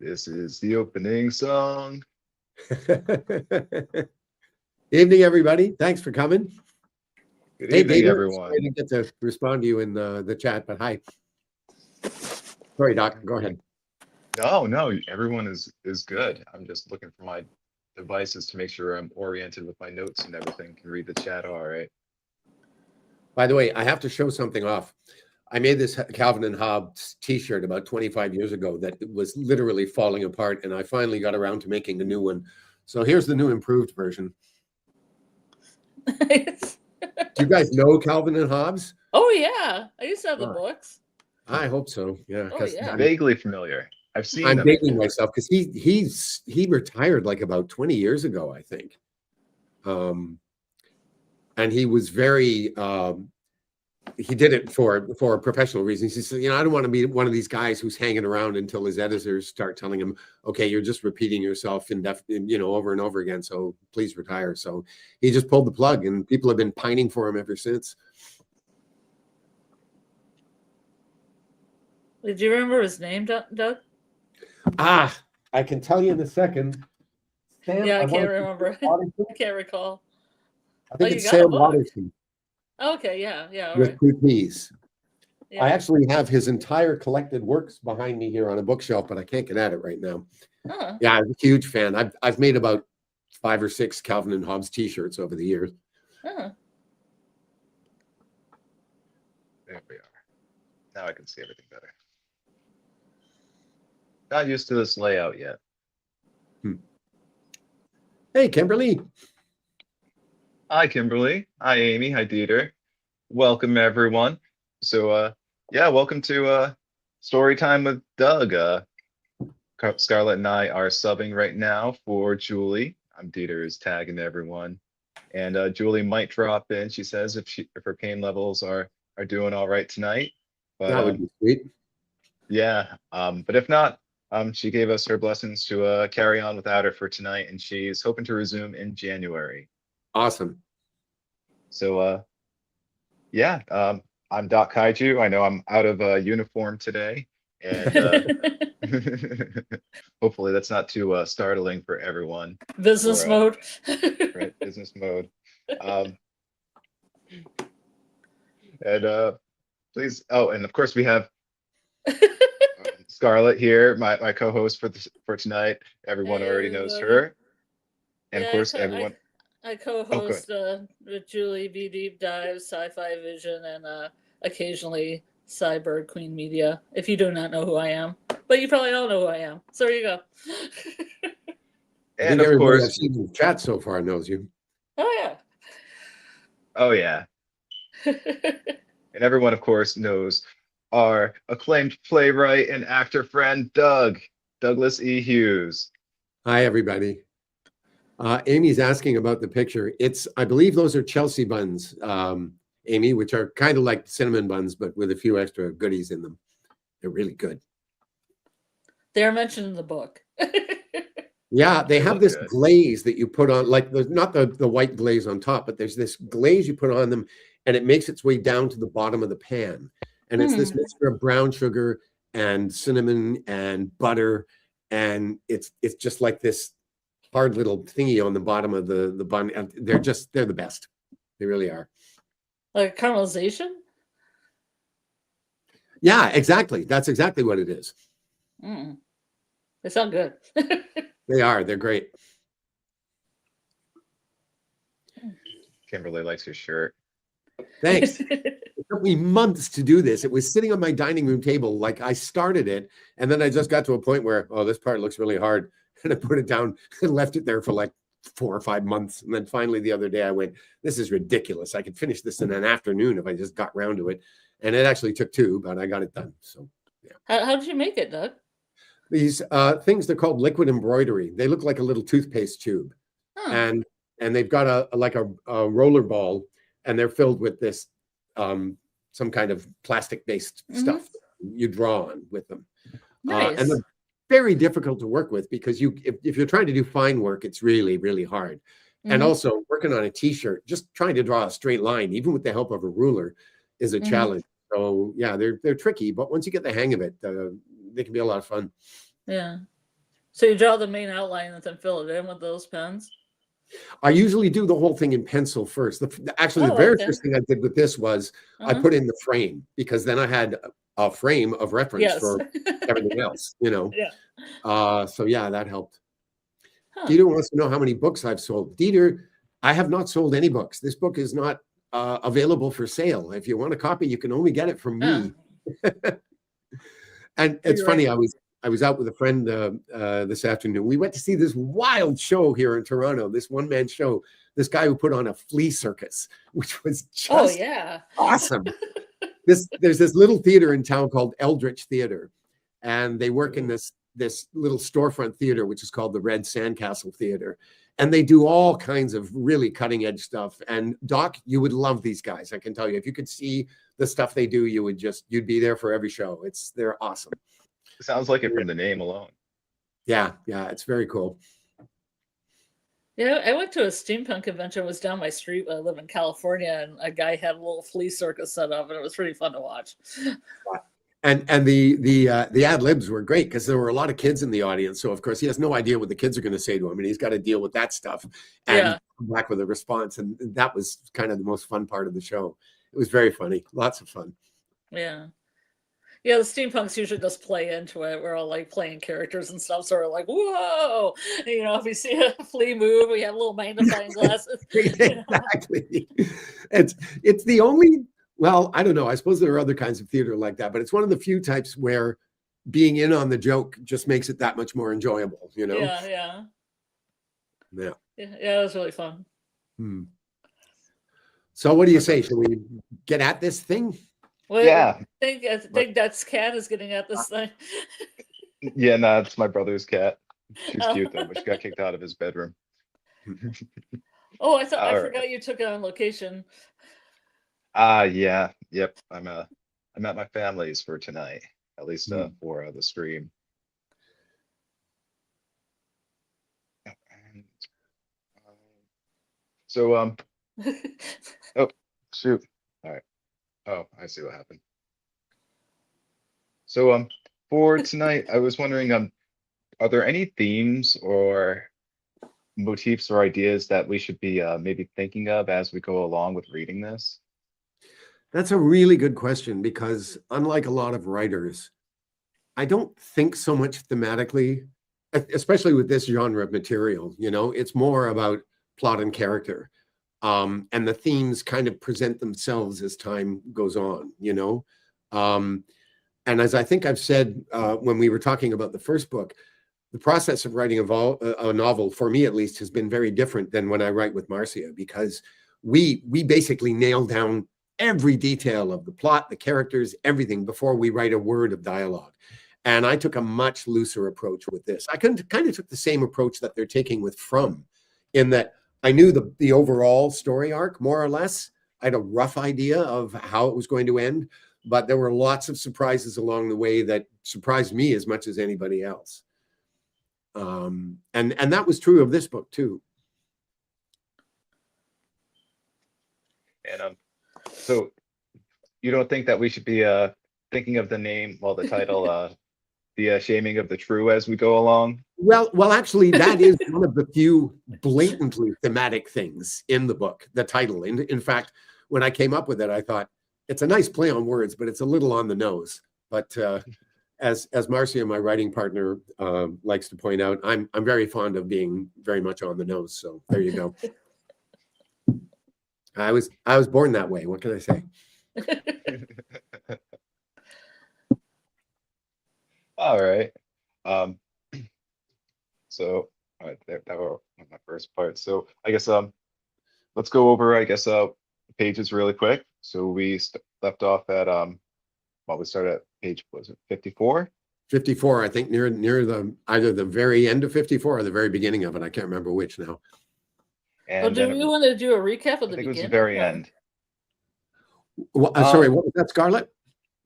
This is the opening song. Evening, everybody. Thanks for coming. Good Hey, evening, David. Sorry I everyone. didn't get to respond to you in the chat, but hi. Sorry, Doc. Go ahead. No, everyone is good. I'm just looking for my devices to make sure I'm oriented with my notes and everything. Can read the chat all right. By the way, I have to show something off. I made this Calvin and Hobbes T-shirt about 25 years ago that was literally falling apart, and I finally got around to making a new one. So here's the new improved version. Nice. Do you guys know Calvin and Hobbes? Oh yeah, I used to have the books. I hope so. Yeah, Oh, because yeah. Vaguely familiar. I've seen I'm them dating before. myself because he retired like about 20 years ago, I think. And he was very he did it for professional reasons. He said, I don't want to be one of these guys who's hanging around until his editors start telling him, okay, you're just repeating yourself over and over again, so please retire. So he just pulled the plug, and people have been pining for him ever since. Did you remember his name, Doug? I can tell you in a second. Sam, Yeah, I can't remember. I can't recall. I think it's you got a Sam book. Waterston. Okay, yeah, all with right. two T's. Yeah. I actually have his entire collected works behind me here on a bookshelf, but I can't get at it right now. Huh. Yeah, I'm a huge fan. I've made about 5 or 6 Calvin and Hobbes T-shirts over the years. Huh. There we are. Now I can see everything better. Not used to this layout yet. Hey, Kimberly. Hi, Kimberly. Hi, Amy. Hi, Dieter. Welcome, everyone. So, yeah, welcome to Story Time with Doug. Scarlett and I are subbing right now for Julie. Dieter is tagging everyone. And Julie might drop in, she says, if her pain levels are doing all right tonight. But, That would be sweet. Yeah, but if not, she gave us her blessings to carry on without her for tonight, and she's hoping to resume in January. Awesome. So, yeah, I'm Doc Kaiju. I know I'm out of uniform today, and hopefully that's not too startling for everyone. Business mode. Right, business mode. And please, and of course we have Scarlett here, my co-host for tonight. Everyone already knows her, and of course everyone. I co-host with Julie Be Deep Dive, Sci-Fi Vision, and occasionally Cyberg Queen Media. If you do not know who I am, but you probably all know who I am. So there you go. And of course, I've seen in the chat so far knows you. Oh yeah. Oh yeah. And everyone, of course, knows our acclaimed playwright and actor friend, Douglas E. Hughes. Hi, everybody. Amy's asking about the picture. I believe those are Chelsea buns, Amy, which are kind of like cinnamon buns, but with a few extra goodies in them. They're really good. They're mentioned in the book. Yeah, they have this glaze that you put on, like not the white glaze on top, but there's this glaze you put on them, and it makes its way down to the bottom of the pan. And it's this mixture of brown sugar and cinnamon and butter, and it's just like this hard little thingy on the bottom of the bun. And they're the best. They really are. Like caramelization? Yeah, exactly. That's exactly what it is. They sound good. They are. They're great. Kimberly likes your shirt. Thanks. It took me months to do this. It was sitting on my dining room table. Like I started it, and then I just got to a point where, this part looks really hard. And I put it down and left it there for like 4 or 5 months. And then finally the other day I went, this is ridiculous. I could finish this in an afternoon if I just got round to it. And it actually took 2, but I got it done. So yeah. How did you make it, Doug? These things, they're called liquid embroidery. They look like a little toothpaste tube. And they've got a roller ball, and they're filled with this some kind of plastic-based stuff you draw on with them. Nice. And they're very difficult to work with because if you're trying to do fine work, it's really, really hard. And also working on a T-shirt, just trying to draw a straight line, even with the help of a ruler, is a challenge. So yeah, they're tricky, but once you get the hang of it, they can be a lot of fun. Yeah. So you draw the main outline and then fill it in with those pens? I usually do the whole thing in pencil first. Actually, the Oh, very okay. first thing I did with this was I put in the frame, because then I had a frame of reference Yes. for everything else, you know. Yeah. So yeah, that helped. Huh. Dieter wants to know how many books I've sold. Dieter, I have not sold any books. This book is not available for sale. If you want a copy, you can only get it from me. And it's funny, I was out with a friend this afternoon. We went to see this wild show here in Toronto, this one-man show. This guy who put on a flea circus, which was just awesome. There's this little theater in town called Eldritch Theater, and they work in this little storefront theater, which is called the Red Sandcastle Theater. And they do all kinds of really cutting edge stuff. And Doc, you would love these guys. I can tell you, if you could see the stuff they do, you'd be there for every show. They're awesome. It sounds like it from the name alone. Yeah, it's very cool. Yeah, I went to a steampunk convention. It was down my street. I live in California, and a guy had a little flea circus set up, and it was pretty fun to watch. And the ad libs were great, because there were a lot of kids in the audience. So of course he has no idea what the kids are going to say to him, and he's got to deal with that stuff and come back with a response. And that was kind of the most fun part of the show. It was very funny, lots of fun. Yeah. Yeah, the steampunks usually just play into it. We're all like playing characters and stuff, so we're like, whoa! You know, if we see a flea move, we have little magnifying glasses. Exactly. It's the only, well, I don't know. I suppose there are other kinds of theater like that, but it's one of the few types where being in on the joke just makes it that much more enjoyable, you know? Yeah, it was really fun. So what do you say? Should we get at this thing? Well, I think that's cat is getting at this thing. Yeah, no, it's my brother's cat. She's cute though, but she got kicked out of his bedroom. Oh, I forgot you took it on location. Yeah, yep. I'm at my family's for tonight, at least for the stream. So oh shoot. All right. Oh, I see what happened. So for tonight, I was wondering, are there any themes or motifs or ideas that we should be maybe thinking of as we go along with reading this? That's a really good question, because unlike a lot of writers, I don't think so much thematically, especially with this genre of material. You know, it's more about plot and character. And the themes kind of present themselves as time goes on, you know. And as I think I've said when we were talking about the first book, the process of writing a novel, for me at least, has been very different than when I write with Marcia, because we basically nail down every detail of the plot, the characters, everything before we write a word of dialogue. And I took a much looser approach with this. I kind of took the same approach that they're taking with From, in that I knew the overall story arc, more or less. I had a rough idea of how it was going to end, but there were lots of surprises along the way that surprised me as much as anybody else. And that was true of this book too. And so you don't think that we should be thinking of the name, well, the title, the shaming of the true as we go along? Well, actually, that is one of the few blatantly thematic things in the book, the title. In fact, when I came up with it, I thought it's a nice play on words, but it's a little on the nose. But as Marcia, my writing partner, likes to point out, I'm very fond of being very much on the nose. So there you go. I was born that way. What can I say? All right. So all right, that were my first part. So I guess let's go over, I guess, pages really quick. So we left off at well, we started at page, was it 54? 54, I think, near the either the very end of 54 or the very beginning of it. I can't remember which now. And do you want to do a recap of the beginning? I think it was the very end. Well, sorry, what was that, Scarlett?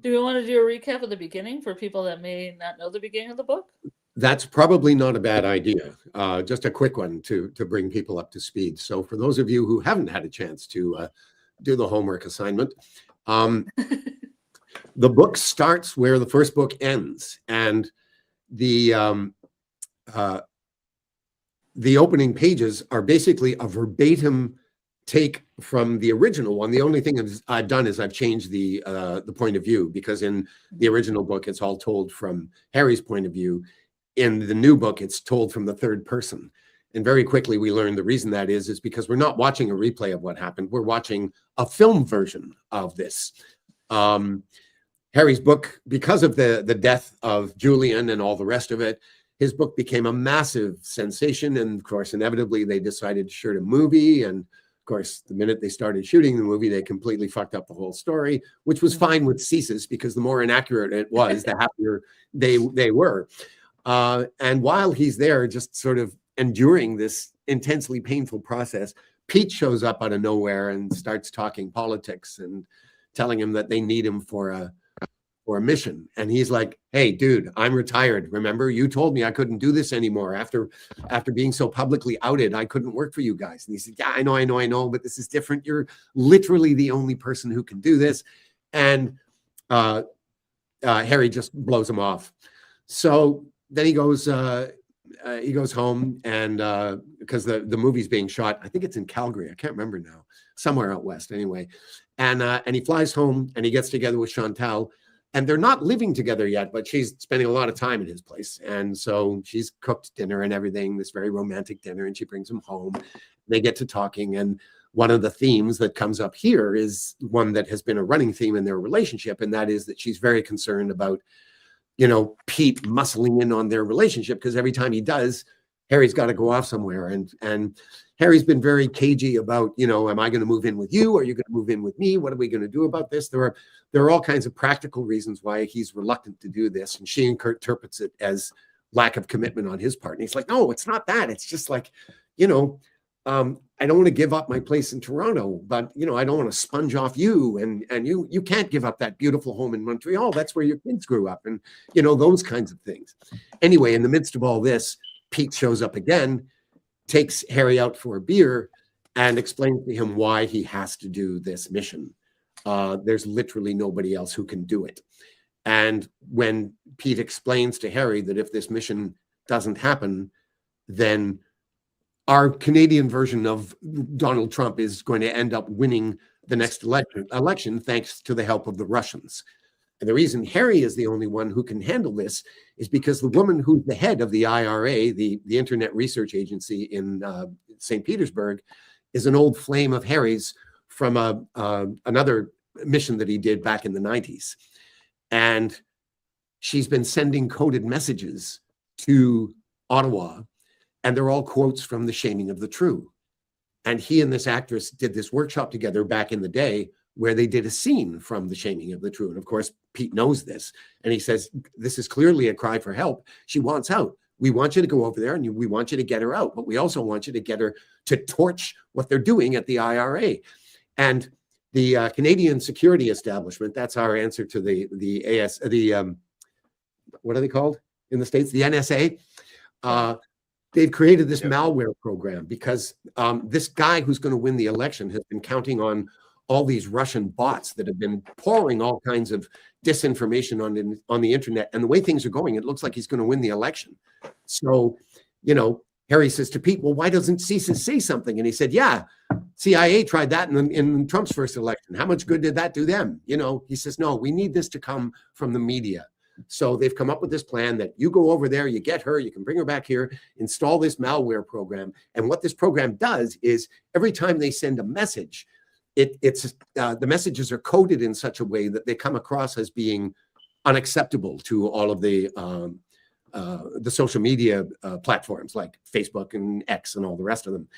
Do we want to do a recap of the beginning for people that may not know the beginning of the book? That's probably not a bad idea. Just a quick one to bring people up to speed. So for those of you who haven't had a chance to do the homework assignment, the book starts where the first book ends, and the the opening pages are basically a verbatim take from the original one. The only thing I've done is I've changed the point of view, because in the original book, it's all told from Harry's point of view. In the new book, it's told from the third person. And very quickly, we learned the reason that is because we're not watching a replay of what happened. We're watching a film version of this. Harry's book, because of the death of Julian and all the rest of it, his book became a massive sensation. And of course, inevitably, they decided to shoot a movie. And of course, the minute they started shooting the movie, they completely fucked up the whole story, which was fine with Ceases, because the more inaccurate it was, the happier they were. And while he's there, just sort of enduring this intensely painful process, Pete shows up out of nowhere and starts talking politics and telling him that they need him for a mission. And he's like, hey, dude, I'm retired. Remember, you told me I couldn't do this anymore. After being so publicly outed, I couldn't work for you guys. And he said, yeah, I know, but this is different. You're literally the only person who can do this. And Harry just blows him off. So then he goes home, and because the movie's being shot, I think it's in Calgary. I can't remember now, somewhere out west anyway. And he flies home, and he gets together with Chantal. And they're not living together yet, but she's spending a lot of time in his place. And so she's cooked dinner and everything, this very romantic dinner, and she brings him home. They get to talking. And one of the themes that comes up here is one that has been a running theme in their relationship. And that is that she's very concerned about, Pete muscling in on their relationship, because every time he does, Harry's got to go off somewhere. And Harry's been very cagey about, am I going to move in with you? Are you going to move in with me? What are we going to do about this? There are all kinds of practical reasons why he's reluctant to do this. And she interprets it as lack of commitment on his part. And he's like, no, it's not that. It's just like, I don't want to give up my place in Toronto, but, I don't want to sponge off you. And you can't give up that beautiful home in Montreal. That's where your kids grew up. And, those kinds of things. Anyway, in the midst of all this, Pete shows up again, takes Harry out for a beer, and explains to him why he has to do this mission. There's literally nobody else who can do it. And when Pete explains to Harry that if this mission doesn't happen, then our Canadian version of Donald Trump is going to end up winning the next election thanks to the help of the Russians. And the reason Harry is the only one who can handle this is because the woman who's the head of the IRA, the Internet Research Agency in St. Petersburg, is an old flame of Harry's from another mission that he did back in the 90s. And she's been sending coded messages to Ottawa, and they're all quotes from The Shaming of the True. And he and this actress did this workshop together back in the day where they did a scene from The Shaming of the True. And of course, Pete knows this. And he says, this is clearly a cry for help. She wants out. We want you to go over there and we want you to get her out. But we also want you to get her to torch what they're doing at the IRA. And the Canadian Security Establishment, that's our answer to what are they called in the States? The NSA. They've created this malware program because this guy who's going to win the election has been counting on all these Russian bots that have been pouring all kinds of disinformation on the internet. And the way things are going, it looks like he's going to win the election. So, Harry says to Pete, well, why doesn't CSIS say something? And he said, yeah, CIA tried that in Trump's first election. How much good did that do them? He says, no, we need this to come from the media. So they've come up with this plan that you go over there, you get her, you can bring her back here, install this malware program. And what this program does is every time they send a message, the messages are coded in such a way that they come across as being unacceptable to all of the social media platforms like Facebook and X and all the rest of them.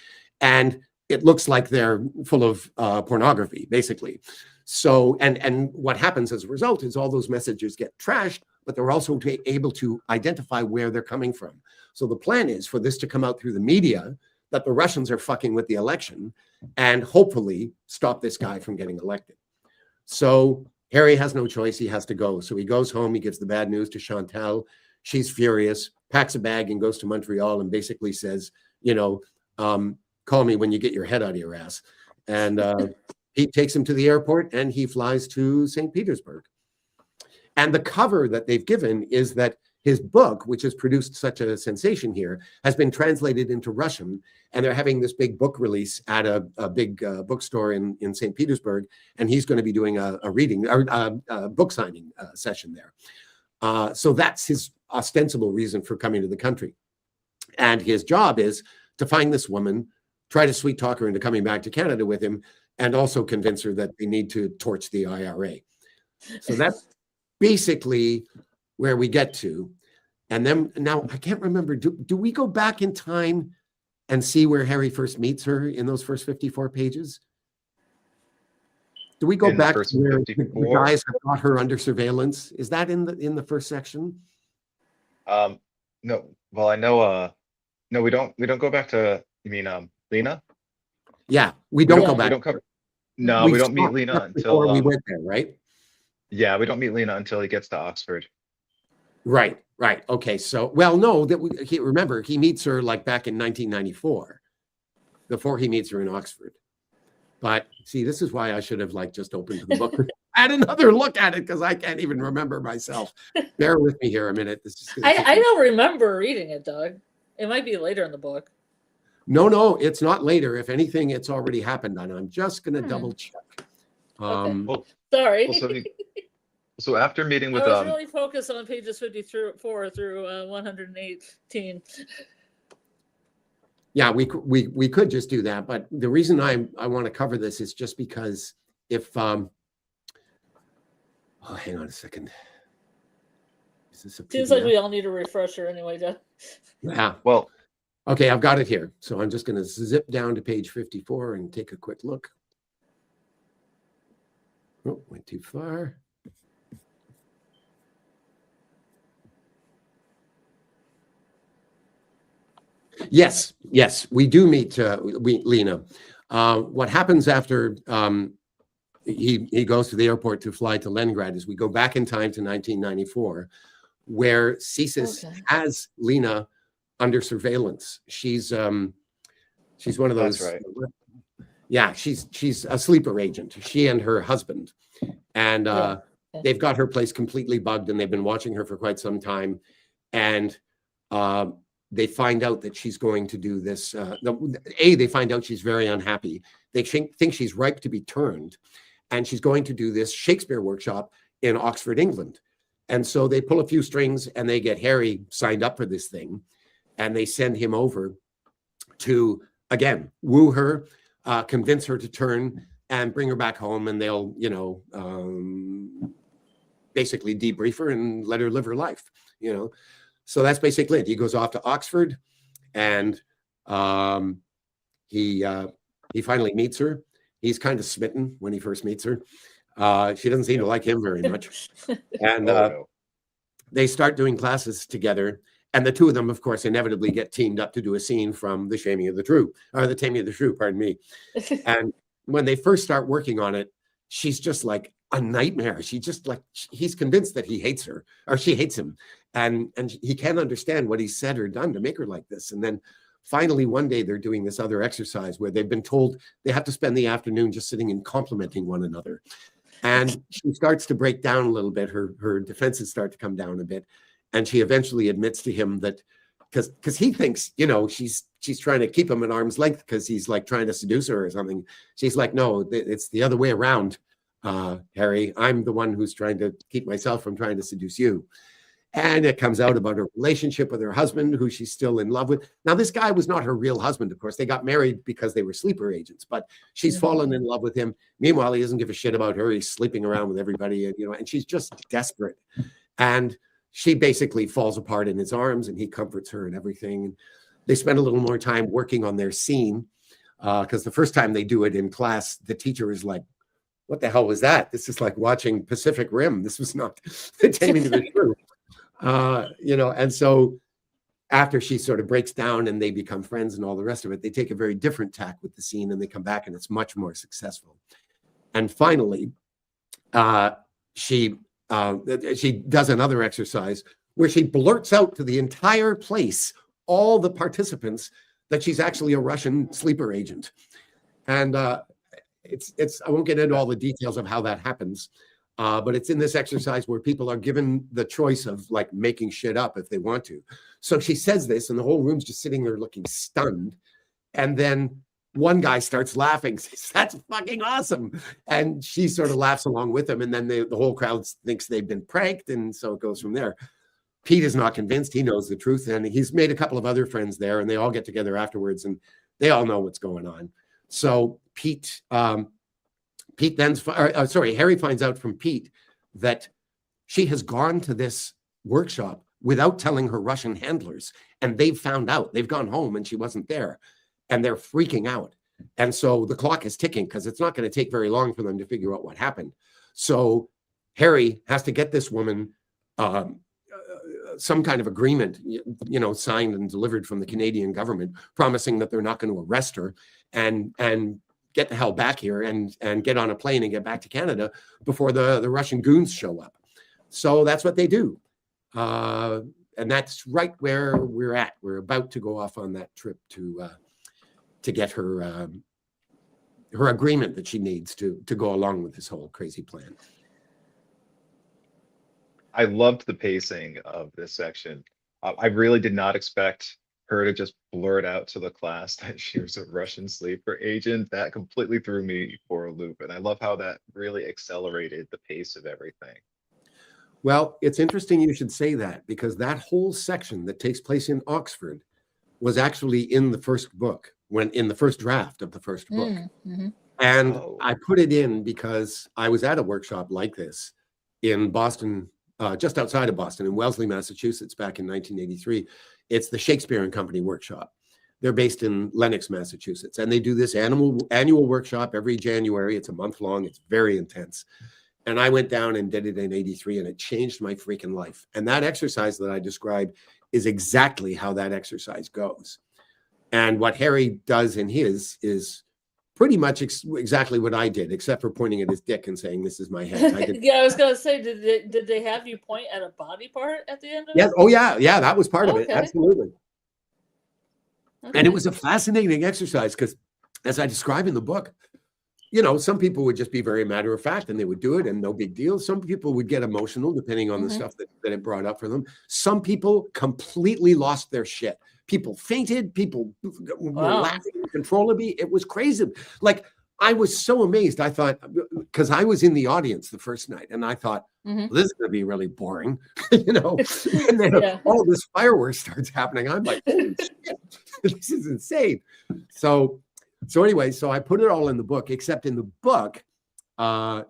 And it looks like they're full of pornography, basically. So, and what happens as a result is all those messages get trashed, but they're also able to identify where they're coming from. So the plan is for this to come out through the media that the Russians are fucking with the election and hopefully stop this guy from getting elected. So Harry has no choice. He has to go. So he goes home. He gives the bad news to Chantal. She's furious, packs a bag and goes to Montreal and basically says, call me when you get your head out of your ass. And he takes him to the airport and he flies to St. Petersburg. And the cover that they've given is that his book, which has produced such a sensation here, has been translated into Russian, and they're having this big book release at a big bookstore in St. Petersburg, and he's going to be doing a reading or a book signing session there. So that's his ostensible reason for coming to the country. And his job is to find this woman, try to sweet talk her into coming back to Canada with him, and also convince her that they need to torch the IRA. So that's basically where we get to. And then now I can't remember, do we go back in time and see where Harry first meets her in those first 54 pages? Do we go back to where the guys have got her under surveillance? Is that in the first section? No. Well, I know. No, we don't go back to. You mean Lena? Yeah, we don't go back. We don't cover. No, we don't meet Lena until we went there, right? Yeah, we don't meet Lena until he gets to Oxford. Right. Okay. So, well, no, remember he meets her like back in 1994, before he meets her in Oxford. But see, this is why I should have like just opened the book, had another look at it, because I can't even remember myself. Bear with me here a minute. I don't remember reading it, Doug. It might be later in the book. No, it's not later. If anything, it's already happened, and I'm just going to double check. Okay. Well, sorry. So after meeting with, I was really focused on pages 54 through 118. Yeah, we could just do that, but the reason I want to cover this is just because if hang on a second. Seems like we all need a refresher anyway, Doug. Yeah. Well, okay, I've got it here. So I'm just going to zip down to page 54 and take a quick look. Oh, went too far. Yes, we do meet Lena. What happens after he goes to the airport to fly to Leningrad is we go back in time to 1994, where CSIS has Lena under surveillance. She's one of those. That's right. Yeah, she's a sleeper agent. She and her husband, and they've got her place completely bugged, and they've been watching her for quite some time, and they find out that she's going to do this. They find out she's very unhappy. They think she's ripe to be turned, and she's going to do this Shakespeare workshop in Oxford, England. And so they pull a few strings, and they get Harry signed up for this thing, and they send him over to, again, woo her, convince her to turn, and bring her back home, and they'll, basically debrief her and let her live her life, So that's basically it. He goes off to Oxford, and he finally meets her. He's kind of smitten when he first meets her. She doesn't seem to like him very much. And they start doing classes together. And the two of them, of course, inevitably get teamed up to do a scene from The Taming of the Shrew, pardon me. And when they first start working on it, she's just like a nightmare. He's convinced that he hates her, or she hates him. And he can't understand what he's said or done to make her like this. And then finally, one day, they're doing this other exercise where they've been told they have to spend the afternoon just sitting and complimenting one another. And she starts to break down a little bit. Her defenses start to come down a bit. And she eventually admits to him that, because he thinks, she's trying to keep him at arm's length because he's like trying to seduce her or something. She's like, no, it's the other way around, Harry. I'm the one who's trying to keep myself from trying to seduce you. And it comes out about her relationship with her husband, who she's still in love with. Now, this guy was not her real husband, of course. They got married because they were sleeper agents, but she's fallen in love with him. Meanwhile, he doesn't give a shit about her. He's sleeping around with everybody, and she's just desperate. And she basically falls apart in his arms, and he comforts her and everything. And they spend a little more time working on their scene, because the first time they do it in class, the teacher is like, what the hell was that? This is like watching Pacific Rim. This was not The Taming of the Shrew. And so after she sort of breaks down and they become friends and all the rest of it, they take a very different tack with the scene, and they come back and it's much more successful. And finally, she does another exercise where she blurts out to the entire place, all the participants, that she's actually a Russian sleeper agent. And I won't get into all the details of how that happens. But it's in this exercise where people are given the choice of like making shit up if they want to. So she says this, and the whole room's just sitting there looking stunned. And then one guy starts laughing, says, "That's fucking awesome." And she sort of laughs along with him. And then the whole crowd thinks they've been pranked. And so it goes from there. Pete is not convinced. He knows the truth. And he's made a couple of other friends there, and they all get together afterwards, and they all know what's going on. So Harry finds out from Pete that she has gone to this workshop without telling her Russian handlers, and they've found out. They've gone home and she wasn't there, and they're freaking out. And so the clock is ticking because it's not going to take very long for them to figure out what happened. So Harry has to get this woman some kind of agreement, signed and delivered from the Canadian government, promising that they're not going to arrest her and get the hell back here and get on a plane and get back to Canada before the Russian goons show up. So that's what they do. And that's right where we're at. We're about to go off on that trip to get her agreement that she needs to go along with this whole crazy plan. I loved the pacing of this section. I really did not expect her to just blurt out to the class that she was a Russian sleeper agent. That completely threw me for a loop. And I love how that really accelerated the pace of everything. Well, it's interesting you should say that, because that whole section that takes place in Oxford was actually in the first book, in the first draft of the first book. Mm-hmm. And I put it in because I was at a workshop like this in Boston, just outside of Boston, in Wellesley, Massachusetts, back in 1983. It's the Shakespeare and Company workshop. They're based in Lenox, Massachusetts, and they do this annual workshop every January. It's a month long. It's very intense. And I went down and did it in 83, and it changed my freaking life. And that exercise that I described is exactly how that exercise goes. And what Harry does in his is pretty much exactly what I did, except for pointing at his dick and saying, "This is my head." Yeah, I was gonna say, did they have you point at a body part at the end of it? it? Oh yeah, that was part of it. Absolutely. Okay. And it was a fascinating exercise because, as I describe in the book, some people would just be very matter of fact and they would do it and no big deal. Some people would get emotional depending on the stuff that it brought up for them. Some people completely lost their shit. People fainted. People were laughing uncontrollably. It was crazy. Like, I was so amazed. I thought, because I was in the audience the first night, and I thought, well, this is going to be really boring, And then all this fireworks starts happening. I'm like, holy shit, this is insane. So anyway, I put it all in the book, except in the book,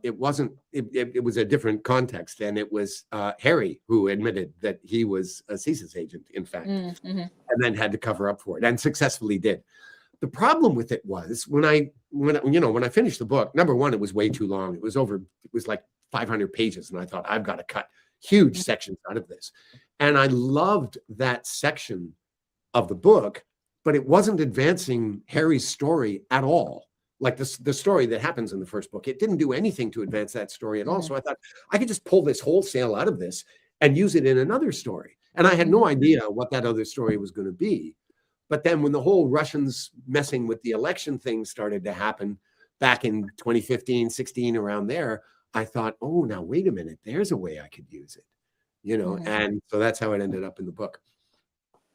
it wasn't. It was a different context, and it was Harry who admitted that he was a CSIS agent, in fact, and then had to cover up for it, and successfully did. The problem with it was when I finished the book, number one, it was way too long. It was like 500 pages, and I thought, I've got to cut huge sections out of this. And I loved that section of the book, but it wasn't advancing Harry's story at all. Like the story that happens in the first book, it didn't do anything to advance that story at all. So I thought I could just pull this wholesale out of this and use it in another story. And I had no idea what that other story was going to be. But then when the whole Russians messing with the election thing started to happen back in 2015, 16, around there, I thought, oh, now wait a minute, there's a way I could use it, and so that's how it ended up in the book.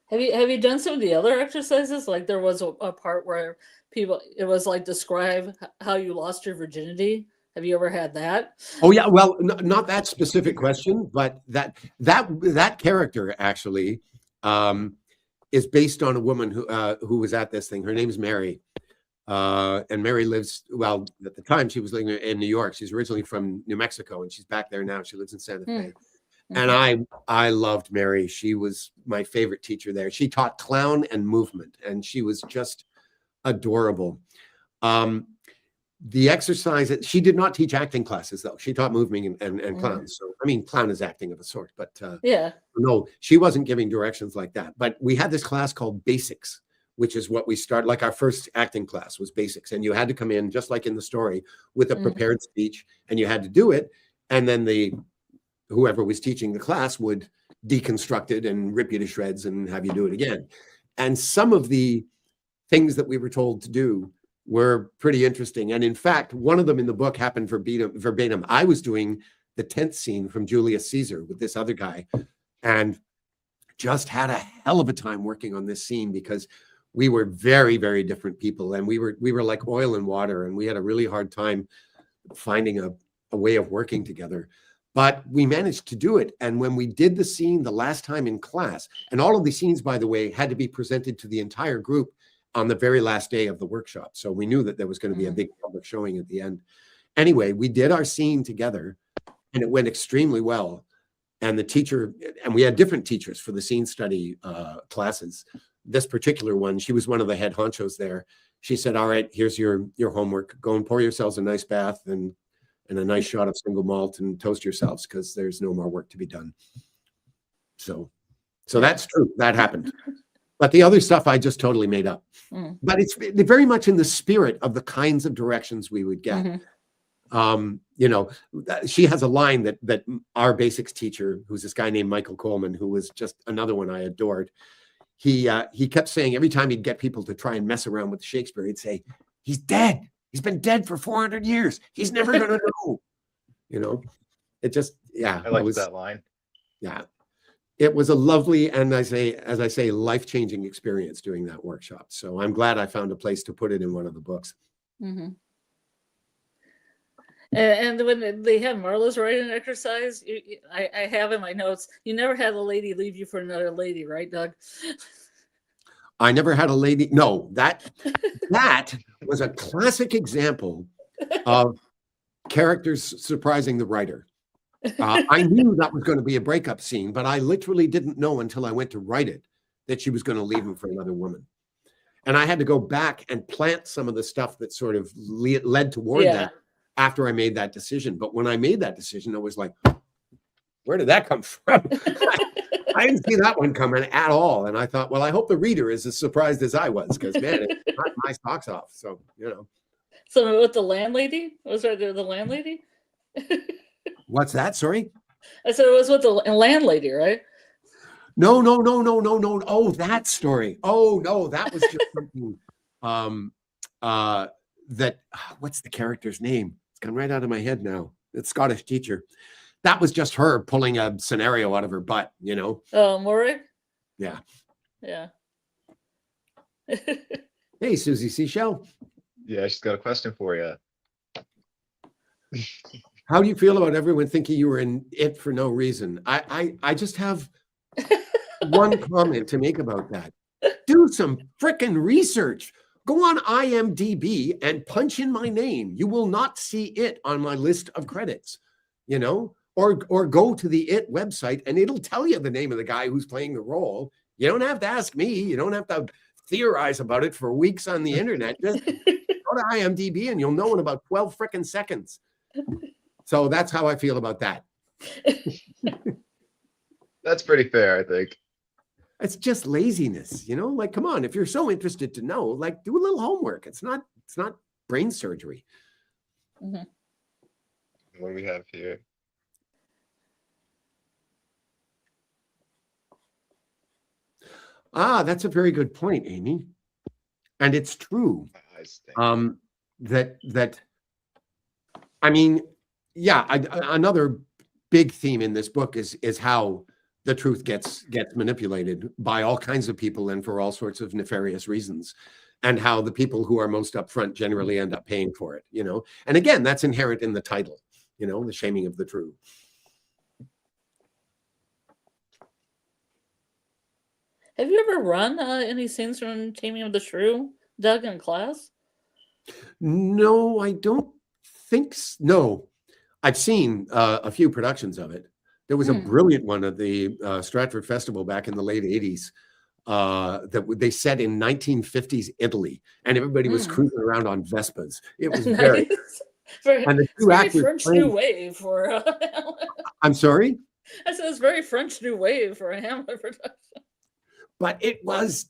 Have you done some of the other exercises? Like there was a part where it was like, describe how you lost your virginity. Have you ever had that? Oh yeah, well, not that specific question, but that character actually is based on a woman who was at this thing. Her name is Mary, and Mary lives, well, at the time she was living in New York. She's originally from New Mexico, and she's back there now. She lives in Santa Fe. And I loved Mary. She was my favorite teacher there. She taught clown and movement, and she was just adorable. The exercise, she did not teach acting classes, though. She taught movement and clowns. So, I mean, clown is acting of a sort, but no, she wasn't giving directions like that. But we had this class called Basics, which is what we started, like our first acting class was Basics. And you had to come in, just like in the story, with a prepared speech, and you had to do it. And then whoever was teaching the class would deconstruct it and rip you to shreds and have you do it again. And some of the things that we were told to do were pretty interesting. And in fact, one of them in the book happened verbatim. I was doing the 10th scene from Julius Caesar with this other guy, and just had a hell of a time working on this scene because we were very, very different people, and we were like oil and water, and we had a really hard time finding a way of working together. But we managed to do it. And when we did the scene the last time in class, and all of the scenes, by the way, had to be presented to the entire group on the very last day of the workshop. So we knew that there was going to be a big public showing at the end. Anyway, we did our scene together, and it went extremely well. And the teacher, and we had different teachers for the scene study classes. This particular one, she was one of the head honchos there. She said, all right, here's your homework. Go and pour yourselves a nice bath and a nice shot of single malt and toast yourselves, because there's no more work to be done. So that's true. That happened. But the other stuff I just totally made up. But it's very much in the spirit of the kinds of directions we would get. You know, she has a line that our basics teacher, who's this guy named Michael Coleman, who was just another one I adored. He kept saying every time he'd get people to try and mess around with Shakespeare, he'd say, he's dead. He's been dead for 400 years. He's never going to know. You know, it just, yeah. I like that line. Yeah. It was a lovely, and as I say, life-changing experience doing that workshop. So I'm glad I found a place to put it in one of the books. And when they have Marla's writing exercise, I have in my notes, you never had a lady leave you for another lady, right, Doug? I never had a lady. No, that was a classic example of characters surprising the writer. I knew that was going to be a breakup scene, but I literally didn't know until I went to write it that she was going to leave him for another woman. And I had to go back and plant some of the stuff that sort of led toward that after I made that decision. But when I made that decision, I was like, where did that come from? I didn't see that one coming at all. And I thought, well, I hope the reader is as surprised as I was, because, man, it knocked my socks off. So, you know. So with the landlady? Was there the landlady? What's that? Sorry? I said it was with the landlady, right? No. Oh, that story. Oh, no, that was just something what's the character's name? It's gone right out of my head now. It's Scottish teacher. That was just her pulling a scenario out of her butt, you know? Oh, Maury? Yeah. Yeah. Hey, Susie Seashell. Yeah, she's got a question for you. How do you feel about everyone thinking you were in it for no reason? I just have one comment to make about that. Do some frickin' research. Go on IMDb and punch in my name. You will not see it on my list of credits, you know? Or go to the IT website and it'll tell you the name of the guy who's playing the role. You don't have to ask me. You don't have to theorize about it for weeks on the internet. Just go to IMDb and you'll know in about 12 frickin' seconds. So that's how I feel about that. That's pretty fair, I think. It's just laziness, you know? Like, come on, if you're so interested to know, like, do a little homework. It's not brain surgery. What do we have here? Ah, that's a very good point, Amy. And it's true. That I mean, yeah, another big theme in this book is how the truth gets manipulated by all kinds of people and for all sorts of nefarious reasons, and how the people who are most upfront generally end up paying for it, you know? And again, that's inherent in the title, you know, the shaming of the true. Have you ever run any scenes from Taming of the Shrew, Doug, in class? No, I don't think so. No, I've seen a few productions of it. There was a brilliant one at the Stratford Festival back in the late 80s that they set in 1950s Italy, and everybody was cruising around on Vespas. It was nice. And the two actors French New Wave for I'm sorry? I said it's very French New Wave for a Hamlet production. But it was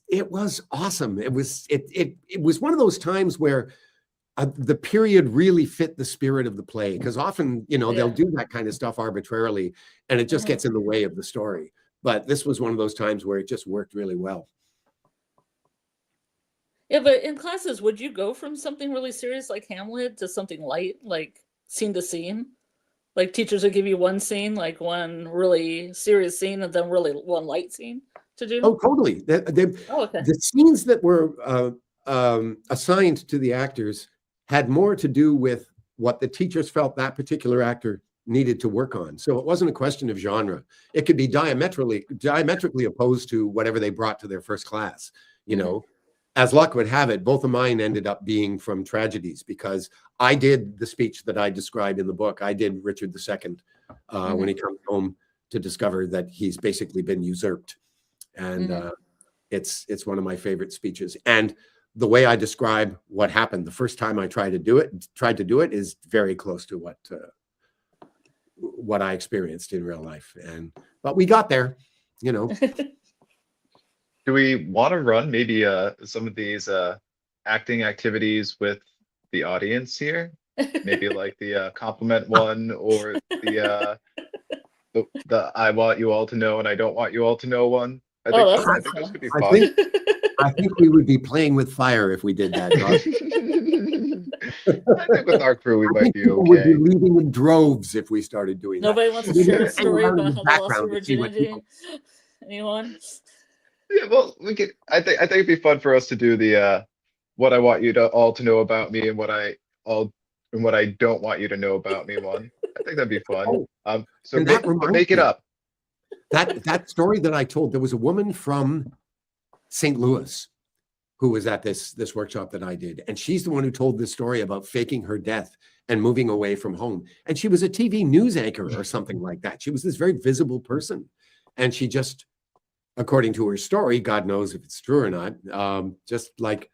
awesome. It was one of those times where the period really fit the spirit of the play, because often, you know, they'll do that kind of stuff arbitrarily and it just gets in the way of the story. But this was one of those times where it just worked really well. Yeah, but in classes, would you go from something really serious like Hamlet to something light, like scene to scene? Like teachers would give you one scene, like one really serious scene, and then really one light scene to do. Oh, totally. Oh, okay. The scenes that were assigned to the actors had more to do with what the teachers felt that particular actor needed to work on. So it wasn't a question of genre. It could be diametrically opposed to whatever they brought to their first class. You know, as luck would have it, both of mine ended up being from tragedies, because I did the speech that I described in the book. I did Richard II when he comes home to discover that he's basically been usurped. And it's one of my favorite speeches. And the way I describe what happened the first time I tried to do it is very close to what I experienced in real life. But we got there, you know. Do we want to run maybe some of these acting activities with the audience here? Maybe like the compliment one, or the I want you all to know and I don't want you all to know one. I think this could be fun. I think we would be playing with fire if we did that. I think with our crew we might be okay. Would be leaving in droves if we started doing Nobody that. wants to share a story about how they lost their virginity. Anyone? Yeah, well, we could. I think it'd be fun for us to do the what I want you to all to know about me and what I don't want you to know about me one. I think that'd be fun. So make it up. That story that I told, there was a woman from St. Louis who was at this workshop that I did, and she's the one who told this story about faking her death and moving away from home. And she was a TV news anchor or something like that. She was this very visible person, and she just, according to her story, God knows if it's true or not, just like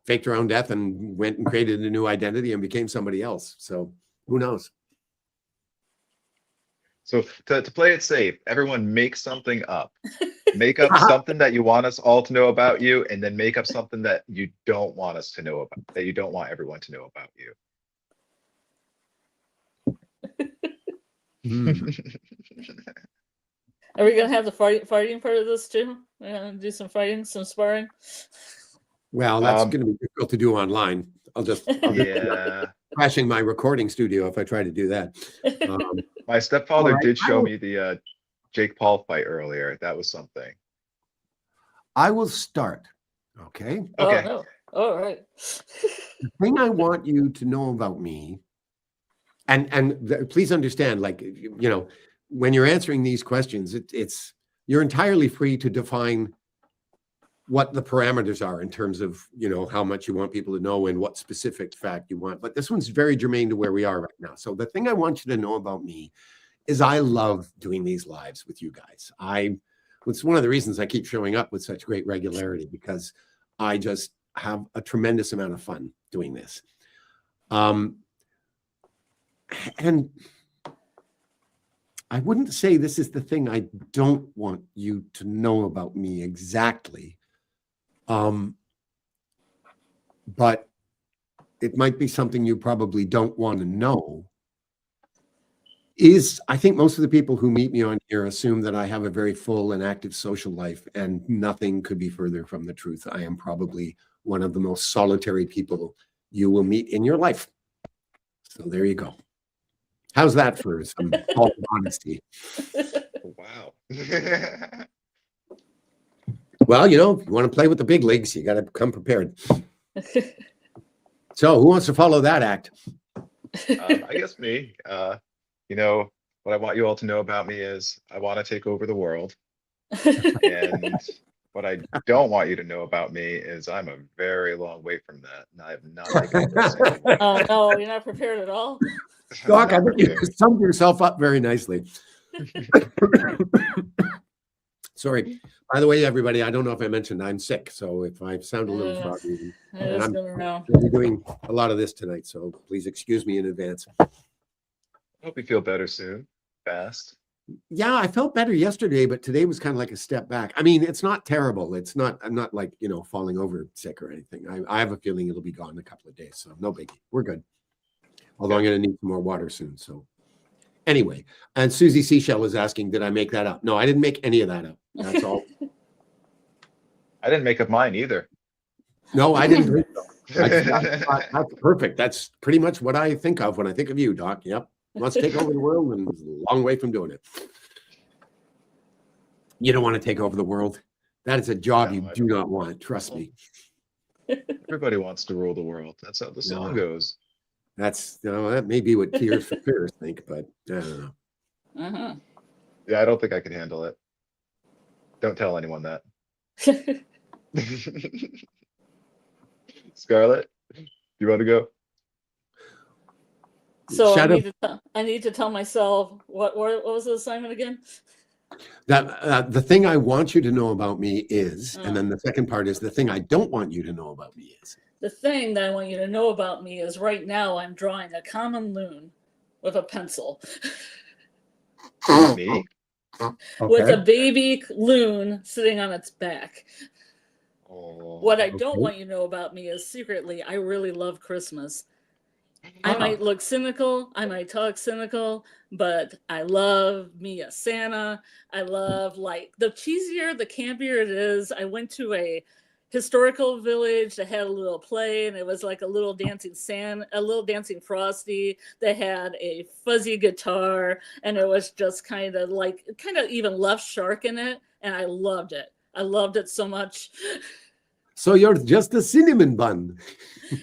faked her own death and went and created a new identity and became somebody else. So who knows? So to play it safe, everyone make something up. Make up something that you want us all to know about you, and then make up something that you don't want us to know about, that you don't want everyone to know about you. Are we gonna have the fighting part of this too? We're gonna do some fighting, some sparring. Well, that's going to be difficult to do online. I'll just crashing my recording studio if I try to do that. My stepfather did show me the Jake Paul fight earlier. That was something. I will start. Okay. Okay. Oh, no. All right. The thing I want you to know about me, and please understand, like, you know, when you're answering these questions, you're entirely free to define what the parameters are in terms of, you know, how much you want people to know and what specific fact you want. But this one's very germane to where we are right now. So the thing I want you to know about me is I love doing these lives with you guys. It's one of the reasons I keep showing up with such great regularity, because I just have a tremendous amount of fun doing this. And I wouldn't say this is the thing I don't want you to know about me exactly. But it might be something you probably don't want to know. I think most of the people who meet me on here assume that I have a very full and active social life, and nothing could be further from the truth. I am probably one of the most solitary people you will meet in your life. So there you go. How's that for some honesty? Wow. Well, you know, if you want to play with the big leagues, you got to come prepared. So who wants to follow that act? I guess me. You know, what I want you all to know about me is I want to take over the world. And what I don't want you to know about me is I'm a very long way from that. And I have not taken over. Oh, no, you're not prepared at all? Doc, I think you summed yourself up very nicely. Sorry. By the way, everybody, I don't know if I mentioned I'm sick, so if I sound a little froggy, and I'm going to be doing a lot of this tonight, so please excuse me in advance. I hope you feel better soon, fast. Yeah, I felt better yesterday, but today was kind of like a step back. I mean, it's not terrible. I'm not like, you know, falling over sick or anything. I have a feeling it'll be gone in a couple of days, so no biggie. We're good. Although I'm going to need some more water soon, so. Anyway, and Susie Seashell was asking, did I make that up? No, I didn't make any of that up. That's all. I didn't make up mine either. No, I didn't. That's perfect. That's pretty much what I think of when I think of you, Doc. Yep. Wants to take over the world and is a long way from doing it. You don't want to take over the world. That is a job No, you I do don't. not want. Trust me. Everybody wants to rule the world. That's how the song goes. That's that may be what Tears for Fears think, but I don't know. Uh-huh. Yeah, I don't think I could handle it. Don't tell anyone that. Scarlett, you want to go? So Shadow, I need to tell myself what was the assignment again? that the thing I want you to know about me is, and then the second part is the thing I don't want you to know about me is. The thing that I want you to know about me is right now I'm drawing a common loon with a pencil. Me? Okay. With a baby loon sitting on its back. Oh, What I don't want you to know about me is secretly I really love Christmas. I might look cynical, I might talk cynical, but I love me a Santa. I love, like, the cheesier, the campier it is. I went to a historical village that had a little play, and it was like a little dancing Frosty that had a fuzzy guitar, and it was just kind of even left shark in it, and I loved it. I loved it so much. So you're just a cinnamon bun.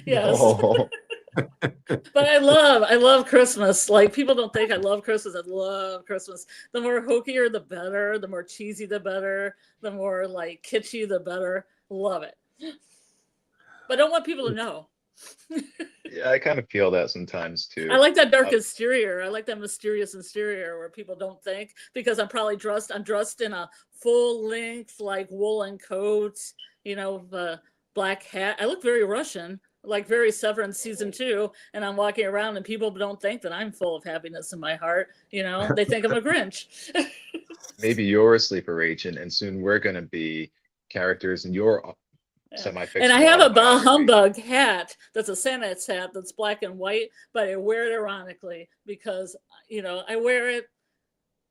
Yes. oh. But I love Christmas. Like, people don't think I love Christmas. I love Christmas. The more hokier, the better. The more cheesy, the better. The more like kitschy, the better. Love it. But I don't want people to know. Yeah, I kind of feel that sometimes too. I like that dark exterior. I like that mysterious exterior where people don't think, because I'm dressed in a full length, like, woolen coat, black hat. I look very Russian, like very Severance season 2, and I'm walking around and people don't think that I'm full of happiness in my heart. They think I'm a Grinch. Maybe you're a sleeper agent, and soon we're gonna be characters in your semi-fictional. And I have a Bah autobiography. Humbug hat that's a Santa's hat that's black and white, but I wear it ironically because, I wear it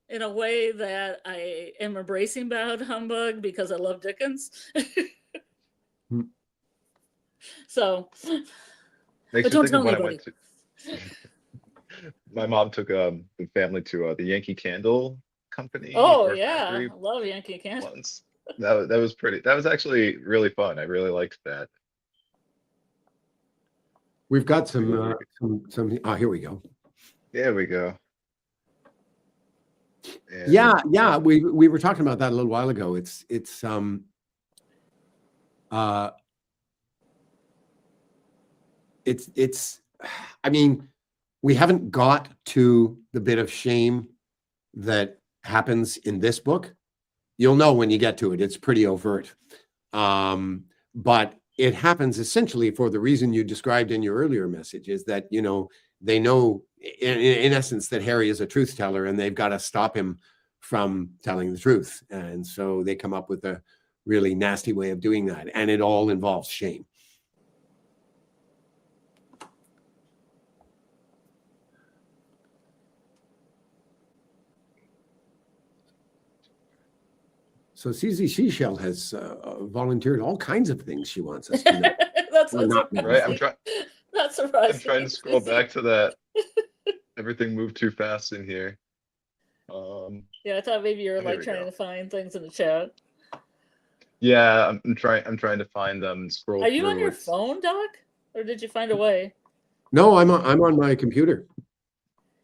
in a way that I am embracing Bah Humbug because I love Dickens. So, Makes but me don't think tell of when anybody. My mom took the family to the Yankee Candle Company. Oh or yeah, factory I love Yankee Candle. once. That was pretty. That was actually really fun. I really liked that. We've got some. Here we go. There we go. And Yeah. We were talking about that a little while ago. It's I mean, we haven't got to the bit of shame that happens in this book. You'll know when you get to it. It's pretty overt. But it happens essentially for the reason you described in your earlier message, is that, they know in essence that Harry is a truth teller and they've got to stop him from telling the truth. And so they come up with a really nasty way of doing that. And it all involves shame. So CZ Seashell has volunteered all kinds of things she wants us to know. That's right. I'm trying. Not surprising. I'm trying to scroll back to that. Everything moved too fast in here. Yeah, I thought maybe you were like trying go. to find things in the chat. Yeah, I'm trying to find them and scroll. Are you through on your phone, Doc, or did you find a way? No, I'm on my computer.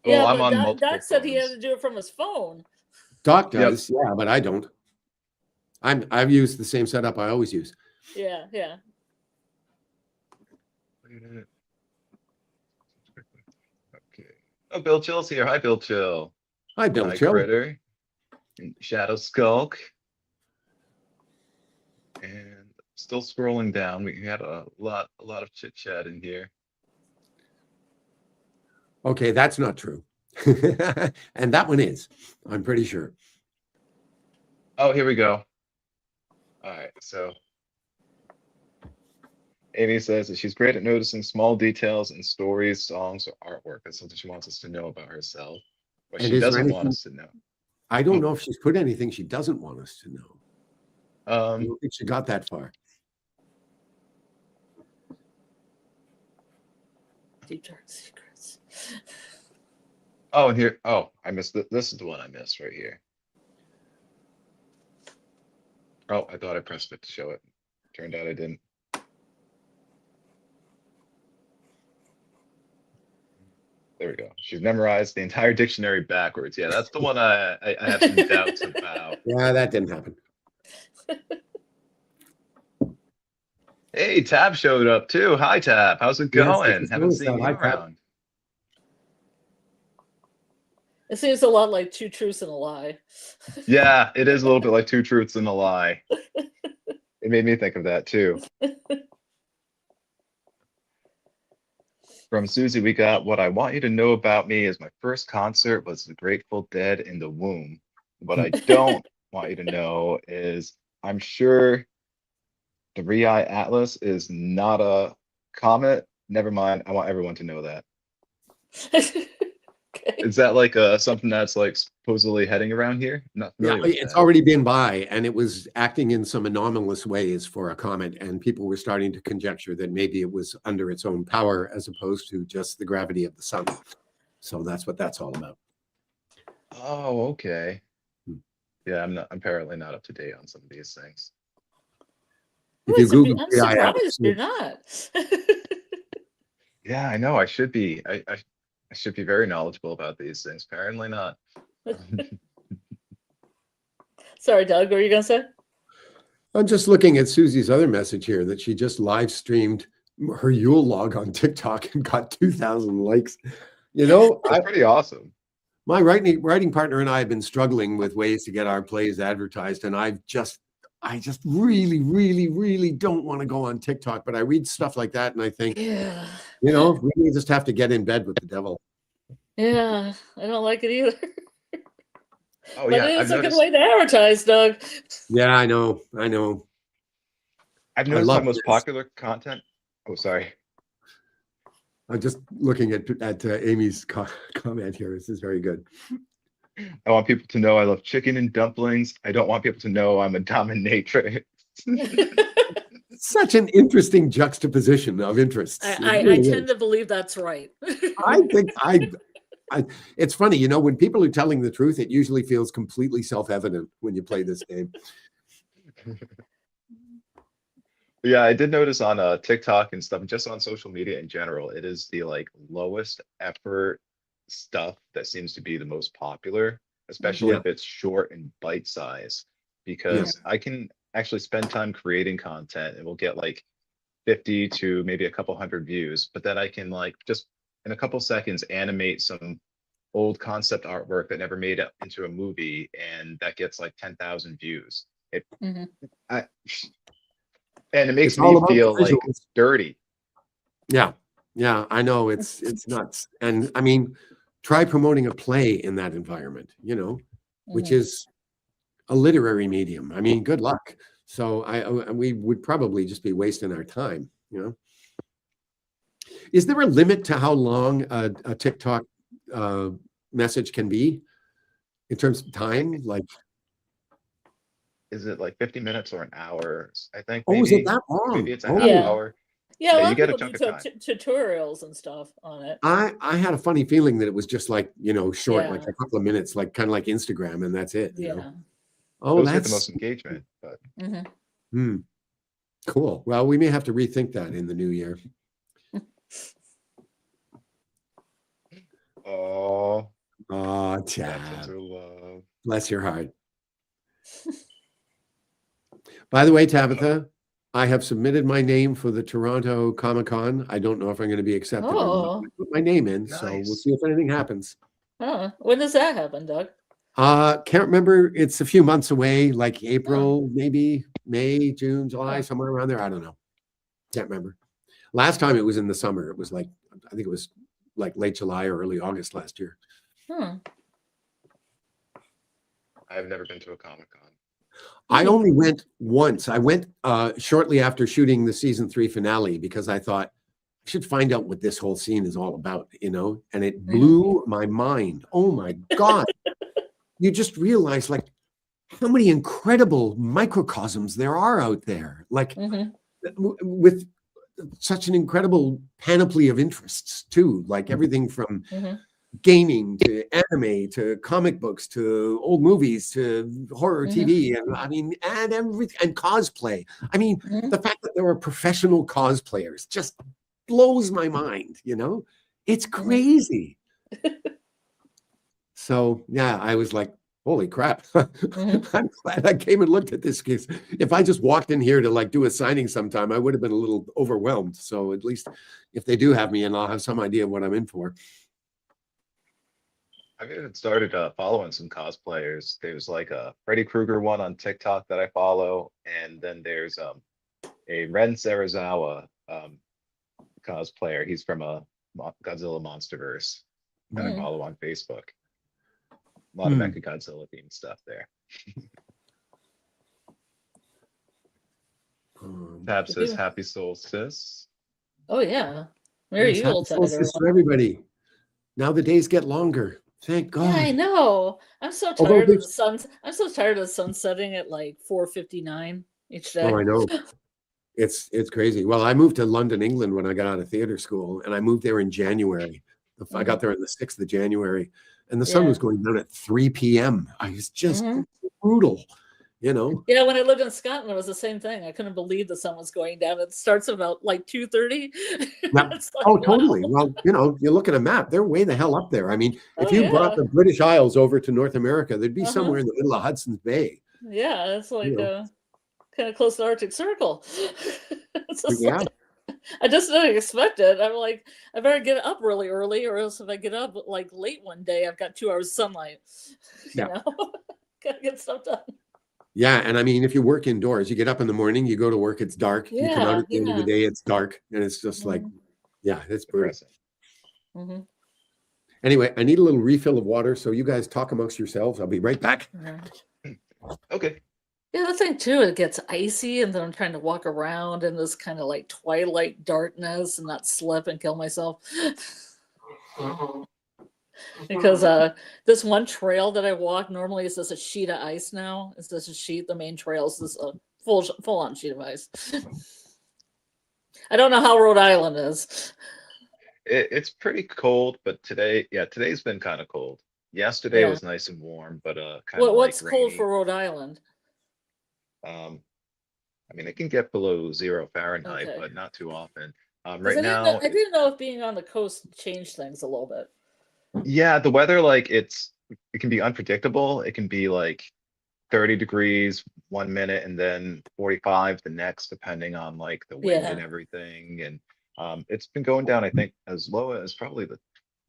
Yeah, I'm but on multiple Doc said he had phones. to do it from his phone. Doc does, yeah, but I don't. I've used the same setup I always use. Yeah. Okay. Oh, Bill Chill's here. Hi, Bill Chill. Hi, Bill Chill. Critter. And Shadow Skulk. And still scrolling down. We had a lot of chit chat in here. Okay, that's not true. And that one is, I'm pretty sure. Oh, here we go. All right, so Amy says that she's great at noticing small details in stories, songs, or artwork. That's something she wants us to know about herself. But And she doesn't want us to know. I don't know if she's put anything she doesn't want us to know. I don't think she got that far. Deep dark secrets. Oh, and here. Oh, I missed this is the one I missed right here. Oh, I thought I pressed it to show it. Turned out I didn't. There we go. She's memorized the entire dictionary backwards. Yeah, that's the one I have some doubts about. Yeah, that didn't happen. Hey, Tab showed up too. Hi, Tab. How's it Yes, I going? just Haven't noticed seen that. you Hi, Pat. around. It seems a lot like two truths and a lie. Yeah, it is a little bit like two truths and a lie. It made me think of that too. From Susie, we got what I want you to know about me is my first concert was the Grateful Dead in the womb. What I don't want you to know is I'm sure the Rei Atlas is not a comet. Never mind. I want everyone to know that. Okay. Is that like something that's like supposedly heading around here? I'm not Yeah, familiar with it's that. already been by, and it was acting in some anomalous ways for a comet, and people were starting to conjecture that maybe it was under its own power as opposed to just the gravity of the sun. So that's what that's all about. Oh, okay. Hmm. Yeah, I'm apparently not up to date on some of these things. If you Google I'm Rei surprised Atlas, you're not. Yeah, I know. I should be. I should be very knowledgeable about these things. Apparently not. Sorry, Doug, what were you gonna say? I'm just looking at Susie's other message here that she just live streamed her Yule log on TikTok and got 2,000 likes. You know, That's pretty awesome. my writing partner and I have been struggling with ways to get our plays advertised, and I just really, really, really don't want to go on TikTok. But I read stuff like that, and I think, Yeah. you know, we may just have to get in bed with the devil. Yeah, I don't like it either. Oh But yeah, it I've is a good noticed. way to advertise, Doug. Yeah, I know. I know. I've I noticed my love most this. popular content. Oh, sorry. I'm just looking at Amy's comment here. This is very good. I want people to know I love chicken and dumplings. I don't want people to know I'm a dominatrix. Such an interesting juxtaposition of interests. I tend to believe that's right. I think it's funny, you know, when people are telling the truth, it usually feels completely self-evident when you play this game. Yeah, I did notice on TikTok and stuff, just on social media in general, it is the like lowest effort stuff that seems to be the most popular, especially Yeah. if it's short and bite size, Yeah. because I can actually spend time creating content and we'll get like 50 to maybe a couple hundred views, but then I can like just in a couple seconds animate some old concept artwork that never made it into a movie, and that gets like 10,000 views. Mhm. And it makes It's all me about the feel like visuals. dirty. Yeah. Yeah, I know it's nuts. And I mean, try promoting a play in that environment, you know, which is a literary medium. I mean, good luck. So we would probably just be wasting our time, you know. Is there a limit to how long a TikTok message can be in terms of time? Like, Is it like 50 minutes or an hour? I think oh, is it maybe that long? maybe it's a Oh, half Yeah. hour. Yeah, a Yeah, lot you of get a people do chunk of time. tutorials and stuff on it. I had a funny feeling that it was just like, you know, short, like Yeah. a couple of minutes, like kind of like Instagram, and that's it. You know? Yeah. Oh, Those get the that's most engagement, but cool. Well, we may have to rethink that in the new year. oh, Oh, that's Chad, our love. bless your heart. By the way, Tabitha, I have submitted my name for the Toronto Comic-Con. I don't know if I'm going to be accepted or not. Oh. I put my name in, so we'll Nice. see if anything happens. Huh. When does that happen, Doug? Can't remember. It's a few months away, like April, maybe May, June, July, somewhere around there. I don't know. Can't remember. Last time it was in the summer. It was like, I think it was like late July or early August last year. I've never been to a Comic-Con. I only went once. I went shortly after shooting the season 3 finale because I thought I should find out what this whole scene is all about, you know, and it blew my mind. Oh my God. You just realize like how many incredible microcosms there are out there, like with such an incredible panoply of interests too, like everything from gaming to anime to comic books to old movies to horror TV, and I mean, and everything, and cosplay. I mean, the fact that there are professional cosplayers just blows my mind, you know? It's crazy. So yeah, I was like, holy crap. I'm glad I came and looked at this case. If I just walked in here to like do a signing sometime, I would have been a little overwhelmed. So at least if they do have me in, I'll have some idea of what I'm in for. I've even started following some cosplayers. There's like a Freddy Krueger one on TikTok that I follow, and then there's a Ren Serizawa cosplayer. He's from a Godzilla MonsterVerse that I follow on Facebook. A lot of Mecha Godzilla themed stuff there. Tab says happy solstice. Oh yeah. Merry Happy solstice for everybody. Now the days get longer. Thank God. Yeah, I know. I'm so tired of the sun. I'm so tired of the sun setting at like 4:59 each day. Oh, I know. It's crazy. Well, I moved to London, England when I got out of theater school, and I moved there in January. I got there on the 6th of January, and the sun was going down at 3 p.m. I was just brutal, you know? Yeah, when I lived in Scotland, it was the same thing. I couldn't believe the sun was going down. It starts about like 2:30. Like, oh, totally. Wow. Well, you know, you look at a map, they're way the hell up there. I mean, if you brought the British Isles over to North America, they'd be somewhere in the middle of Hudson's Bay. Yeah, it's like kind of close to the Arctic Circle. Like, I just didn't expect it. I'm like, I better get up really early, or else if I get up like late one day, I've got 2 hours of sunlight. You know, gotta get stuff done. Yeah, and I mean, if you work indoors, you get up in the morning, you go to work, it's dark. You come out at the end of the day, it's dark, and it's just like, it's brutal. Anyway, I need a little refill of water, so you guys talk amongst yourselves. I'll be right back. Okay. Yeah, the thing too, it gets icy, and then I'm trying to walk around in this kind of like twilight darkness and not slip and kill myself. Because this one trail that I walk normally is just a sheet of ice now. It's just a sheet. The main trail is just a full on sheet of ice. I don't know how Rhode Island is. It's pretty cold, but today's been kind of cold. Yesterday was nice and warm, but kind of what's like cold rainy. for Rhode Island? I mean, it can get below 0 Fahrenheit, but not too often. Right I now, I didn't know if being on the coast changed things a little bit. yeah, the weather, like it can be unpredictable. It can be like 30 degrees 1 minute and then 45 the next, depending on like the wind and everything. And it's been going down, I think, as low as probably the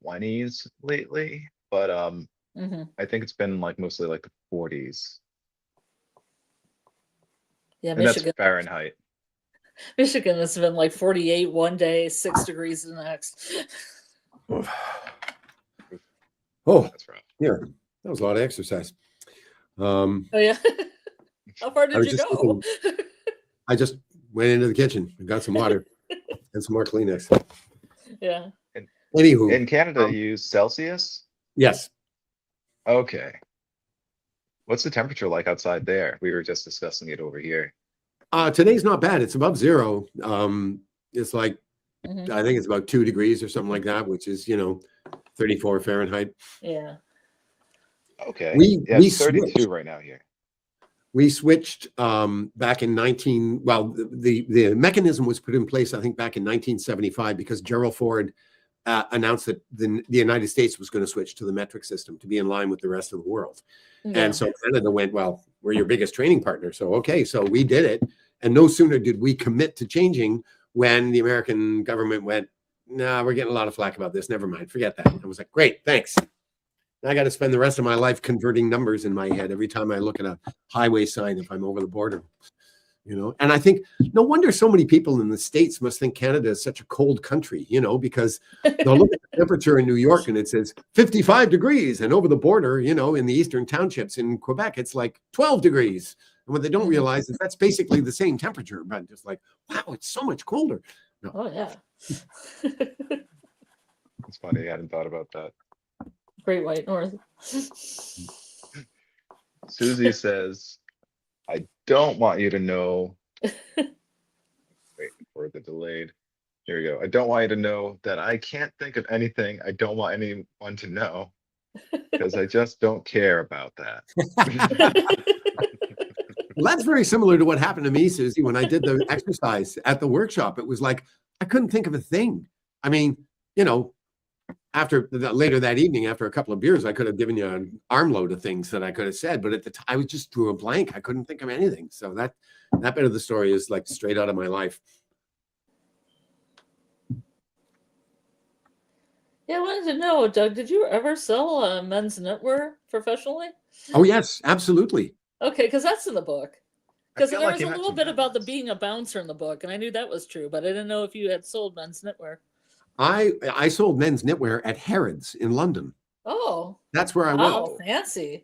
20s lately, but I think it's been like mostly like the 40s. Yeah, and Michigan. That's Fahrenheit. Michigan has been like 48 one day, 6 degrees the next. Oh, that's rough. Yeah, that was a lot of exercise. Oh yeah. How far did you go? I just went into the kitchen and got some water and some more Kleenex. Yeah. Anywho, in Canada, you use Celsius? Yes. Okay. What's the temperature like outside there? We were just discussing it over here. Today's not bad. It's above 0. It's like I think it's about 2 degrees or something like that, which is 34 Fahrenheit. Yeah. Okay. We 32 switched right now here. We switched back in the mechanism was put in place, I think, back in 1975 because Gerald Ford announced that the United States was going to switch to the metric system to be in line with the rest of the world. And so Canada went, well, we're your biggest training partner. So, okay, so we did it. And no sooner did we commit to changing when the American government went, nah, we're getting a lot of flack about this. Never mind. Forget that. I was like, great, thanks. I got to spend the rest of my life converting numbers in my head every time I look at a highway sign if I'm over the border. And I think no wonder so many people in the States must think Canada is such a cold country, because they'll look at the temperature in New York and it says 55 degrees. And over the border, in the eastern townships in Quebec, it's like 12 degrees. And what they don't realize is that's basically the same temperature, but just like, wow, it's so much colder. No. Oh, yeah. It's funny. I hadn't thought about that. Great White North. Susie says, I don't want you to know. Wait for the delayed. Here we go. I don't want you to know that I can't think of anything I don't want anyone to know because I just don't care about that. Well, that's very similar to what happened to me, Susie, when I did the exercise at the workshop. It was like I couldn't think of a thing. I mean, you know, later that evening, after a couple of beers, I could have given you an armload of things that I could have said, but at the time, I was just drew a blank. I couldn't think of anything. So that bit of the story is like straight out of my life. Yeah, I wanted to know, Doug, did you ever sell men's knitwear professionally? Oh, yes, absolutely. Okay, because that's in the book. I Because feel there like was you a little mentioned bit that about the once. being a bouncer in the book, and I knew that was true, but I didn't know if you had sold men's knitwear. I sold men's knitwear at Harrods in London. Oh, That's where I wow, went. fancy.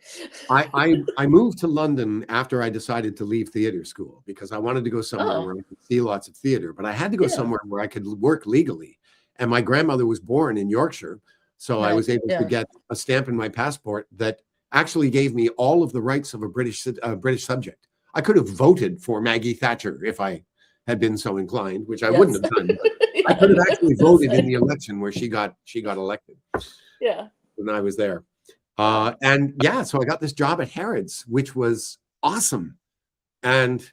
I moved to London after I decided to leave theater school because I wanted to go somewhere Oh, where I could see lots of theater, but I had to go yeah, somewhere where I could work legally. And my grandmother was born in Yorkshire, so I nice. was able to Yeah. get a stamp in my passport that actually gave me all of the rights of a British subject. I could have voted for Maggie Thatcher if I had been so inclined, which I wouldn't Yes. have done. Yeah, I could have I actually was gonna voted in say. the election where she got elected Yeah. when I was there. Wow. And yeah, so I got this job at Harrods, which was awesome. And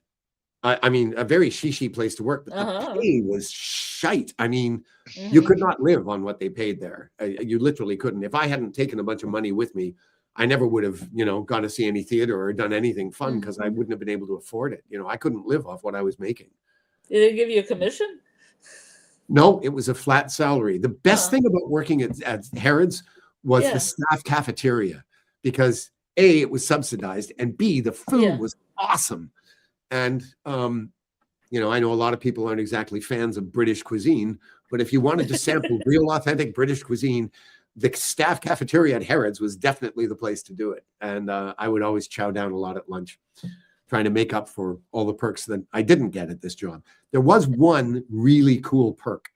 I mean, a very shishi place to work, but the Uh-huh. pay was shite. I mean, you Hmm. could not live on what they paid there. You literally couldn't. If I hadn't taken a bunch of money with me, I never would have, gone to see any theater or done anything fun because I wouldn't have been able to afford it. I couldn't live off what I was making. Did they give you a commission? No, it was a flat salary. The best Huh. thing about working at Harrods was the Yeah. staff cafeteria because A, it was subsidized, and B, the food Yeah. was awesome. And I know a lot of people aren't exactly fans of British cuisine, but if you wanted to sample real authentic British cuisine, the staff cafeteria at Harrods was definitely the place to do it. And I would always chow down a lot at lunch, trying to make up for all the perks that I didn't get at this job. There was one really cool perk.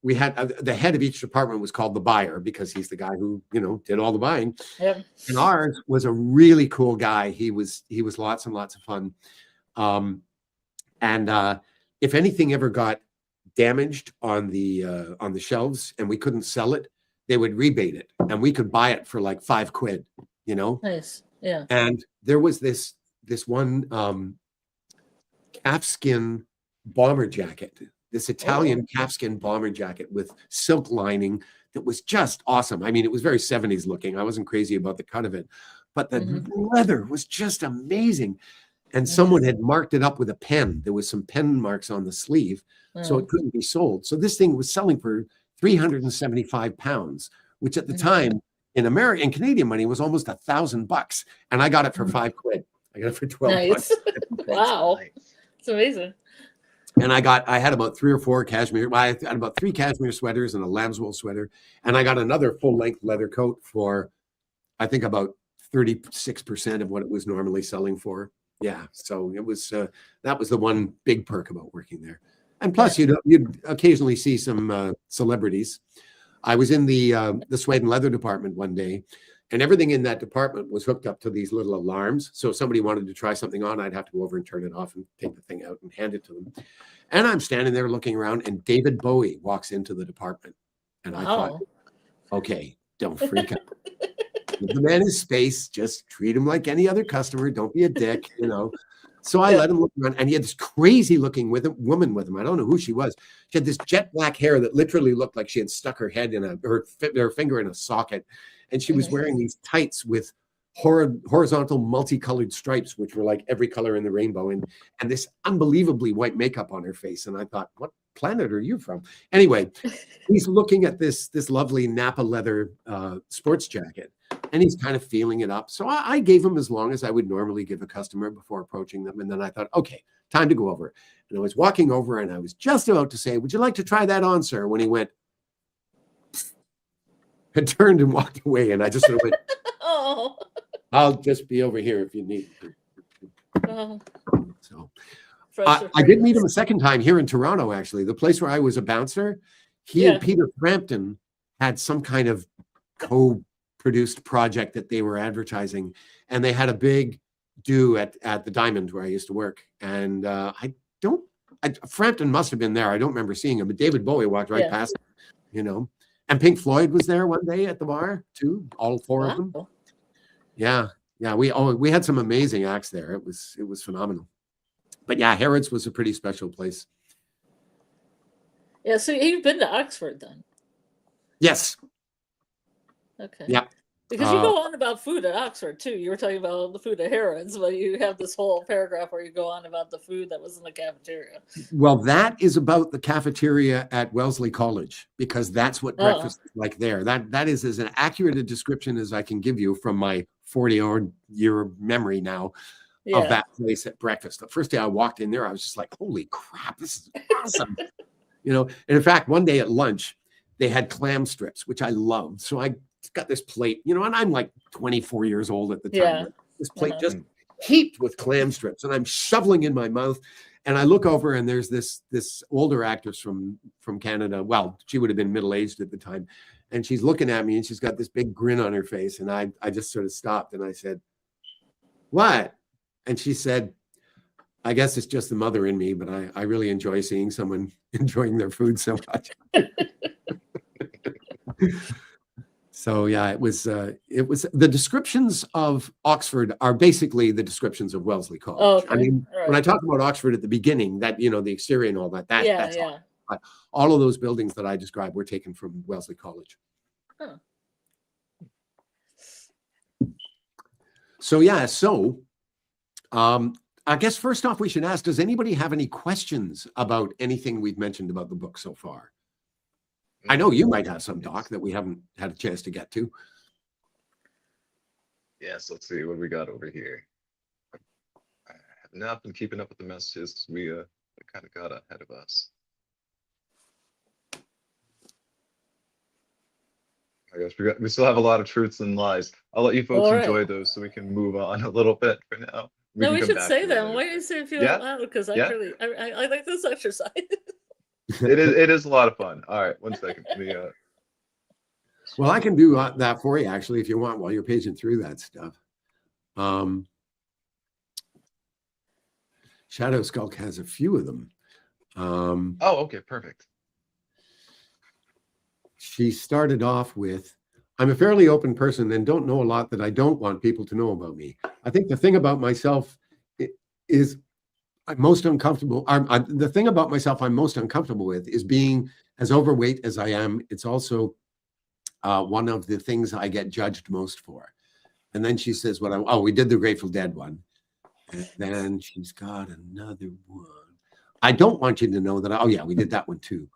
We had the head of each department was called the buyer because he's the guy who did all the buying. Yep. And ours was a really cool guy. He was lots and lots of fun. And if anything ever got damaged on the shelves and we couldn't sell it, they would rebate it and we could buy it for like £5. Nice. Yeah. And there was this one calfskin bomber jacket, this Italian calfskin bomber jacket with silk lining that was just awesome. I mean, it was very 70s looking. I wasn't crazy about the cut of it, but the leather was just amazing. And someone had marked it up with a pen. There was some pen marks on the sleeve, so it couldn't be sold. So this thing was selling for £375, which at the time in American Canadian money was almost $1,000. And I got it for £5. I got it for $12. Nice. Wow. It's amazing. And I had about 3 or 4 cashmere. I had about 3 cashmere sweaters and a lambswool sweater. And I got another full length leather coat for, I think, about 36% of what it was normally selling for. Yeah. So it was, that was the one big perk about working there. And plus you'd occasionally see some celebrities. I was in the suede and leather department one day, and everything in that department was hooked up to these little alarms. So if somebody wanted to try something on, I'd have to go over and turn it off and take the thing out and hand it to them. And I'm standing there looking around, and David Bowie walks into the department. And I thought, okay, don't freak out. Give the man his space. Just treat him like any other customer. Don't be a dick, So I let him look around, and he had this crazy looking woman with him. I don't know who she was. She had this jet black hair that literally looked like she had stuck her head in her finger in a socket. And she was wearing these tights with horizontal multicolored stripes, which were like every color in the rainbow, and this unbelievably white makeup on her face. And I thought, what planet are you from? Anyway, he's looking at this lovely Napa leather sports jacket, and he's kind of feeling it up. So I gave him as long as I would normally give a customer before approaching them. And then I thought, okay, time to go over. And I was walking over, and I was just about to say, would you like to try that on, sir? When he went, and turned and walked away. And I just sort of went, Oh. I'll just be over here if you need Oh. So I did meet him a second time here in Toronto, actually. The place where I was a bouncer, he and Peter Frampton had some kind of co-produced project that they were advertising. And they had a big do at the Diamond where I used to work. And I don't Frampton must have been there. I don't remember seeing him, but David Bowie walked right Yeah. past him, you know. And Pink Floyd was there one day at the bar too, all four of them. Wow. Yeah, yeah, we had some amazing acts there. It was phenomenal. But yeah, Harrods was a pretty special place. Yeah, so you've been to Oxford then? Yes. Okay. Yeah. Because you go on about food at Oxford too. You were talking about the food at Harrods, but you have this whole paragraph where you go on about the food that was in the cafeteria. Well, that is about the cafeteria at Wellesley College, because that's what breakfast is like there. That is as an accurate a description as I can give you from my 40-year memory now of that place at breakfast. The first day I walked in there, I was just like, holy crap, this is awesome. You know, and in fact, one day at lunch, they had clam strips, which I loved. So I got this plate, you know, and I'm like 24 years old at the time. Yeah. This plate just heaped with clam strips, and I'm shoveling in my mouth. And I look over, and there's this older actress from Canada. Well, she would have been middle-aged at the time. And she's looking at me, and she's got this big grin on her face. And I just sort of stopped, and I said, "What?" And she said, "I guess it's just the mother in me, but I really enjoy seeing someone enjoying their food so much." So yeah, it was the descriptions of Oxford are basically the descriptions of Wellesley College. Oh, okay. I mean, when I talk about Oxford at the beginning, that, you know, the exterior and all that, that's all of those buildings that I described were taken from Wellesley College. Huh. So yeah, I guess first off, we should ask, does anybody have any questions about anything we've mentioned about the book so far? I know you might have some, Doc, that we haven't had a chance to get to. Yes, let's see what we got over here. I have not been keeping up with the messages. We kind of got ahead of us. I guess we still have a lot of truths and lies. I'll let you folks enjoy those so we can move on a little bit for now. We should say them. Why do you say if you out loud? Because I like this exercise. It is a lot of fun. All right, one second. Well, I can do that for you, actually, if you want, while you're paging through that stuff. Shadow Skulk has a few of them. Oh, okay, perfect. She started off with, "I'm a fairly open person and don't know a lot that I don't want people to know about me. I think the thing about myself is I'm most uncomfortable. The thing about myself I'm most uncomfortable with is being as overweight as I am. It's also one of the things I get judged most for." And then she says, we did the Grateful Dead one. And then she's got another one. "I don't want you to know that." We did that one too.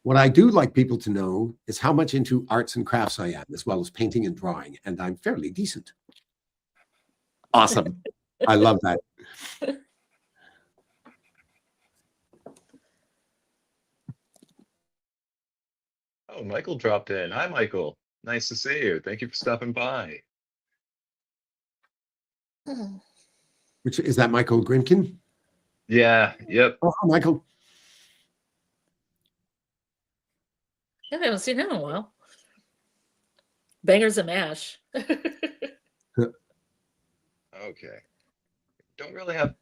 "What I do like people to know is how much into arts and crafts I am, as well as painting and drawing, and I'm fairly decent." Awesome. I love that. Oh, Michael dropped in. Hi, Michael. Nice to see you. Thank you for stopping by. Which is that, Michael Grimkin? Yeah. Yep. Oh, Michael. I haven't seen him in a while. Bangers and Mash. Okay. Don't really have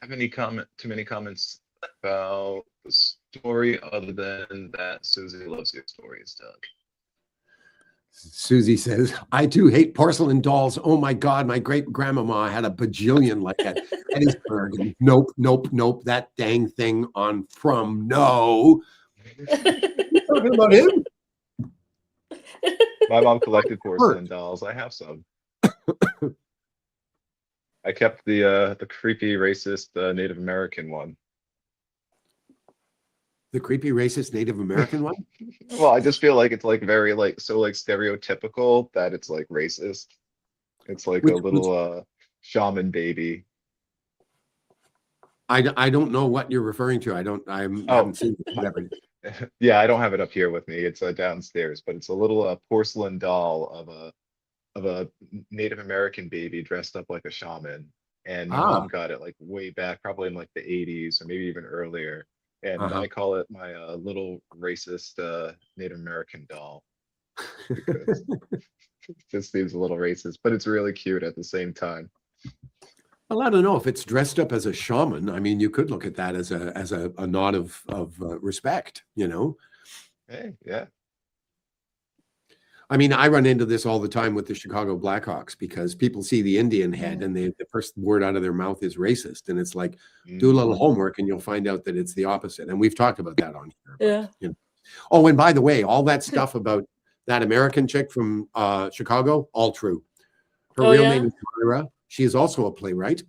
too many comments about the story, other than that Susie loves your stories, Doug. Susie says, "I do hate porcelain dolls. Oh my God, my great grandmama had a bajillion like that. Gettysburg. Nope. That dang thing on From. No." You talking about him? My mom collected porcelain dolls. I have some. I kept the creepy racist Native American one. The creepy racist Native American one? Well, I just feel like it's like very stereotypical that it's like racist. It's like a little shaman baby. I don't know what you're referring to. I haven't seen it. Whatever. Yeah, I don't have it up here with me. It's downstairs, but it's a little porcelain doll of a Native American baby dressed up like a shaman. And my mom got it like way back, probably in like the 80s or maybe even earlier. And I call it my little racist Native American doll. It just seems a little racist, but it's really cute at the same time. Well, I don't know if it's dressed up as a shaman. I mean, you could look at that as a nod of respect, you know. Hey, yeah. I mean, I run into this all the time with the Chicago Blackhawks because people see the Indian head and the first word out of their mouth is racist. And it's like, do a little homework and you'll find out that it's the opposite. And we've talked about that on here. But, Yeah. you know. Oh, and by the way, all that stuff about that American chick from Chicago, all true. Her real name is Myra. She is also a playwright.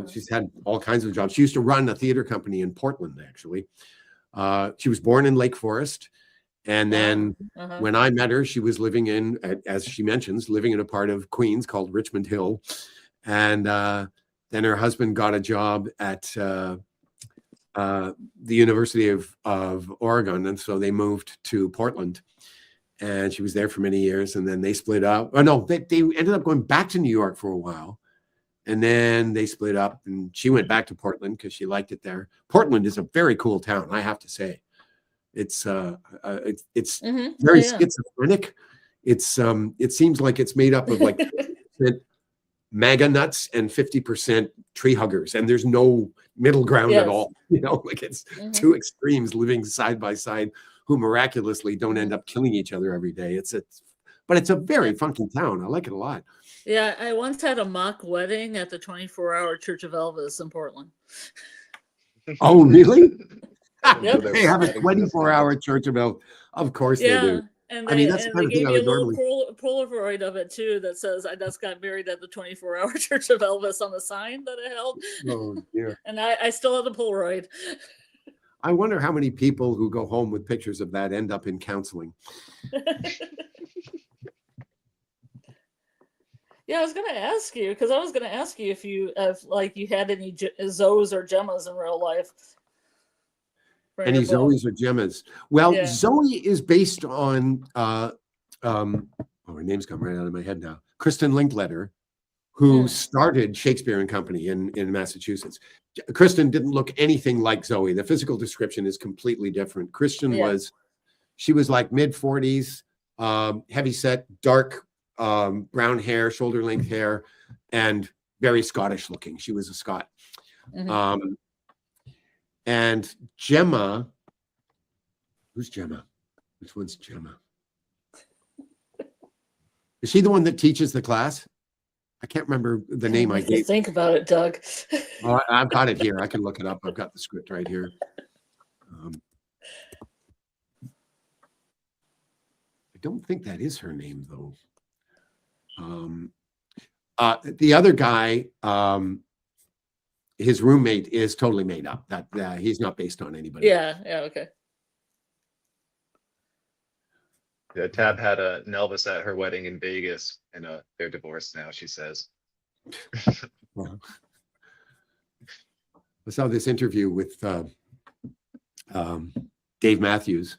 She's had all kinds of jobs. She used to run a theater company in Portland, actually. She was born in Lake Forest. And then when I met her, she was living in, as she mentions, living in a part of Queens called Richmond Hill. And then her husband got a job at the University of Oregon. And so they moved to Portland. And she was there for many years. And then they split up. Oh, no, they ended up going back to New York for a while. And then they split up and she went back to Portland because she liked it there. Portland is a very cool town, I have to say. It's very schizophrenic. It seems like it's made up of like 50% MAGA nuts and 50% tree huggers, and there's no middle ground at all. You know, like it's two extremes living side by side who miraculously don't end up killing each other every day. But it's a very funky town. I like it a lot. Yeah, I once had a mock wedding at the 24-hour Church of Elvis in Portland. Oh, really? Yep. They have a 24-hour Church of Elvis. Of course they do. And I mean, that's the kind of thing I would normally. Polaroid of it too that says I just got married at the 24-hour Church of Elvis on the sign that I held. Oh dear. And I still have the Polaroid. I wonder how many people who go home with pictures of that end up in counseling. Yeah, I was going to ask you if you had any Zoes or Gemmas in real life. Any Zoes or Gemmas? Well, Zoe is based on her name's come right out of my head now. Kristen Linkletter, who started Shakespeare and Company in Massachusetts. Kristen didn't look anything like Zoe. The physical description is completely different. Kristen was like mid-40s, heavy set, dark brown hair, shoulder length hair, and very Scottish looking. She was a Scot. And Gemma, who's Gemma? Which one's Gemma? Is she the one that teaches the class? I can't remember the name I gave. Think about it, Doug. Oh, I've got it here. I can look it up. I've got the script right here. I don't think that is her name, though. The other guy, his roommate is totally made up. That he's not based on anybody. Yeah, okay. Yeah, Tab had an Elvis at her wedding in Vegas, and they're divorced now, she says. Well, I saw this interview with Dave Matthews,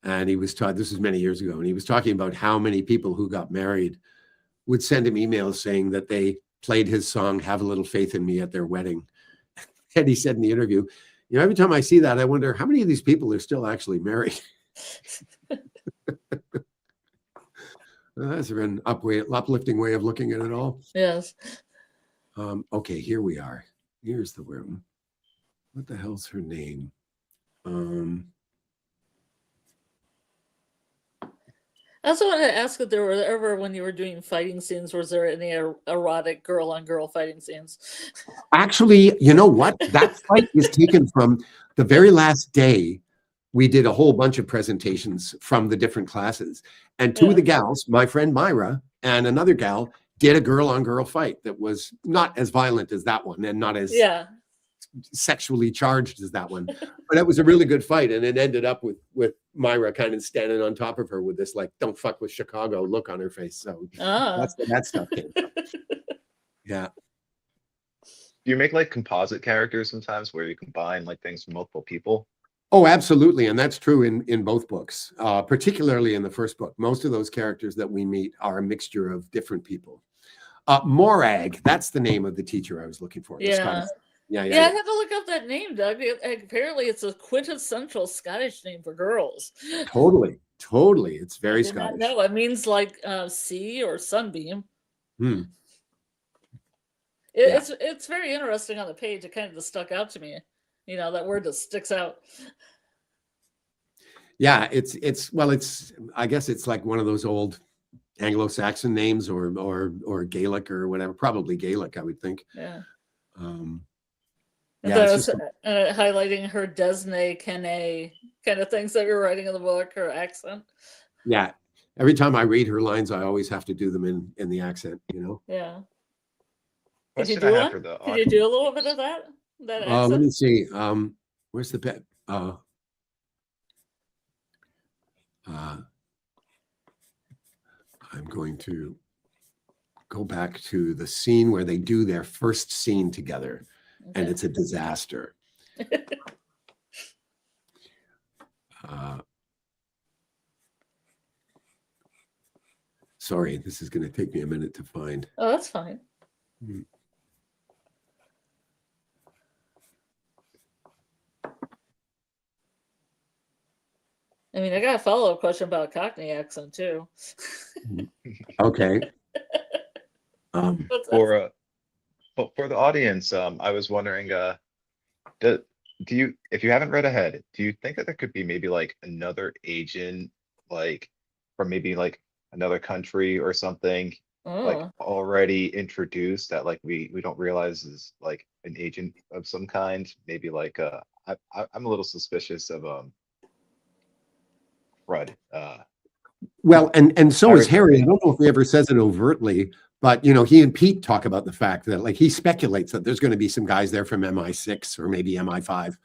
and he was taught, this was many years ago, and he was talking about how many people who got married would send him emails saying that they played his song, Have a Little Faith in Me, at their wedding. And he said in the interview, every time I see that, I wonder how many of these people are still actually married. That's an uplifting way of looking at it all. Yes. Okay, here we are. Here's the room. What the hell's her name? I also wanted to ask if there were ever, when you were doing fighting scenes, was there any erotic girl-on-girl fighting scenes? Actually, you know what? That fight is taken from the very last day. We did a whole bunch of presentations from the different classes. And two of the gals, my friend Myra and another gal, did a girl-on-girl fight that was not as violent as that one and not as sexually charged as that one. But it was a really good fight. And it ended up with Myra kind of standing on top of her with this, like, don't fuck with Chicago look on her face. So that's where that stuff came from. Yeah. Do you make like composite characters sometimes where you combine like things from multiple people? Oh, absolutely. And that's true in both books, particularly in the first book. Most of those characters that we meet are a mixture of different people. Morag, that's the name of the teacher I was looking for. Yeah. Yeah, I had to look up that name, Doug. Apparently, it's a quintessential Scottish name for girls. Totally. It's very Scottish. No, it means like sea or sunbeam. It's very interesting on the page. It kind of just stuck out to me. That word that sticks out. Yeah, it's I guess it's like one of those old Anglo-Saxon names or Gaelic or whatever, probably Gaelic, I would think. Yeah. Yeah, it's just highlighting her Desne, Kene kind of things that you're writing in the book, her accent. Yeah. Every time I read her lines, I always have to do them in the accent, Yeah. Could you do one? Could you do a little bit of that accent? Let me see. Where's the pet? I'm going to go back to the scene where they do their first scene together, and it's a disaster. Sorry, this is going to take me a minute to find. Oh, that's fine. I mean, I got a follow-up question about Cockney accent too. Okay. For the audience, I was wondering, do you, if you haven't read ahead, do you think that there could be maybe like another agent, like from maybe like another country or something, like already introduced that like we don't realize is like an agent of some kind? Maybe like I'm a little suspicious of Rudd. Well, and so is Harry. I don't know if he ever says it overtly, but he and Pete talk about the fact that like he speculates that there's going to be some guys there from MI6 or maybe MI5.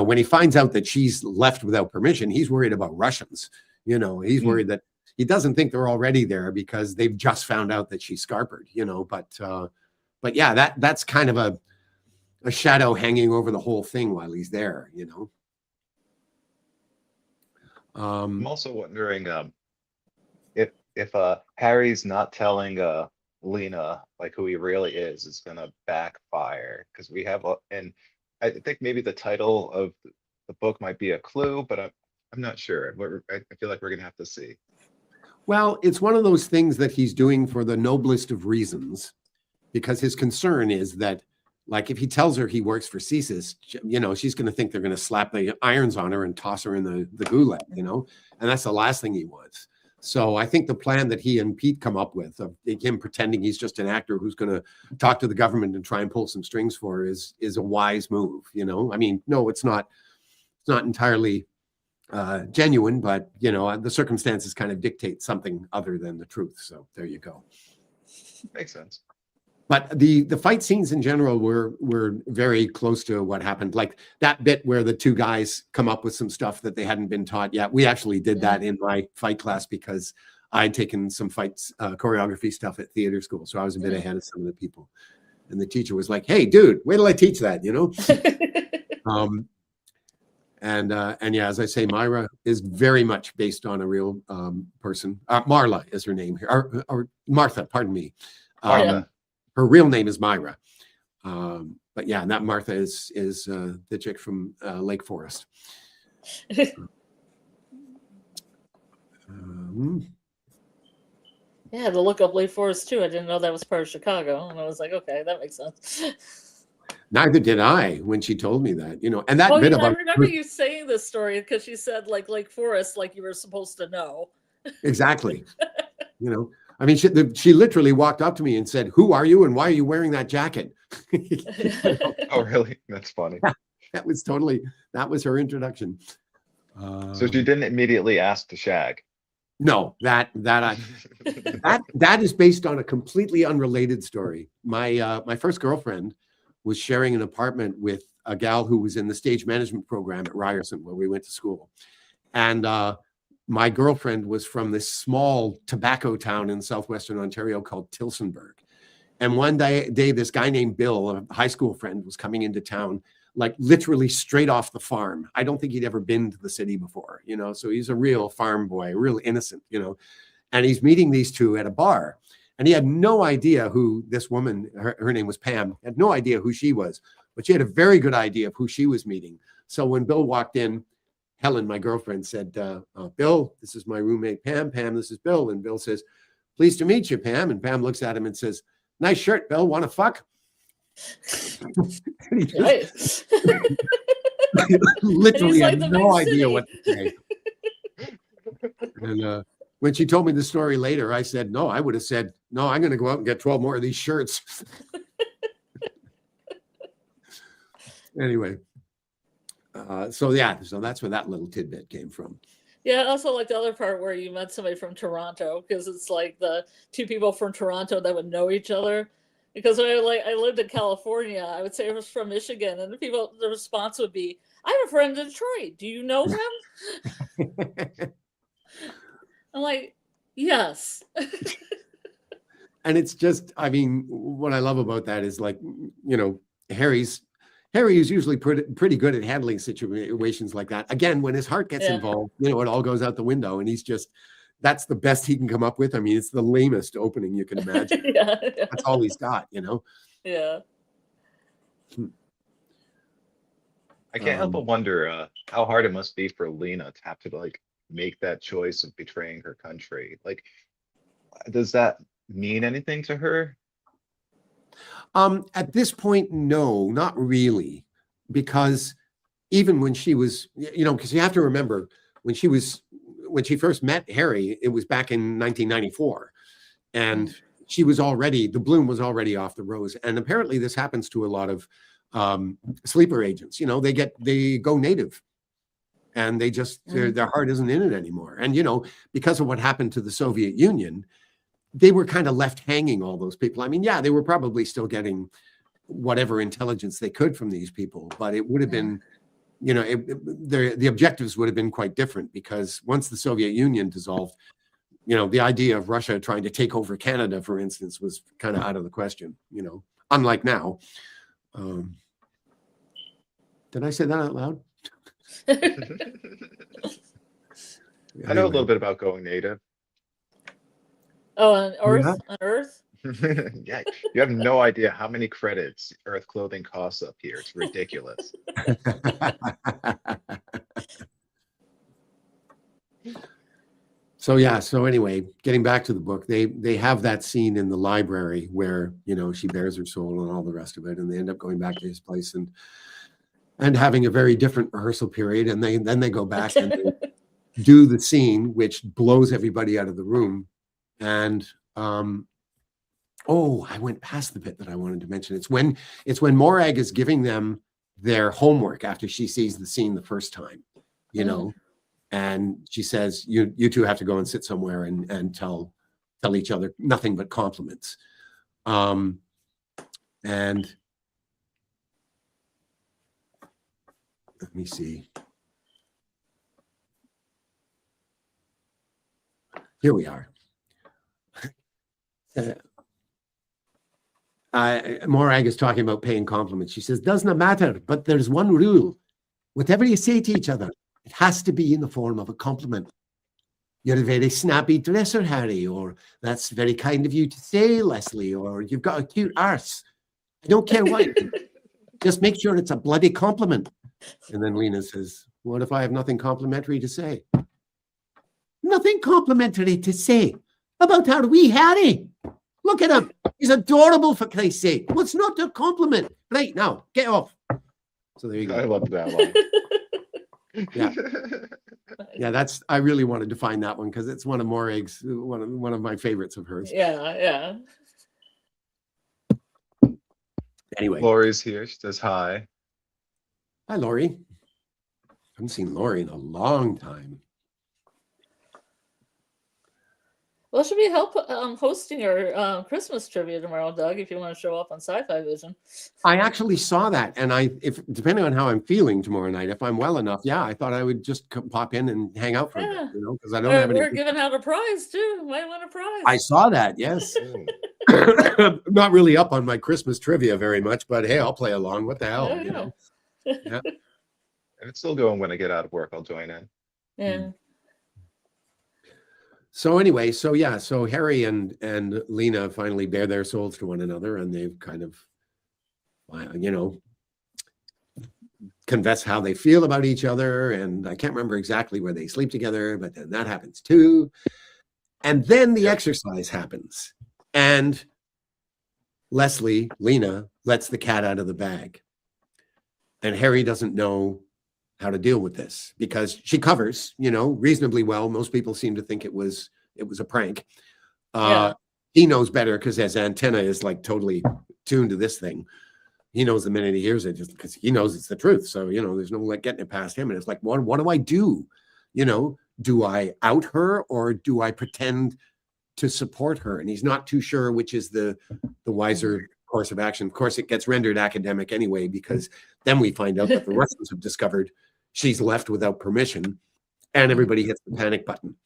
When he finds out that she's left without permission, he's worried about Russians. He's worried that he doesn't think they're already there because they've just found out that she's scarpered. But yeah, that's kind of a shadow hanging over the whole thing while he's there. I'm also wondering if Harry's not telling Lena like who he really is gonna backfire, because we have and I think maybe the title of the book might be a clue, but I'm not sure. I feel like we're gonna have to see. Well, it's one of those things that he's doing for the noblest of reasons, because his concern is that, like, if he tells her he works for CSIS, she's going to think they're going to slap the irons on her and toss her in the gulag, and that's the last thing he wants. So I think the plan that he and Pete come up with of him pretending he's just an actor who's going to talk to the government and try and pull some strings for her is a wise move. I mean, no, it's not entirely genuine, but the circumstances kind of dictate something other than the truth. So there you go. Makes sense. But the fight scenes in general were very close to what happened. Like that bit where the two guys come up with some stuff that they hadn't been taught yet. We actually did that in my fight class because I had taken some fights choreography stuff at theater school, so I was a bit ahead of some of the people. And the teacher was like, "Hey, dude, wait till I teach that," And yeah, as I say, Myra is very much based on a real person. Marla is her name here, or Martha. Pardon me. Martha. Her real name is Myra. But yeah, and that Martha is the chick from Lake Forest. Yeah, I had to look up Lake Forest too. I didn't know that was part of Chicago. And I was like, okay, that makes sense. Neither did I when she told me that, and that bit about. I remember you saying this story because she said like Lake Forest, like you were supposed to know. Exactly. I mean, she literally walked up to me and said, "Who are you and why are you wearing that jacket?" Oh, really? That's funny. That was her introduction. So she didn't immediately ask to shag. No, that is based on a completely unrelated story. My first girlfriend was sharing an apartment with a gal who was in the stage management program at Ryerson, where we went to school, and my girlfriend was from this small tobacco town in southwestern Ontario called Tillsonburg. And one day, this guy named Bill, a high school friend, was coming into town, like literally straight off the farm. I don't think he'd ever been to the city before, so he's a real farm boy, real innocent, and he's meeting these two at a bar. And he had no idea who this woman, her name was Pam, had no idea who she was, but she had a very good idea of who she was meeting. So when Bill walked in, Helen, my girlfriend, said, "Bill, this is my roommate, Pam. Pam, this is Bill." And Bill says, pleased to meet you, Pam. And Pam looks at him and says, nice shirt, Bill. Want to fuck? Right. Literally like had no idea what to say. And when she told me the story later, I said, no, I would have said, no, I'm going to go out and get 12 more of these shirts. Anyway, so that's where that little tidbit came from. Yeah, I also like the other part where you met somebody from Toronto, because it's like the two people from Toronto that would know each other. Because when I lived in California, I would say I was from Michigan, and the response would be, I have a friend in Detroit. Do you know him? I'm like, yes. And it's just, I mean, what I love about that is, like, you know, Harry is usually pretty good at handling situations like that. Again, when his heart gets involved, you know, it all goes out the window, and that's the best he can come up with. I mean, it's the lamest opening you can imagine. Yeah. That's all he's got, you know? Yeah. I can't help but wonder how hard it must be for Lena to have to like make that choice of betraying her country. Like, does that mean anything to her? At this point, no, not really, because even when she was, you know, because you have to remember when she first met Harry, it was back in 1994, and the bloom was already off the rose. And apparently this happens to a lot of sleeper agents. You know, they go native, and they just, their heart isn't in it anymore. And, you know, because of what happened to the Soviet Union, they were kind of left hanging, all those people. I mean, yeah, they were probably still getting whatever intelligence they could from these people, but it would have been, you know, the objectives would have been quite different, because once the Soviet Union dissolved, you know, the idea of Russia trying to take over Canada, for instance, was kind of out of the question, you know, unlike now. Did I say that out loud? I know a little bit about going native. Oh, on Earth? Yeah. On Earth? Yeah, you have no idea how many credits Earth clothing costs up here. It's ridiculous. So anyway, getting back to the book, they have that scene in the library where, you know, she bears her soul and all the rest of it, and they end up going back to his place and having a very different rehearsal period, and then they go back and they do the scene, which blows everybody out of the room. And I went past the bit that I wanted to mention. It's when Morag is giving them their homework after she sees the scene the first time, you know, and she says, you two have to go and sit somewhere and tell each other nothing but compliments. And let me see. Here we are. Morag is talking about paying compliments. She says, doesn't matter, but there's one rule. Whatever you say to each other, it has to be in the form of a compliment. You're a very snappy dresser, Harry, or that's very kind of you to say, Leslie, or you've got a cute arse. I don't care what. Just make sure it's a bloody compliment. And then Lena says, what if I have nothing complimentary to say? Nothing complimentary to say about our wee Harry. Look at him. He's adorable, for Christ's sake. What's not a compliment? Right, now, get off. So there you go. I love that one. Yeah, I really wanted to find that one because it's one of Morag's, one of my favorites of hers. Yeah. Anyway. Lori's here. She says hi. Hi, Lori. Haven't seen Lori in a long time. Well, should be hosting your Christmas trivia tomorrow, Doug, if you want to show up on Sci-Fi Vision. I actually saw that, and if depending on how I'm feeling tomorrow night, if I'm well enough, I thought I would just pop in and hang out for a bit, you know, because I don't have any. We're giving out a prize too. You might win a prize. I saw that, yes. Not really up on my Christmas trivia very much, but hey, I'll play along. What the hell, you know? Yeah. If it's still going when I get out of work, I'll join in. Yeah. So anyway, so Harry and Lena finally bare their souls to one another, and they've kind of, you know, confess how they feel about each other. And I can't remember exactly where they sleep together, but then that happens too. And then the exercise happens. And Lena, lets the cat out of the bag. And Harry doesn't know how to deal with this because she covers, reasonably well. Most people seem to think it was a prank. He knows better because his antenna is like totally tuned to this thing. He knows the minute he hears it, just because he knows it's the truth. So, there's no like getting it past him. And it's like, what do I do? Do I out her or do I pretend to support her? And he's not too sure which is the wiser course of action. Of course, it gets rendered academic anyway, because then we find out that the Russians have discovered she's left without permission, and everybody hits the panic button.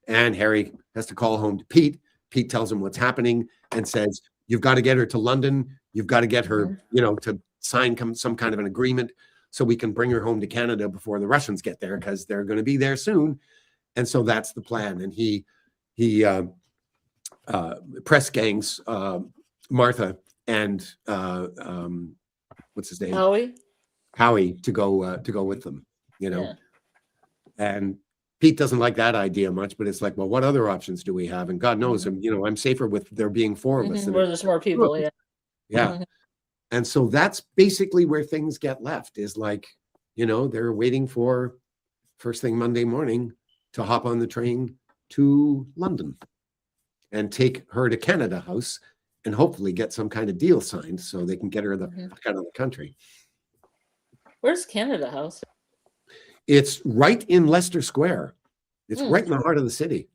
And Harry has to call home to Pete. Pete tells him what's happening and says, you've got to get her to London. You've got to get her, to sign some kind of an agreement so we can bring her home to Canada before the Russians get there, because they're going to be there soon. And so that's the plan. And he press gangs Martha and what's his name? Howie to go with them, And Pete doesn't like that idea much, but it's like, well, what other options do we have? And God knows, I'm safer with there being four of us. Where there's more people, yeah. And so that's basically where things get left, is like, they're waiting for first thing Monday morning to hop on the train to London and take her to Canada House and hopefully get some kind of deal signed so they can get her out of the country. Where's Canada House? It's right in Leicester Square. It's right in the heart of the city.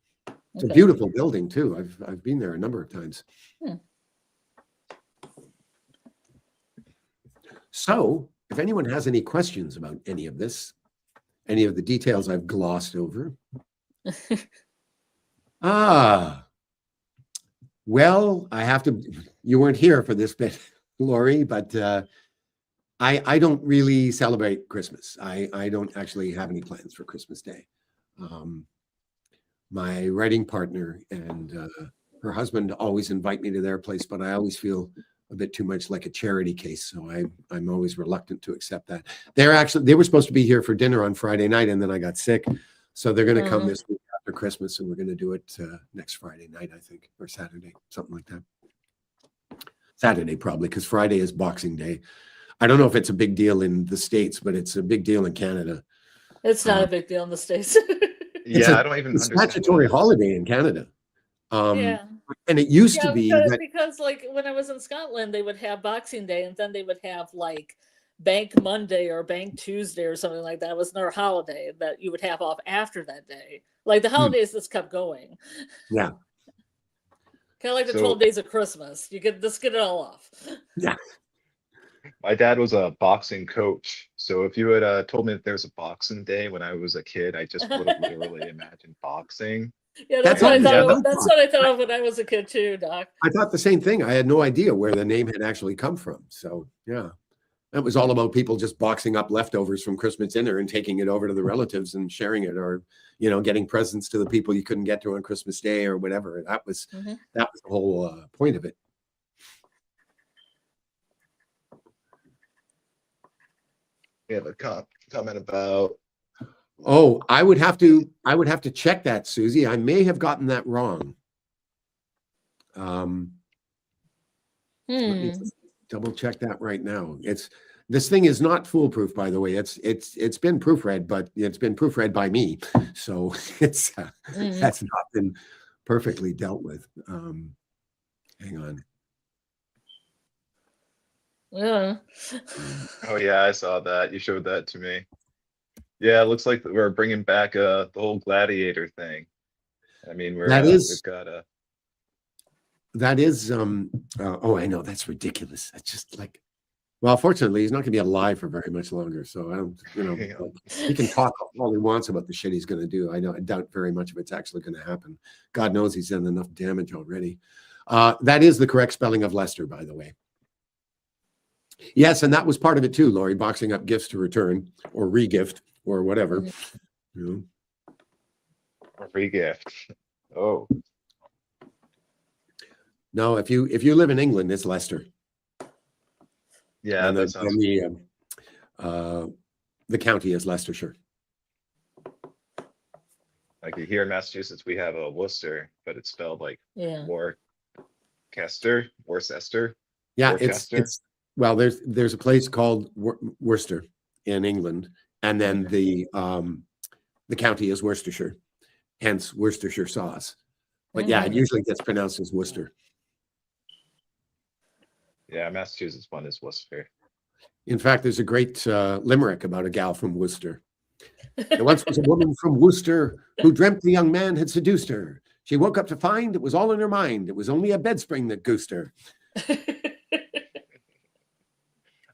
It's a beautiful building too. I've been there a number of times. So if anyone has any questions about any of this, any of the details I've glossed over. Well, I have to, you weren't here for this bit, Lori, but I don't really celebrate Christmas. I don't actually have any plans for Christmas Day. My writing partner and her husband always invite me to their place, but I always feel a bit too much like a charity case. So I'm always reluctant to accept that. They were supposed to be here for dinner on Friday night, and then I got sick. So they're going to come this week after Christmas, and we're going to do it next Friday night, I think, or Saturday, something like that. Saturday, probably, because Friday is Boxing Day. I don't know if it's a big deal in the States, but it's a big deal in Canada. It's not a big deal in the States. I don't even understand. Statutory holiday in Canada. And it used to be because like when I was in Scotland, they would have Boxing Day, and then they would have like Bank Monday or Bank Tuesday or something like that. It was another holiday that you would have off after that day. Like the holidays just kept going. Yeah. Kind of like the 12 days of Christmas. You could just get it all off. Yeah. My dad was a boxing coach. So if you had told me that there was a Boxing Day when I was a kid, I just would have literally imagined boxing. Yeah, that's what I thought. That's what I thought of when I was a kid too, Doc. I thought the same thing. I had no idea where the name had actually come from. So yeah, it was all about people just boxing up leftovers from Christmas dinner and taking it over to the relatives and sharing it, or getting presents to the people you couldn't get to on Christmas Day or whatever. That was the whole point of it. We have a comment about. Oh, I would have to check that, Susie. I may have gotten that wrong. Let me just double check that right now. This thing is not foolproof, by the way. It's been proofread, but it's been proofread by me, so it's that's not been perfectly dealt with. Hang on. Yeah. Oh yeah, I saw that. You showed that to me. Yeah, it looks like we're bringing back the whole gladiator thing. I mean, we've got a. That is, oh, I know, that's ridiculous. That's just like, well, fortunately, he's not going to be alive for very much longer. So I don't, he can talk all he wants about the shit he's going to do. I doubt very much of it's actually going to happen. God knows he's done enough damage already. That is the correct spelling of Lester, by the way. Yes, and that was part of it too, Lori, boxing up gifts to return or re-gift or whatever. Re-gift. Oh. No, if you live in England, it's Leicester. Yeah, and the county is Leicestershire. Like here in Massachusetts, we have a Worcester, but it's spelled like Yeah. Worcester, Worcester, Yeah, Worcester. well, there's a place called Worcester in England, and then the county is Worcestershire, hence Worcestershire sauce. But yeah, it usually gets pronounced as Worcester. Yeah, Massachusetts one is Worcester. In fact, there's a great limerick about a gal from Worcester. There once was a woman from Worcester who dreamt the young man had seduced her. She woke up to find it was all in her mind. It was only a bed spring that goosed her.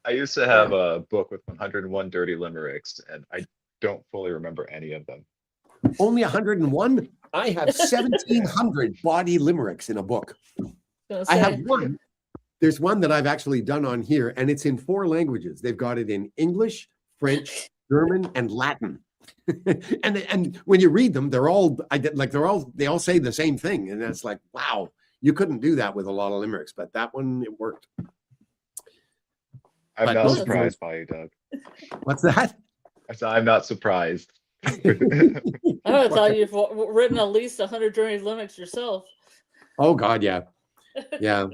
I used to have a book with 101 dirty limericks, and I don't fully remember any of them. Only 101? I have 1,700 body limericks in a book. I have one. There's one that I've actually done on here, and it's in 4 languages. They've got it in English, French, German, and Latin. and when you read them, they all say the same thing, and it's like, wow, you couldn't do that with a lot of limericks, but that one, it worked. I'm not surprised by you, Doug. What's that? I'm not surprised. I thought you've written at least 100 dirty limericks yourself. Oh God, yeah, yeah.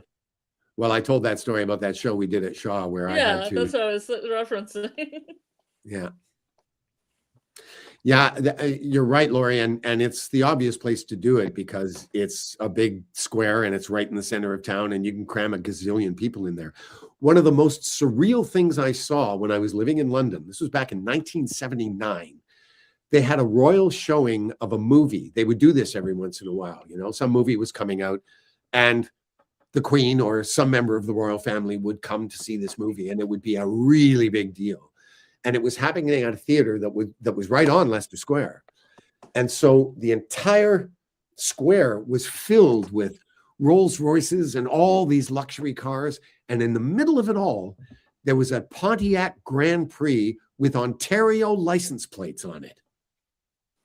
Well, I told that story about that show we did at Shaw where I had to. That's what I was referencing. Yeah. Yeah, you're right, Lori, and it's the obvious place to do it because it's a big square and it's right in the center of town and you can cram a gazillion people in there. One of the most surreal things I saw when I was living in London, this was back in 1979, they had a royal showing of a movie. They would do this every once in a while, some movie was coming out and the Queen or some member of the royal family would come to see this movie and it would be a really big deal. And it was happening at a theater that was right on Leicester Square. And so the entire square was filled with Rolls Royces and all these luxury cars. And in the middle of it all, there was a Pontiac Grand Prix with Ontario license plates on it.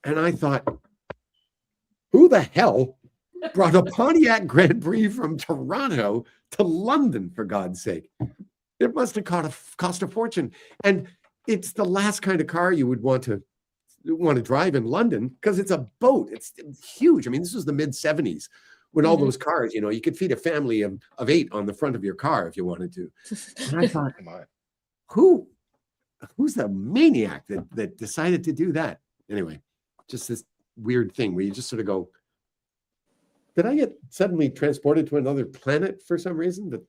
And I thought, who the hell brought a Pontiac Grand Prix from Toronto to London, for God's sake? It must have cost a fortune. And it's the last kind of car you would want to drive in London because it's a boat. It's huge. I mean, this was the mid-70s when all those cars, you could feed a family of 8 on the front of your car if you wanted to. And I thought, who's the maniac that decided to do that? Anyway, just this weird thing where you just sort of go, did I get suddenly transported to another planet for some reason? But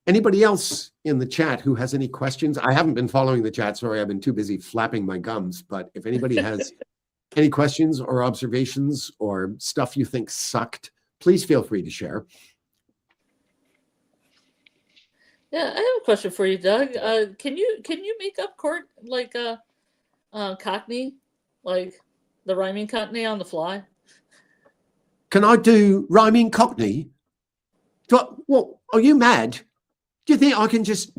anybody else in the chat who has any questions? I haven't been following the chat. Sorry, I've been too busy flapping my gums. But if anybody has any questions or observations or stuff you think sucked, please feel free to share. Yeah, I have a question for you, Doug. Can you make up Cockney, like the rhyming Cockney on the fly? Can I do rhyming Cockney? What? Are you mad? Do you think I can just,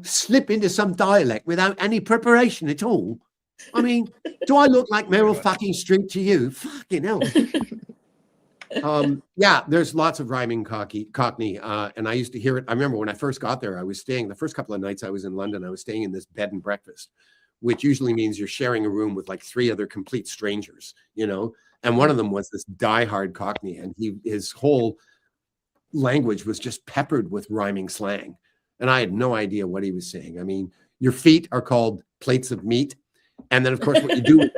slip into some dialect without any preparation at all? I mean, do I look like Meryl fucking Streep to you? Fucking hell. Yeah, there's lots of rhyming Cockney, and I used to hear it. I remember when I first got there, I was staying, the first couple of nights I was in London, I was staying in this bed and breakfast, which usually means you're sharing a room with like 3 other complete strangers, and one of them was this diehard Cockney, and his whole language was just peppered with rhyming slang. And I had no idea what he was saying. I mean, your feet are called plates of meat. And then, of course, what you do with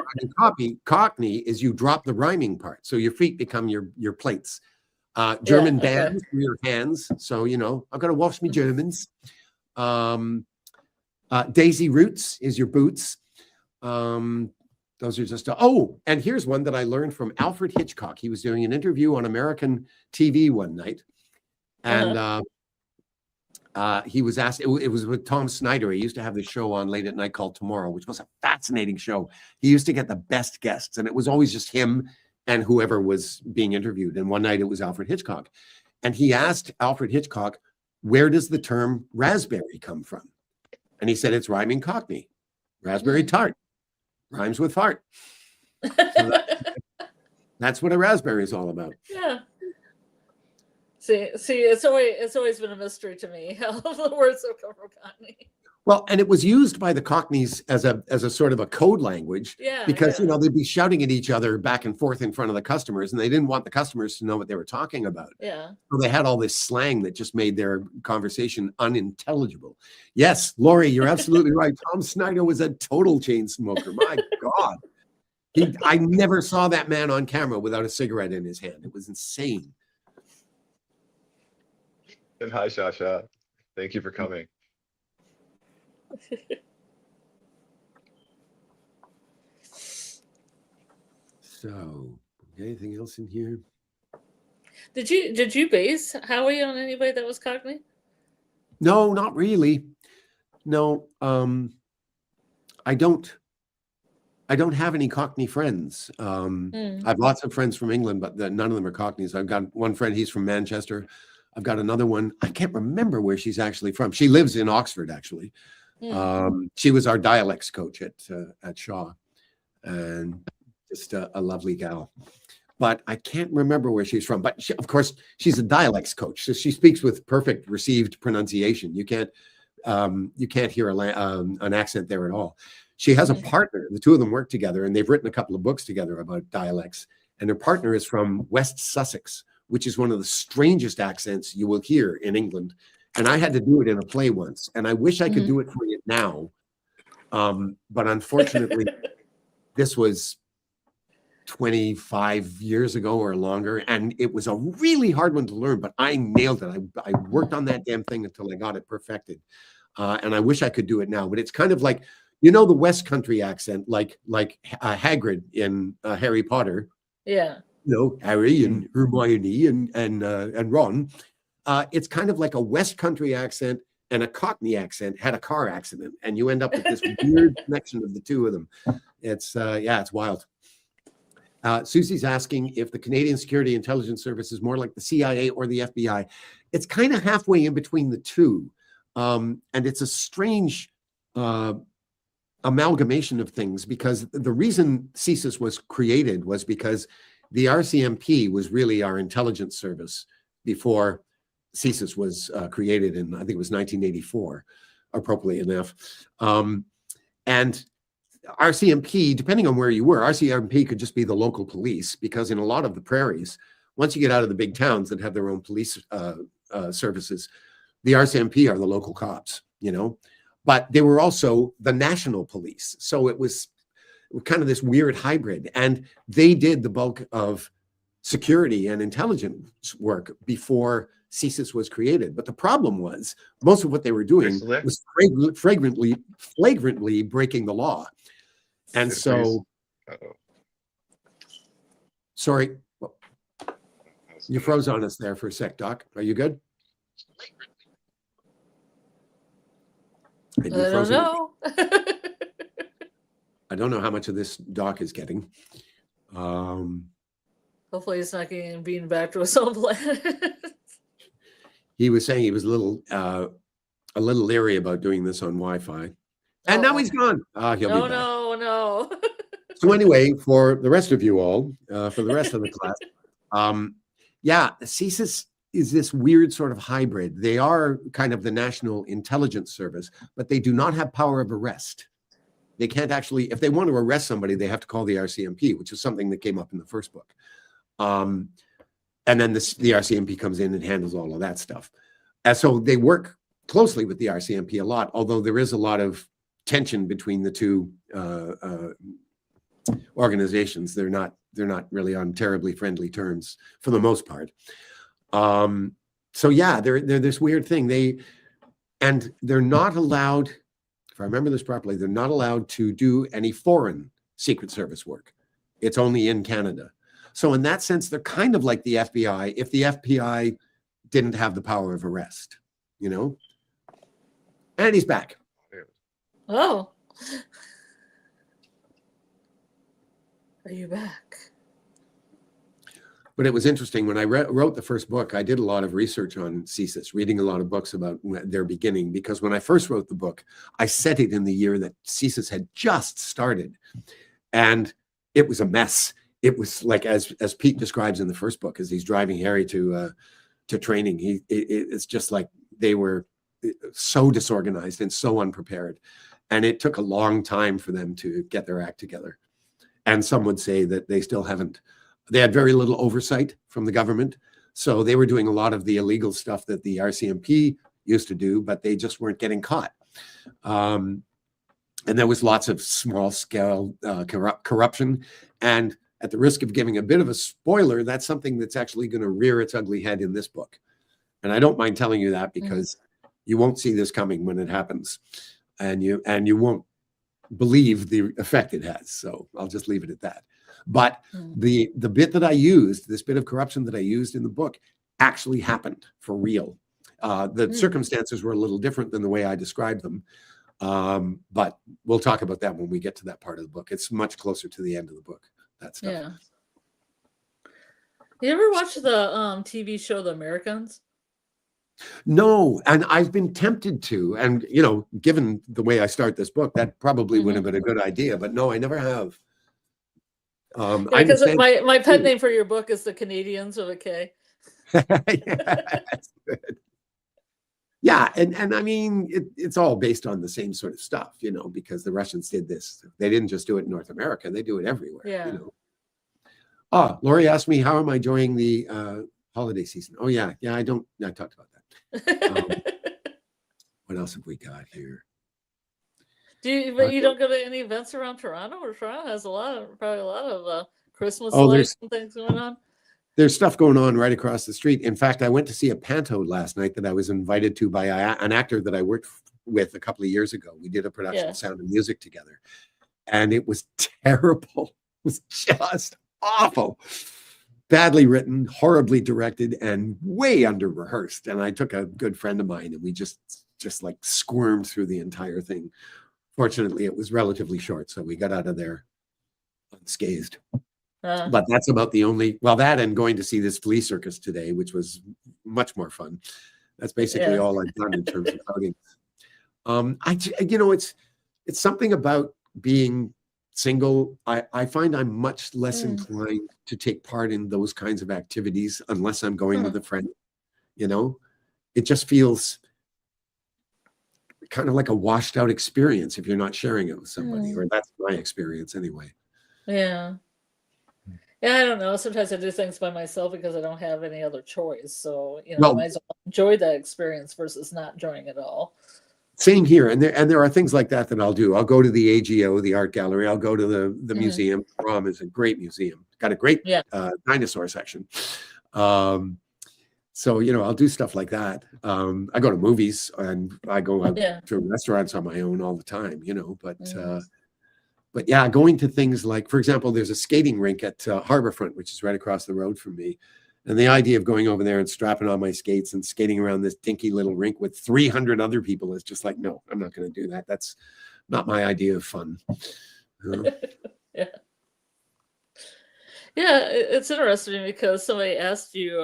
Cockney is you drop the rhyming part. So your feet become your plates. German bands for your hands. So, I've got to wash my Germans. Daisy Roots is your boots. Those are just, and here's one that I learned from Alfred Hitchcock. He was doing an interview on American TV one night. And he was asked, it was with Tom Snyder. He used to have this show on late at night called Tomorrow, which was a fascinating show. He used to get the best guests, and it was always just him and whoever was being interviewed. And one night it was Alfred Hitchcock. And he asked Alfred Hitchcock, where does the term raspberry come from? And he said, it's rhyming Cockney. Raspberry tart. Rhymes with fart. So that's what a raspberry is all about. Yeah. See, it's always been a mystery to me how the words have come from Cockney. Well, and it was used by the Cockneys as a sort of a code language, Yeah, because yeah. they'd be shouting at each other back and forth in front of the customers, and they didn't want the customers to know what they were talking about. Yeah. So they had all this slang that just made their conversation unintelligible. Yes, Lori, you're absolutely right. Tom Snyder was a total chain smoker. My God. I never saw that man on camera without a cigarette in his hand. It was insane. And hi, Shasha. Thank you for coming. So, anything else in here? Did you base Howie on anybody that was Cockney? No, not really. No, I don't have any Cockney friends. I have lots of friends from England, but none of them are Cockneys. I've got one friend, he's from Manchester. I've got another one. I can't remember where she's actually from. She lives in Oxford, actually. She was our dialects coach at Shaw, and just a lovely gal. But I can't remember where she's from. But of course, she's a dialects coach, so she speaks with perfect received pronunciation. You can't hear an accent there at all. She has a partner. The two of them work together, and they've written a couple of books together about dialects. And her partner is from West Sussex, which is one of the strangest accents you will hear in England. And I had to do it in a play once, and I wish I could do it for you now. But unfortunately, this was 25 years ago or longer, and it was a really hard one to learn, but I nailed it. I worked on that damn thing until I got it perfected. And I wish I could do it now, but it's kind of like, the West Country accent, like Hagrid in Harry Potter. Yeah. Harry and Hermione and Ron. It's kind of like a West Country accent and a Cockney accent had a car accident, and you end up with this weird connection of the two of them. It's it's wild. Susie's asking if the Canadian Security Intelligence Service is more like the CIA or the FBI. It's kind of halfway in between the two. And it's a strange amalgamation of things, because the reason CSIS was created was because the RCMP was really our intelligence service before CSIS was created in, I think it was 1984, appropriately enough. And RCMP, depending on where you were, RCMP could just be the local police, because in a lot of the prairies, once you get out of the big towns that have their own police services, the RCMP are the local cops, but they were also the national police. So it was kind of this weird hybrid, and they did the bulk of security and intelligence work before CSIS was created. But the problem was most of what they were doing was flagrantly breaking the law. And so, sorry, you froze on us there for a sec, Doc. Are you good? I don't know. I don't know how much of this Doc is getting. Hopefully it's not getting beaten back to his own planet. He was saying he was a little leery about doing this on Wi-Fi. And now he's gone. He'll be back. No. So anyway, for the rest of you all, for the rest of the class, CSIS is this weird sort of hybrid. They are kind of the National Intelligence Service, but they do not have power of arrest. They can't actually, if they want to arrest somebody, they have to call the RCMP, which is something that came up in the first book. And then the RCMP comes in and handles all of that stuff. And so they work closely with the RCMP a lot, although there is a lot of tension between the two organizations. They're not really on terribly friendly terms for the most part. They're this weird thing. They're not allowed, if I remember this properly, they're not allowed to do any foreign Secret Service work. It's only in Canada. So in that sense, they're kind of like the FBI if the FBI didn't have the power of arrest, And he's back. Oh. Are you back? But it was interesting. When I wrote the first book, I did a lot of research on CSIS, reading a lot of books about their beginning, because when I first wrote the book, I set it in the year that CSIS had just started. And it was a mess. It was like, as Pete describes in the first book, as he's driving Harry to training, it's just like they were so disorganized and so unprepared. And it took a long time for them to get their act together. And some would say that they still haven't. They had very little oversight from the government. So they were doing a lot of the illegal stuff that the RCMP used to do, but they just weren't getting caught. And there was lots of small-scale corruption. And at the risk of giving a bit of a spoiler, that's something that's actually going to rear its ugly head in this book. And I don't mind telling you that because you won't see this coming when it happens. And you won't believe the effect it has. So I'll just leave it at that. But the bit that I used, this bit of corruption that I used in the book, actually happened for real. The circumstances were a little different than the way I described them. But we'll talk about that when we get to that part of the book. It's much closer to the end of the book, that stuff. Yeah. You ever watch the TV show The Americans? No, and I've been tempted to, and given the way I start this book, that probably would have been a good idea. But no, I never have. Because my pet name for your book is The Canadians with a K. Yeah, and I mean, it's all based on the same sort of stuff, because the Russians did this. They didn't just do it in North America; they do it everywhere. Yeah. Lori asked me, "How am I enjoying the holiday season?" Oh yeah. I talked about that. What else have we got here? But you don't go to any events around Toronto? Or Toronto has probably a lot of Christmas lights and things going on. There's stuff going on right across the street. In fact, I went to see a panto last night that I was invited to by an actor that I worked with a couple of years ago. We did a production of Sound of Music together, and it was terrible. It was just awful. Badly written, horribly directed, and way under rehearsed. And I took a good friend of mine, and we just like squirmed through the entire thing. Fortunately, it was relatively short, so we got out of there unscathed. But that's about the only, that and going to see this flea circus today, which was much more fun. That's basically all I've done in terms of outings. It's something about being single. I find I'm much less inclined to take part in those kinds of activities unless I'm going with a friend. It just feels kind of like a washed out experience if you're not sharing it with somebody, or that's my experience anyway. Yeah, I don't know. Sometimes I do things by myself because I don't have any other choice. So, I might as well enjoy that experience versus not enjoying it all. Same here. And there are things like that I'll do. I'll go to the AGO, the art gallery. I'll go to the museum. ROM is a great museum. Got a great dinosaur section. So, I'll do stuff like that. I go to movies and I go out to restaurants on my own all the time, but yeah, going to things like, for example, there's a skating rink at Harborfront, which is right across the road from me. And the idea of going over there and strapping on my skates and skating around this dinky little rink with 300 other people is just like, no, I'm not going to do that. That's not my idea of fun. Yeah, it's interesting because somebody asked you,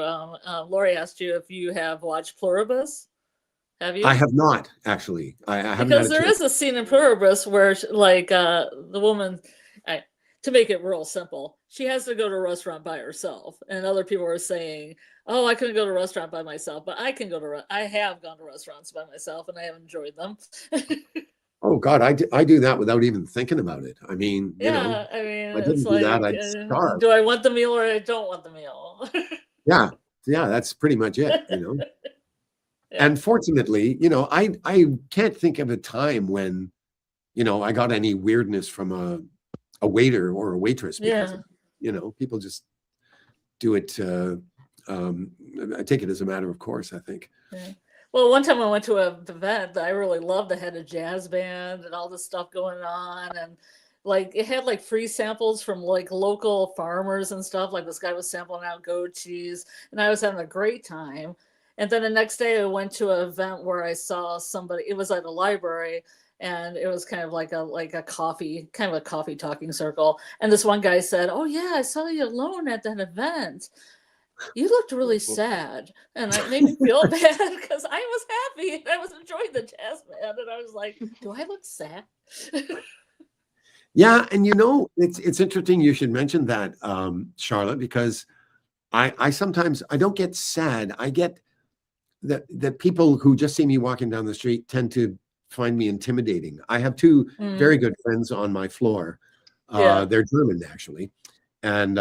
Lori asked you if you have watched Pluribus. Have you? I have not, actually. I haven't. Because there is a scene in Pluribus where, the woman, to make it real simple, she has to go to a restaurant by herself, and other people are saying, "Oh, I couldn't go to a restaurant by myself, but I can go to. I have gone to restaurants by myself, and I have enjoyed them." Oh God, I do that without even thinking about it. I mean, I mean, if I didn't do that, I'd starve. Do I want the meal or I don't want the meal? Yeah, that's pretty much it. And fortunately, I can't think of a time when, I got any weirdness from a waiter or a waitress because people just do it. I take it as a matter of course, I think. Yeah. Well, one time I went to an event that I really loved. They had a jazz band and all this stuff going on, and it had free samples from local farmers and stuff. Like this guy was sampling out goat cheese, and I was having a great time. And then the next day I went to an event where I saw somebody. It was at a library, and it was kind of like a coffee talking circle. And this one guy said, "Oh yeah, I saw you alone at that event. You looked really sad." And it made me feel bad because I was happy and I was enjoying the jazz band. And I was like, do I look sad? Yeah. And it's interesting you should mention that, Charlotte, because I sometimes I don't get sad. I get that people who just see me walking down the street tend to find me intimidating. I have two very good friends on my floor. They're German, actually, and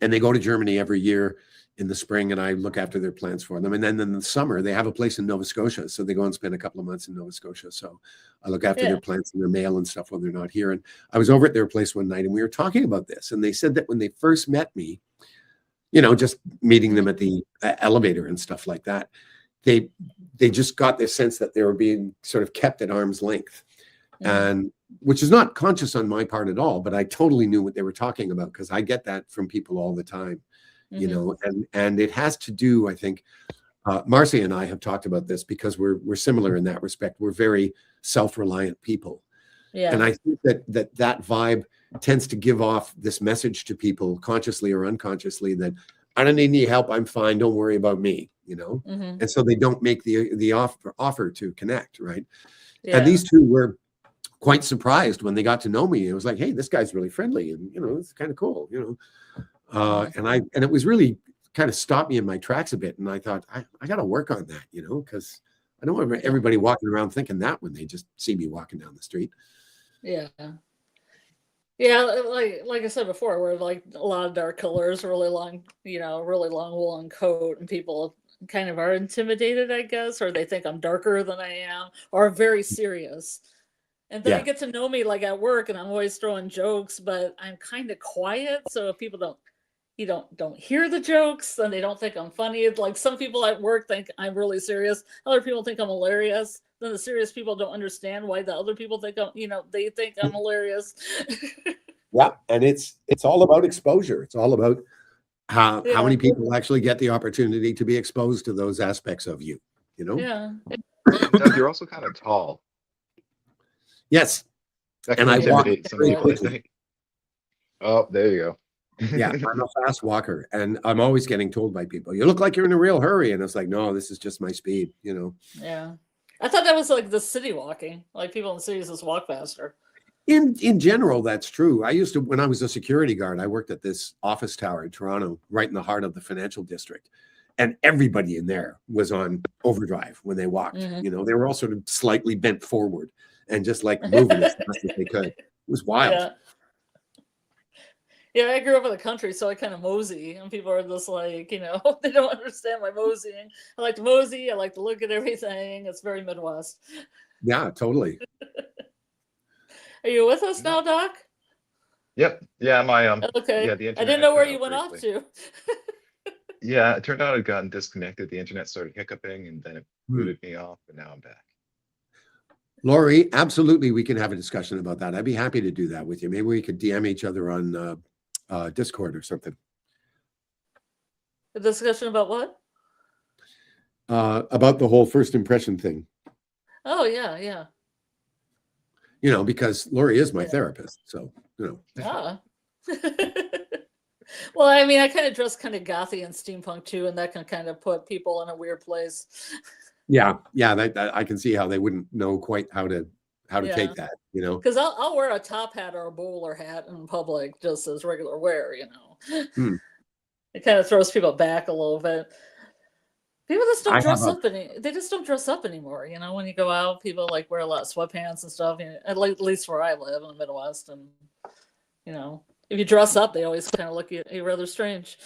they go to Germany every year in the spring, and I look after their plants for them. And then in the summer, they have a place in Nova Scotia, so they go and spend a couple of months in Nova Scotia. So I look after their plants and their mail and stuff when they're not here. And I was over at their place one night, and we were talking about this, and they said that when they first met me, just meeting them at the elevator and stuff like that, they just got this sense that they were being sort of kept at arm's length, and which is not conscious on my part at all, but I totally knew what they were talking about, because I get that from people all the time, and it has to do, I think, Marcy and I have talked about this because we're similar in that respect. We're very self-reliant people. And I think that vibe tends to give off this message to people, consciously or unconsciously, that I don't need any help, I'm fine, don't worry about me, and so they don't make the offer to connect, right? And these two were quite surprised when they got to know me. It was like, hey, this guy's really friendly, and it's kind of cool, and it was really kind of stopped me in my tracks a bit, and I thought, I got to work on that, because I don't want everybody walking around thinking that when they just see me walking down the street. Like I said before, we're like a lot of dark colors, really long woolen coat, and people kind of are intimidated, I guess, or they think I'm darker than I am, or very serious. And then they get to know me like at work, and I'm always throwing jokes, but I'm kind of quiet. So if people don't hear the jokes, then they don't think I'm funny. Like some people at work think I'm really serious. Other people think I'm hilarious. Then the serious people don't understand why the other people think they think I'm hilarious. Yeah, and it's all about exposure. It's all about how many people actually get the opportunity to be exposed to those aspects of you. Yeah. Doug, you're also kind of tall. Yes. That can intimidate some people, I think. Oh, there you go. Yeah, I'm a fast walker, and I'm always getting told by people, you look like you're in a real hurry. And it's like, no, this is just my speed, Yeah. I thought that was like the city walking. Like people in the cities just walk faster. In general, that's true. I used to, when I was a security guard, I worked at this office tower in Toronto, right in the heart of the financial district. And everybody in there was on overdrive when they walked. They were all sort of slightly bent forward and just like moving as fast as they could. It was wild. Yeah, I grew up in the country, so I kind of mosey, and people are just like, they don't understand my moseying. I like to mosey. I like to look at everything. It's very Midwest. Yeah, totally. Are you with us now, Doc? Yep. Yeah, my okay. Yeah, the internet. I didn't know where you went off to. Yeah, it turned out I'd gotten disconnected. The internet started hiccuping, and then it booted me off, and now I'm back. Lori, absolutely, we can have a discussion about that. I'd be happy to do that with you. Maybe we could DM each other on Discord or something. A discussion about what? About the whole first impression thing. Oh, yeah. Because Lori is my therapist, so, Ah. Well, I mean, I kind of dress kind of gothy and steampunk too, and that can kind of put people in a weird place. Yeah, that I can see how they wouldn't know quite how to take that, Because I'll wear a top hat or a bowler hat in public just as regular wear, It kind of throws people back a little bit. People just don't dress up they just don't dress up anymore. When you go out, people like wear a lot of sweatpants and stuff. At least where I live in the Midwest, and if you dress up, they always kind of look at you rather strange.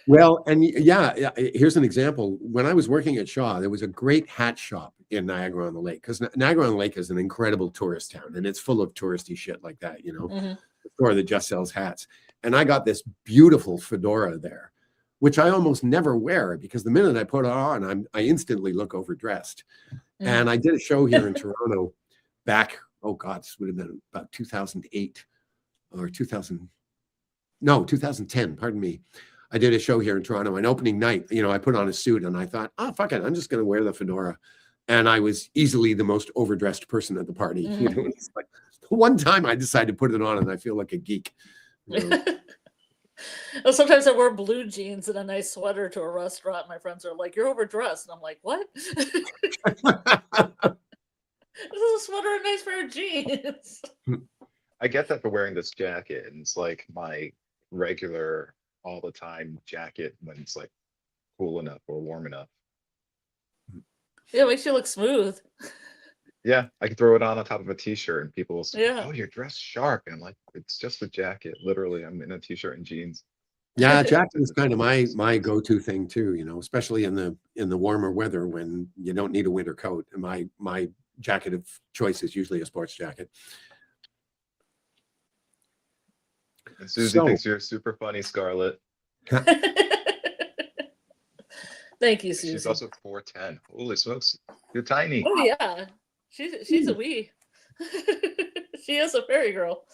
Well, and yeah, here's an example. When I was working at Shaw, there was a great hat shop in Niagara-on-the-Lake, because Niagara-on-the-Lake is an incredible tourist town, and it's full of touristy shit like that, a store that just sells hats. And I got this beautiful fedora there, which I almost never wear, because the minute I put it on, I instantly look overdressed. And I did a show here in Toronto back, this would have been about 2008 or 2010, pardon me. I did a show here in Toronto, and opening night, I put on a suit, and I thought, fuck it, I'm just going to wear the fedora. And I was easily the most overdressed person at the party. It's like, one time I decided to put it on, and I feel like a geek. Well, sometimes I wear blue jeans and a nice sweater to a restaurant. My friends are like, "You're overdressed," and I'm like, "What?" This is a sweater and a nice pair of jeans. I get that for wearing this jacket, and it's like my regular all the time jacket when it's like cool enough or warm enough. Yeah, it makes you look smooth. Yeah, I can throw it on top of a t-shirt and people will say, Yeah. "Oh, you're dressed sharp." And I'm like, "It's just a jacket. Literally, I'm in a t-shirt and jeans." Yeah, jacket is kind of my go-to thing too, especially in the warmer weather when you don't need a winter coat. And my jacket of choice is usually a sports jacket. And Susie So thinks you're super funny, Scarlett. Thank you, She's Susie. also 4'10". Holy smokes, you're tiny. Oh yeah, she's a wee. She is a fairy girl.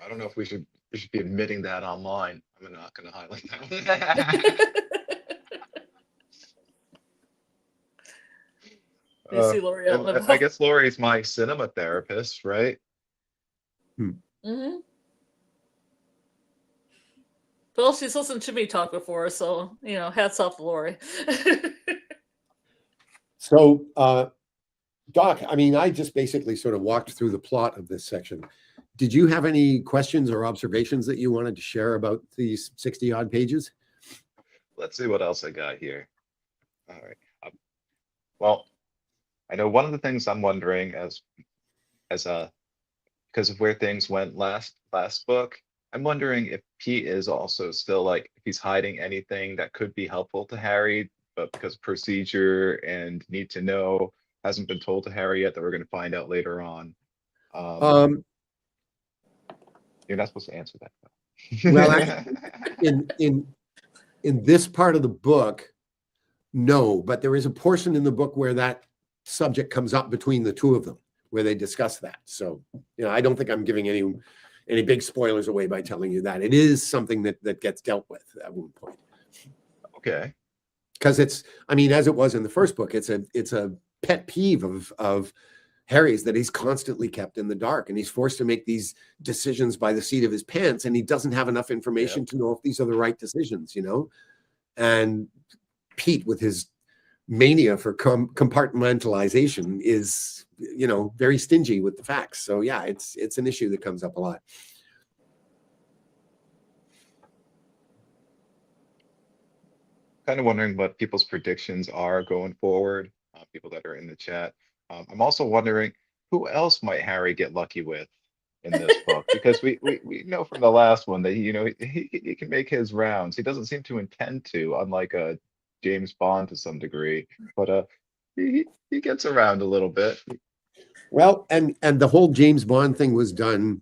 I don't know if we should be admitting that online. I'm not going to highlight that. You see Lori out and And about. I guess Lori's my cinema therapist, right? Mm-hmm. Well, she's listened to me talk before, so hats off to Lori. So, Doc, I mean, I just basically sort of walked through the plot of this section. Did you have any questions or observations that you wanted to share about these 60 odd pages? Let's see what else I got here. All right. Well, I know one of the things I'm wondering as because of where things went last book, I'm wondering if Pete is also still like if he's hiding anything that could be helpful to Harry, but because procedure and need to know hasn't been told to Harry yet that we're going to find out later on. You're not supposed to answer that though. Well, actually, in this part of the book, no, but there is a portion in the book where that subject comes up between the two of them, where they discuss that. So, I don't think I'm giving any big spoilers away by telling you that. It is something that gets dealt with at one point. Okay. Because as it was in the first book, it's a pet peeve of Harry's that he's constantly kept in the dark and he's forced to make these decisions by the seat of his pants and he doesn't have enough information to know if these are the right decisions, And Pete, with his mania for compartmentalization, is very stingy with the facts. So yeah, it's an issue that comes up a lot. Kind of wondering what people's predictions are going forward. People that are in the chat. I'm also wondering who else might Harry get lucky with in this book, because we know from the last one that he can make his rounds. He doesn't seem to intend to, unlike James Bond to some degree, but he gets around a little bit. Well, and the whole James Bond thing was done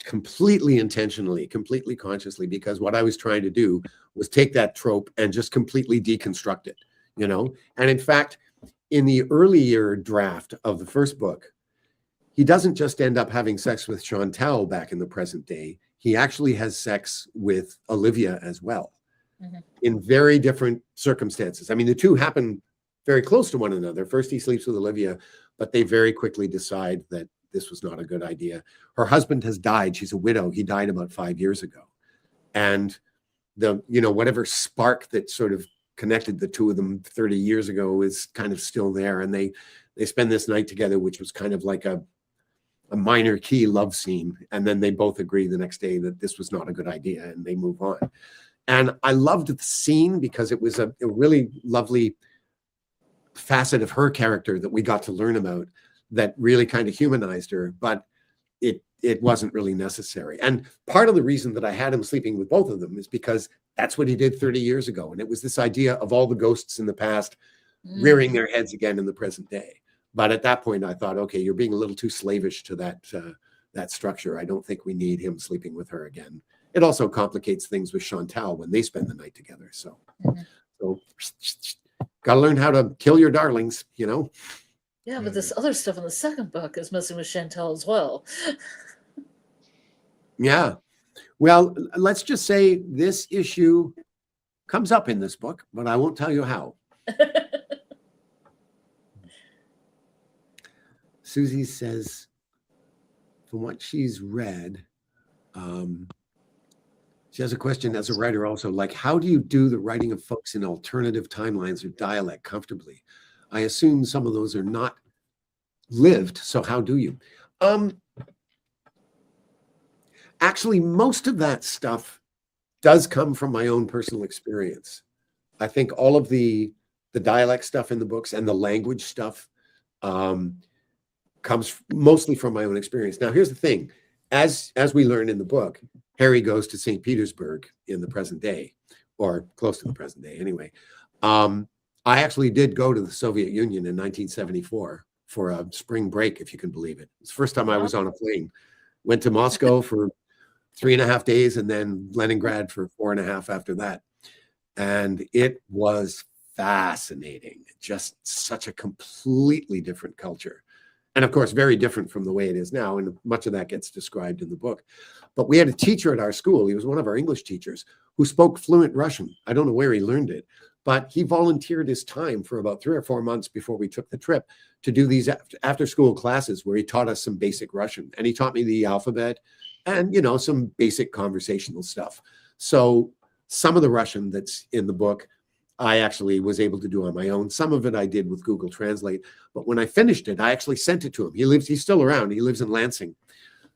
completely intentionally, completely consciously, because what I was trying to do was take that trope and just completely deconstruct it, And in fact, in the earlier draft of the first book, he doesn't just end up having sex with Chantal back in the present day. He actually has sex with Olivia as well, in very different circumstances. I mean, the two happen very close to one another. First, he sleeps with Olivia, but they very quickly decide that this was not a good idea. Her husband has died. She's a widow. He died about 5 years ago. And whatever spark that sort of connected the two of them 30 years ago is kind of still there. And they spend this night together, which was kind of like a minor key love scene. And then they both agree the next day that this was not a good idea and they move on. And I loved the scene because it was a really lovely facet of her character that we got to learn about that really kind of humanized her, but it wasn't really necessary. And part of the reason that I had him sleeping with both of them is because that's what he did 30 years ago. And it was this idea of all the ghosts in the past rearing their heads again in the present day. But at that point, I thought, okay, you're being a little too slavish to that structure. I don't think we need him sleeping with her again. It also complicates things with Chantal when they spend the night together. So got to learn how to kill your darlings, Yeah, but this other stuff in the second book is messing with Chantal as well. Yeah. Well, let's just say this issue comes up in this book, but I won't tell you how. Susie says, from what she's read, she has a question as a writer also, like, how do you do the writing of folks in alternative timelines or dialect comfortably? I assume some of those are not lived, so how do you? Actually, most of that stuff does come from my own personal experience. I think all of the dialect stuff in the books and the language stuff comes mostly from my own experience. Now, here's the thing. As we learn in the book, Harry goes to St. Petersburg in the present day, or close to the present day anyway. I actually did go to the Soviet Union in 1974 for a spring break, if you can believe it. It's the first time I was on a plane. Went to Moscow for 3.5 days and then Leningrad for 4.5 after that. And it was fascinating. Just such a completely different culture. And of course, very different from the way it is now. And much of that gets described in the book. But we had a teacher at our school. He was one of our English teachers who spoke fluent Russian. I don't know where he learned it, but he volunteered his time for about 3 or 4 months before we took the trip to do these after school classes where he taught us some basic Russian. And he taught me the alphabet and, some basic conversational stuff. So some of the Russian that's in the book, I actually was able to do on my own. Some of it I did with Google Translate. But when I finished it, I actually sent it to him. He's still around. He lives in Lansing.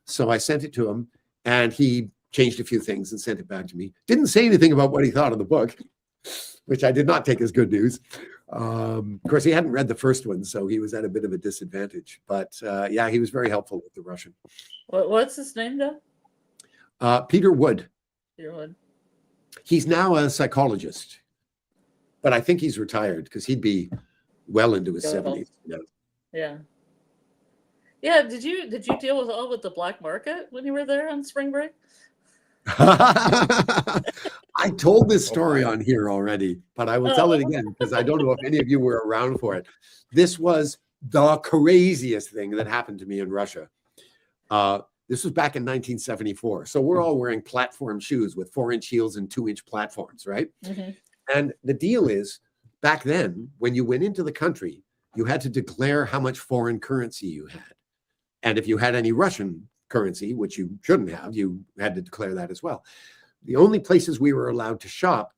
So I sent it to him and he changed a few things and sent it back to me. Didn't say anything about what he thought of the book, which I did not take as good news. Of course, he hadn't read the first one, so he was at a bit of a disadvantage. But yeah, he was very helpful with the Russian. What's his name, though? Peter Wood. Peter Wood. He's now a psychologist, but I think he's retired because he'd be well into his 70s. Yeah. Yeah. Did you deal with all with the black market when you were there on spring break? I told this story on here already, but I will tell it again because I don't know if any of you were around for it. This was the craziest thing that happened to me in Russia. This was back in 1974. So we're all wearing platform shoes with 4-inch heels and 2-inch platforms, right? Mm-hmm. And the deal is, back then, when you went into the country, you had to declare how much foreign currency you had. And if you had any Russian currency, which you shouldn't have, you had to declare that as well. The only places we were allowed to shop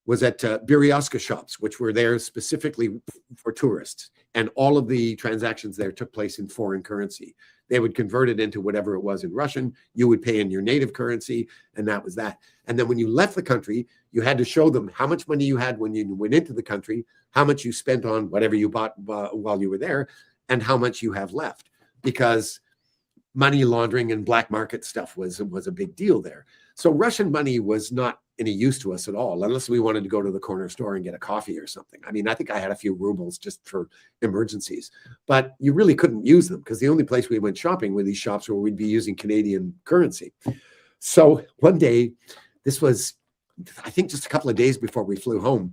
was at Berioska shops, which were there specifically for tourists. And all of the transactions there took place in foreign currency. They would convert it into whatever it was in Russian. You would pay in your native currency, and that was that. And then when you left the country, you had to show them how much money you had when you went into the country, how much you spent on whatever you bought while you were there, and how much you have left. Because money laundering and black market stuff was a big deal there. So Russian money was not any use to us at all, unless we wanted to go to the corner store and get a coffee or something. I mean, I think I had a few rubles just for emergencies, but you really couldn't use them because the only place we went shopping were these shops where we'd be using Canadian currency. So one day, this was, I think, just a couple of days before we flew home,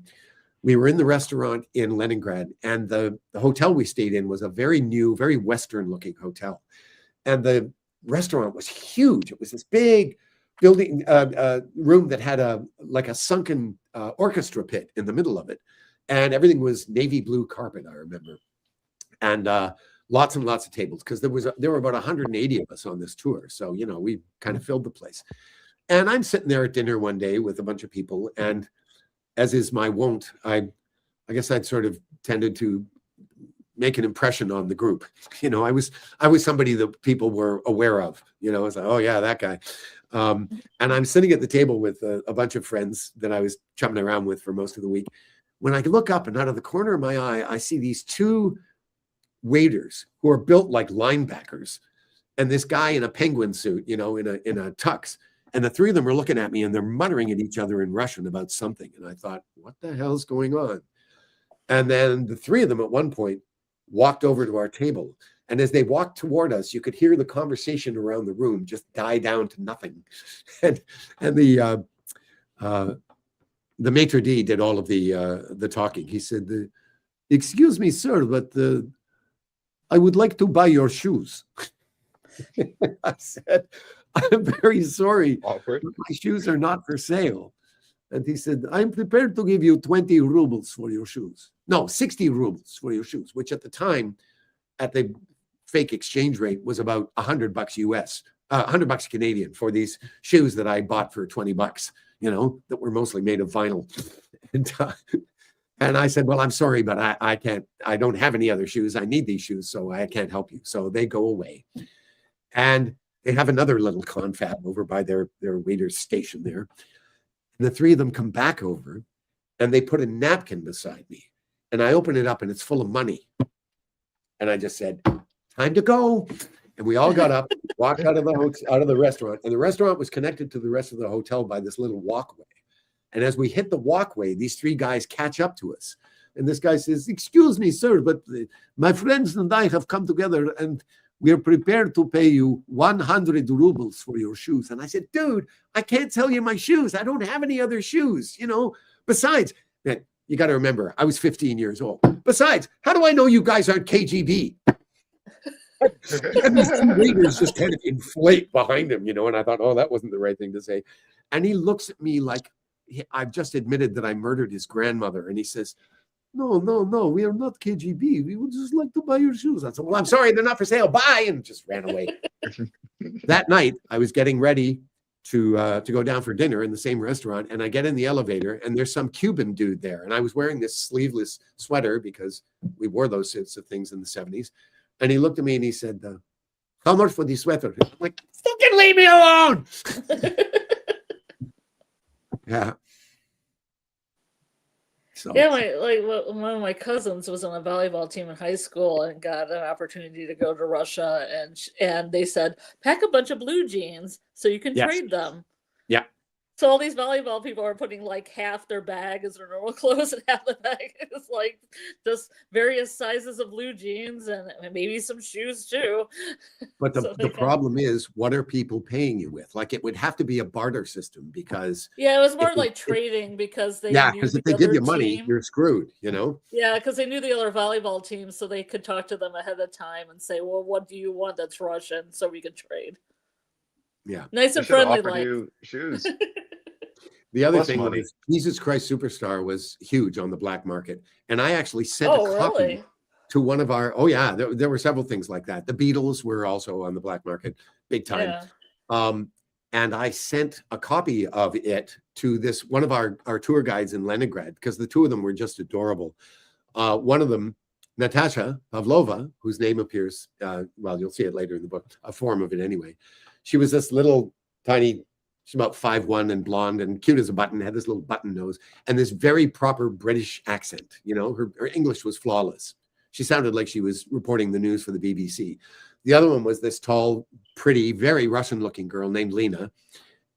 we were in the restaurant in Leningrad, and the hotel we stayed in was a very new, very Western looking hotel. And the restaurant was huge. It was this big building room that had a sunken orchestra pit in the middle of it. And everything was navy blue carpet, I remember. And lots and lots of tables, because there were about 180 of us on this tour. So, we kind of filled the place. And I'm sitting there at dinner one day with a bunch of people. And as is my wont, I guess I'd sort of tended to make an impression on the group. I was somebody that people were aware of. I was like, oh yeah, that guy. And I'm sitting at the table with a bunch of friends that I was chumming around with for most of the week. When I look up and out of the corner of my eye, I see these two waiters who are built like linebackers, and this guy in a penguin suit, in a tux. And the three of them are looking at me and they're muttering at each other in Russian about something. And I thought, what the hell's going on? And then the three of them at one point walked over to our table. And as they walked toward us, you could hear the conversation around the room just die down to nothing. And the maitre d' did all of the talking. He said, "Excuse me, sir, but I would like to buy your shoes." I said, "I'm very sorry. Awkward. My shoes are not for sale." And he said, "I'm prepared to give you 20 rubles for your shoes. No, 60 rubles for your shoes," which at the time, at the fake exchange rate, was about $100 US, $100 Canadian for these shoes that I bought for $20, that were mostly made of vinyl. And I said, "Well, I'm sorry, but I can't, I don't have any other shoes. I need these shoes, so I can't help you." So they go away. And they have another little confab over by their waiter's station there. And the three of them come back over and they put a napkin beside me, and I open it up and it's full of money. And I just said, time to go. And we all got up, walked out of the restaurant, and the restaurant was connected to the rest of the hotel by this little walkway. And as we hit the walkway, these three guys catch up to us. And this guy says, excuse me, sir, but my friends and I have come together and we are prepared to pay you 100 rubles for your shoes. And I said, dude, I can't sell you my shoes. I don't have any other shoes, you know. Besides, you got to remember, I was 15 years old. Besides, how do I know you guys aren't KGB? And these two waiters just kind of inflate behind him, you know. And I thought, oh, that wasn't the right thing to say. And he looks at me like I've just admitted that I murdered his grandmother. And he says, no, we are not KGB. We would just like to buy your shoes. I said, well, I'm sorry, they're not for sale. Bye. And just ran away. That night, I was getting ready to go down for dinner in the same restaurant. And I get in the elevator and there's some Cuban dude there. And I was wearing this sleeveless sweater because we wore those sorts of things in the 70s. And he looked at me and he said, how much for the sweater? I'm like, fucking leave me alone. Yeah. So. Yeah, one of my cousins was on a volleyball team in high school and got an opportunity to go to Russia, and they said, pack a bunch of blue jeans so you can trade them. Yeah. So all these volleyball people are putting like half their bag as their normal clothes and half the bag is like just various sizes of blue jeans and maybe some shoes too. But the problem is, what are people paying you with? Like, it would have to be a barter system because it was more like trading because they because if they give you money, you're screwed, you know? Yeah, because they knew the other volleyball team, so they could talk to them ahead of time and say, well, what do you want that's Russian so we could trade. Yeah. Nice and friendly like. Shoes. The other thing was Jesus Christ Superstar was huge on the black market. And I actually sent a copy to one of our, there were several things like that. The Beatles were also on the black market big time. Yeah. And I sent a copy of it to one of our tour guides in Leningrad because the two of them were just adorable. One of them, Natasha Pavlova, whose name appears, you'll see it later in the book, a form of it anyway. She was this little tiny, she's about 5'1" and blonde and cute as a button, had this little button nose and this very proper British accent. You know, her English was flawless. She sounded like she was reporting the news for the BBC. The other one was this tall, pretty, very Russian-looking girl named Lena.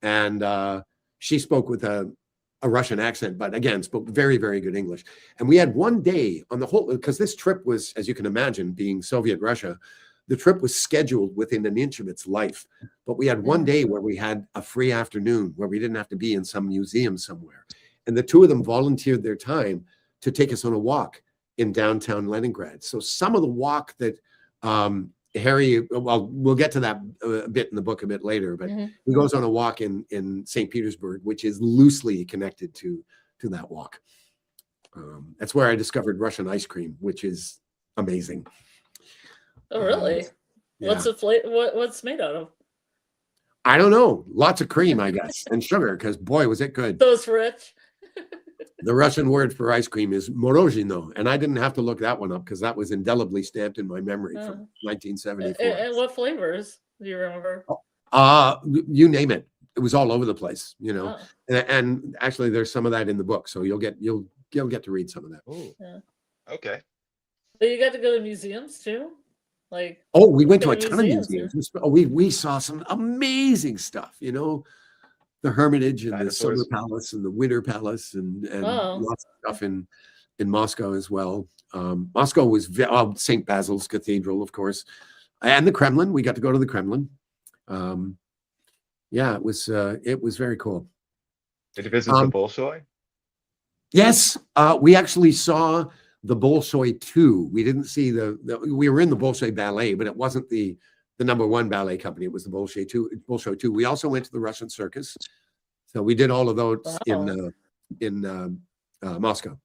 And she spoke with a Russian accent, but again, spoke very, very good English. And we had one day on the whole, because this trip was, as you can imagine, being Soviet Russia, the trip was scheduled within an inch of its life. But we had one day where we had a free afternoon where we didn't have to be in some museum somewhere. And the two of them volunteered their time to take us on a walk in downtown Leningrad. So some of the walk that Harry, we'll get to that a bit in the book a bit later, but he goes on a walk in St. Petersburg, which is loosely connected to that walk. That's where I discovered Russian ice cream, which is amazing. Oh, really? Yeah. What's what's made out of? I don't know. Lots of cream, I guess, and sugar, because boy, was it good. So it's rich. The Russian word for ice cream is morozhino, and I didn't have to look that one up because that was indelibly stamped in my memory from 1974. And what flavors do you remember? You name it. It was all over the place, you know. And actually, there's some of that in the book, so you'll get to read some of that. Oh, okay. But you got to go to museums too. We went to a ton of museums. We saw some amazing stuff, you know, the Hermitage and the Summer Palace and the Winter Palace and lots of stuff in Moscow as well. Moscow was St. Basil's Cathedral, of course, and the Kremlin. We got to go to the Kremlin. It was very cool. Did you visit the Bolshoi? Yes, we actually saw the Bolshoi 2. We didn't see we were in the Bolshoi Ballet, but it wasn't the number one ballet company. It was the Bolshoi 2. We also went to the Russian circus. So we did all of those in Moscow.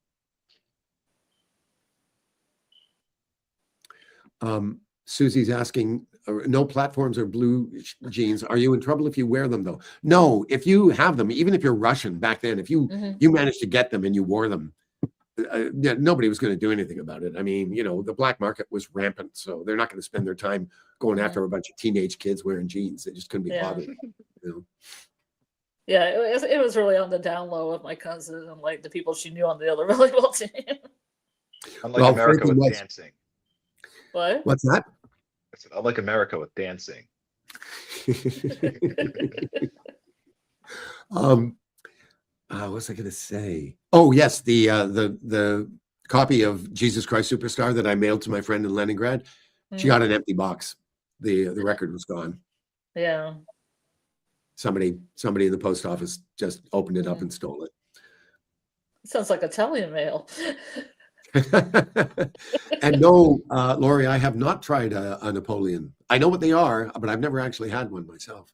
Susie's asking, no platforms or blue jeans. Are you in trouble if you wear them though? No, if you have them, even if you're Russian back then, if you managed to get them and you wore them, nobody was going to do anything about it. I mean, you know, the black market was rampant, so they're not going to spend their time going after a bunch of teenage kids wearing jeans. They just couldn't be bothered. You know? Yeah, it was really on the down low with my cousin and like the people she knew on the other volleyball team. Unlike Well, America Frankie with was. dancing. What? What's that? I said, unlike America with dancing. What was I going to say? Oh, yes, the copy of Jesus Christ Superstar that I mailed to my friend in Leningrad. She got an empty box. The record was gone. Yeah. Somebody in the post office just opened it up and stole it. Sounds like Italian mail. And no, Lori, I have not tried a Napoleon. I know what they are, but I've never actually had one myself.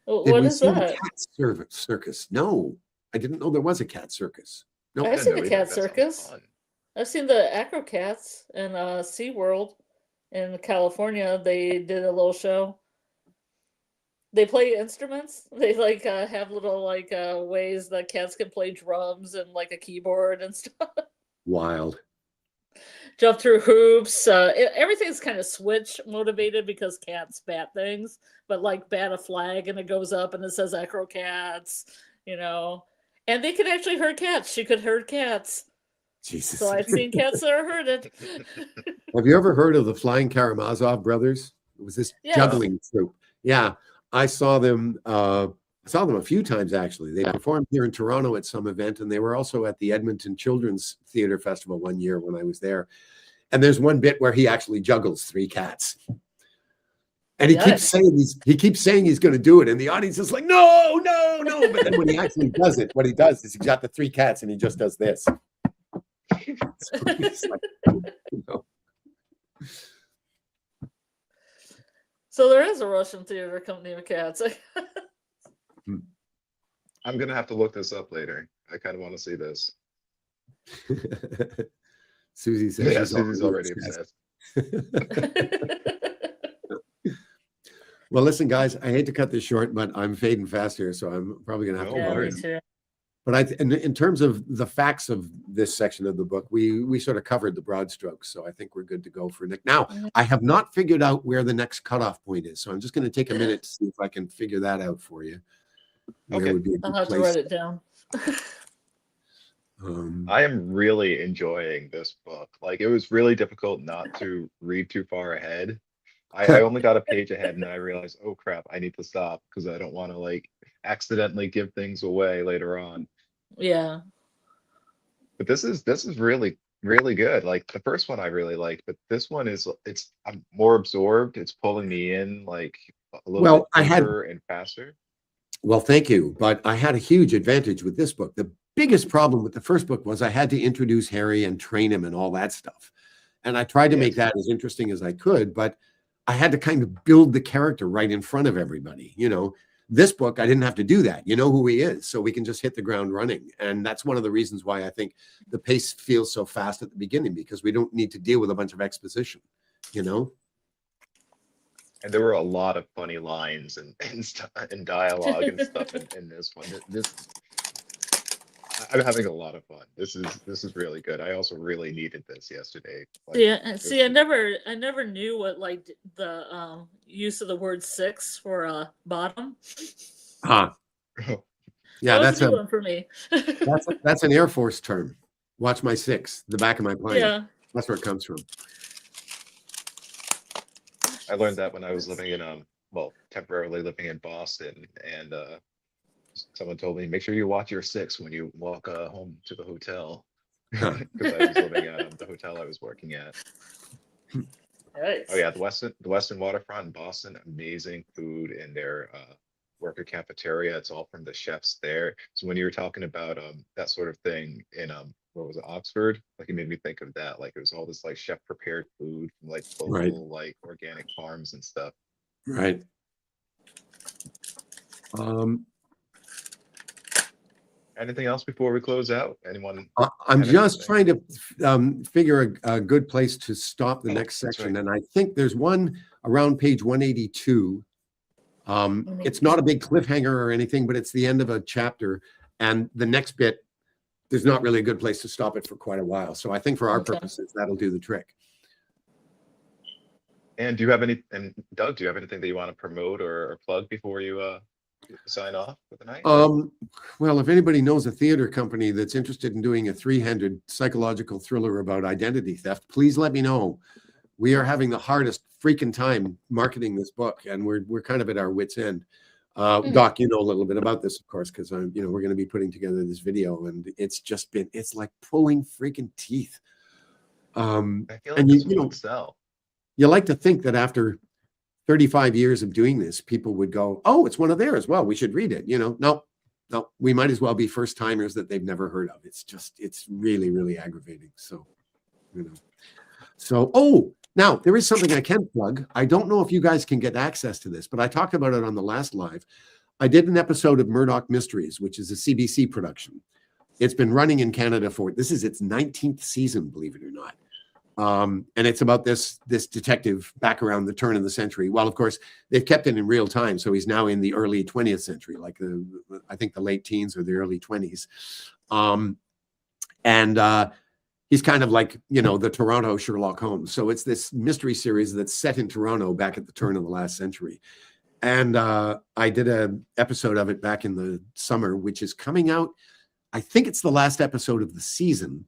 Did What we is see the that? cat circus? No, I didn't know there was a cat circus. No, I've didn't seen know the either. cat That sounds circus. fun. I've seen the Acrocats in SeaWorld in California. They did a little show. They play instruments. They like have little like ways that cats can play drums and like a keyboard and stuff. wild. Jump through hoops. Everything's kind of switch motivated because cats bat things, but like bat a flag and it goes up and it says Acrocats, you know. And they could actually herd cats. She could herd cats. Jesus. So I've seen cats that are herded. Have you ever heard of the Flying Karamazov brothers? It was this juggling troupe. Yeah, I saw them. I saw them a few times actually. They performed here in Toronto at some event, and they were also at the Edmonton Children's Theatre Festival one year when I was there. And there's one bit where he actually juggles 3 cats. And he keeps saying he's going to do it, and the audience is like, no, no, no. But then when he actually does it, what he does is he's got the 3 cats, and he just does this. So like, you know. So there is a Russian theater company of cats. I'm gonna have to look this up later. I kind of want to see this. Susie says, yeah, Susie's already obsessed. Well, listen, guys, I hate to cut this short, but I'm fading fast here, so I'm probably going to have to Yeah, go me in. too. But in terms of the facts of this section of the book, we sort of covered the broad strokes, so I think we're good to go for Nick. Now, I have not figured out where the next cutoff point is, so I'm just going to take a minute to see if I can figure that out for you. Okay. Would be a I'll good have to place. write it down. I am really enjoying this book. Like, it was really difficult not to read too far ahead. I only got a page ahead and then I realized, oh crap, I need to stop because I don't want to like accidentally give things away later on. Yeah. But this is really good. Like the first one I really liked, but this one I'm more absorbed. It's pulling me in like a little bit deeper and faster. Well, thank you. But I had a huge advantage with this book. The biggest problem with the first book was I had to introduce Harry and train him and all that stuff. And I tried to make that as interesting as I could, but I had to kind of build the character right in front of everybody. You know, this book, I didn't have to do that. You know who he is, so we can just hit the ground running. And that's one of the reasons why I think the pace feels so fast at the beginning, because we don't need to deal with a bunch of exposition, you know? And there were a lot of funny lines and dialogue and stuff in this one. I'm having a lot of fun. This is really good. I also really needed this yesterday. Like, yeah, see, I never knew what like the use of the word 6 for bottom. Yeah, that's a new one for me. that's an Air Force term. Watch my 6, the back of my plane. Yeah, that's where it comes from. I learned that when I was living in temporarily living in Boston, and someone told me, make sure you watch your 6 when you walk home to the hotel, because I was living at the hotel I was working at. Nice. Oh yeah, the Western Waterfront in Boston, amazing food in their worker cafeteria. It's all from the chefs there. So when you were talking about that sort of thing in what was it, Oxford? Like, it made me think of that. Like, it was all this like chef prepared food from like local like organic farms and stuff. Right. Anything else before we close out? Anyone? I'm just trying to figure a good place to stop the next section. Right. And I think there's one around page 182. It's not a big cliffhanger or anything, but it's the end of a chapter. And the next bit, there's not really a good place to stop it for quite a while. So I think for our purposes, that'll do the trick. And Doug, do you have anything that you want to promote or plug before you sign off for the night? Well, if anybody knows a theater company that's interested in doing a 300 psychological thriller about identity theft, please let me know. We are having the hardest freaking time marketing this book, and we're kind of at our wits' end. Doc, you know a little bit about this, of course, because we're going to be putting together this video, and it's like pulling freaking teeth. I feel like And this would sell. You like to think that after 35 years of doing this, people would go, "Oh, it's one of theirs. Well, we should read it." No, we might as well be first timers that they've never heard of. It's really, really aggravating. So, now there is something I can plug. I don't know if you guys can get access to this, but I talked about it on the last live. I did an episode of Murdoch Mysteries, which is a CBC production. It's been running in Canada this is its 19th season, believe it or not. And it's about this detective back around the turn of the century. Well, of course, they've kept it in real time, so he's now in the early 20th century, like I think the late teens or the early 20s. He's kind of like, the Toronto Sherlock Holmes. So it's this mystery series that's set in Toronto back at the turn of the last century. And I did an episode of it back in the summer, which is coming out. I think it's the last episode of the season.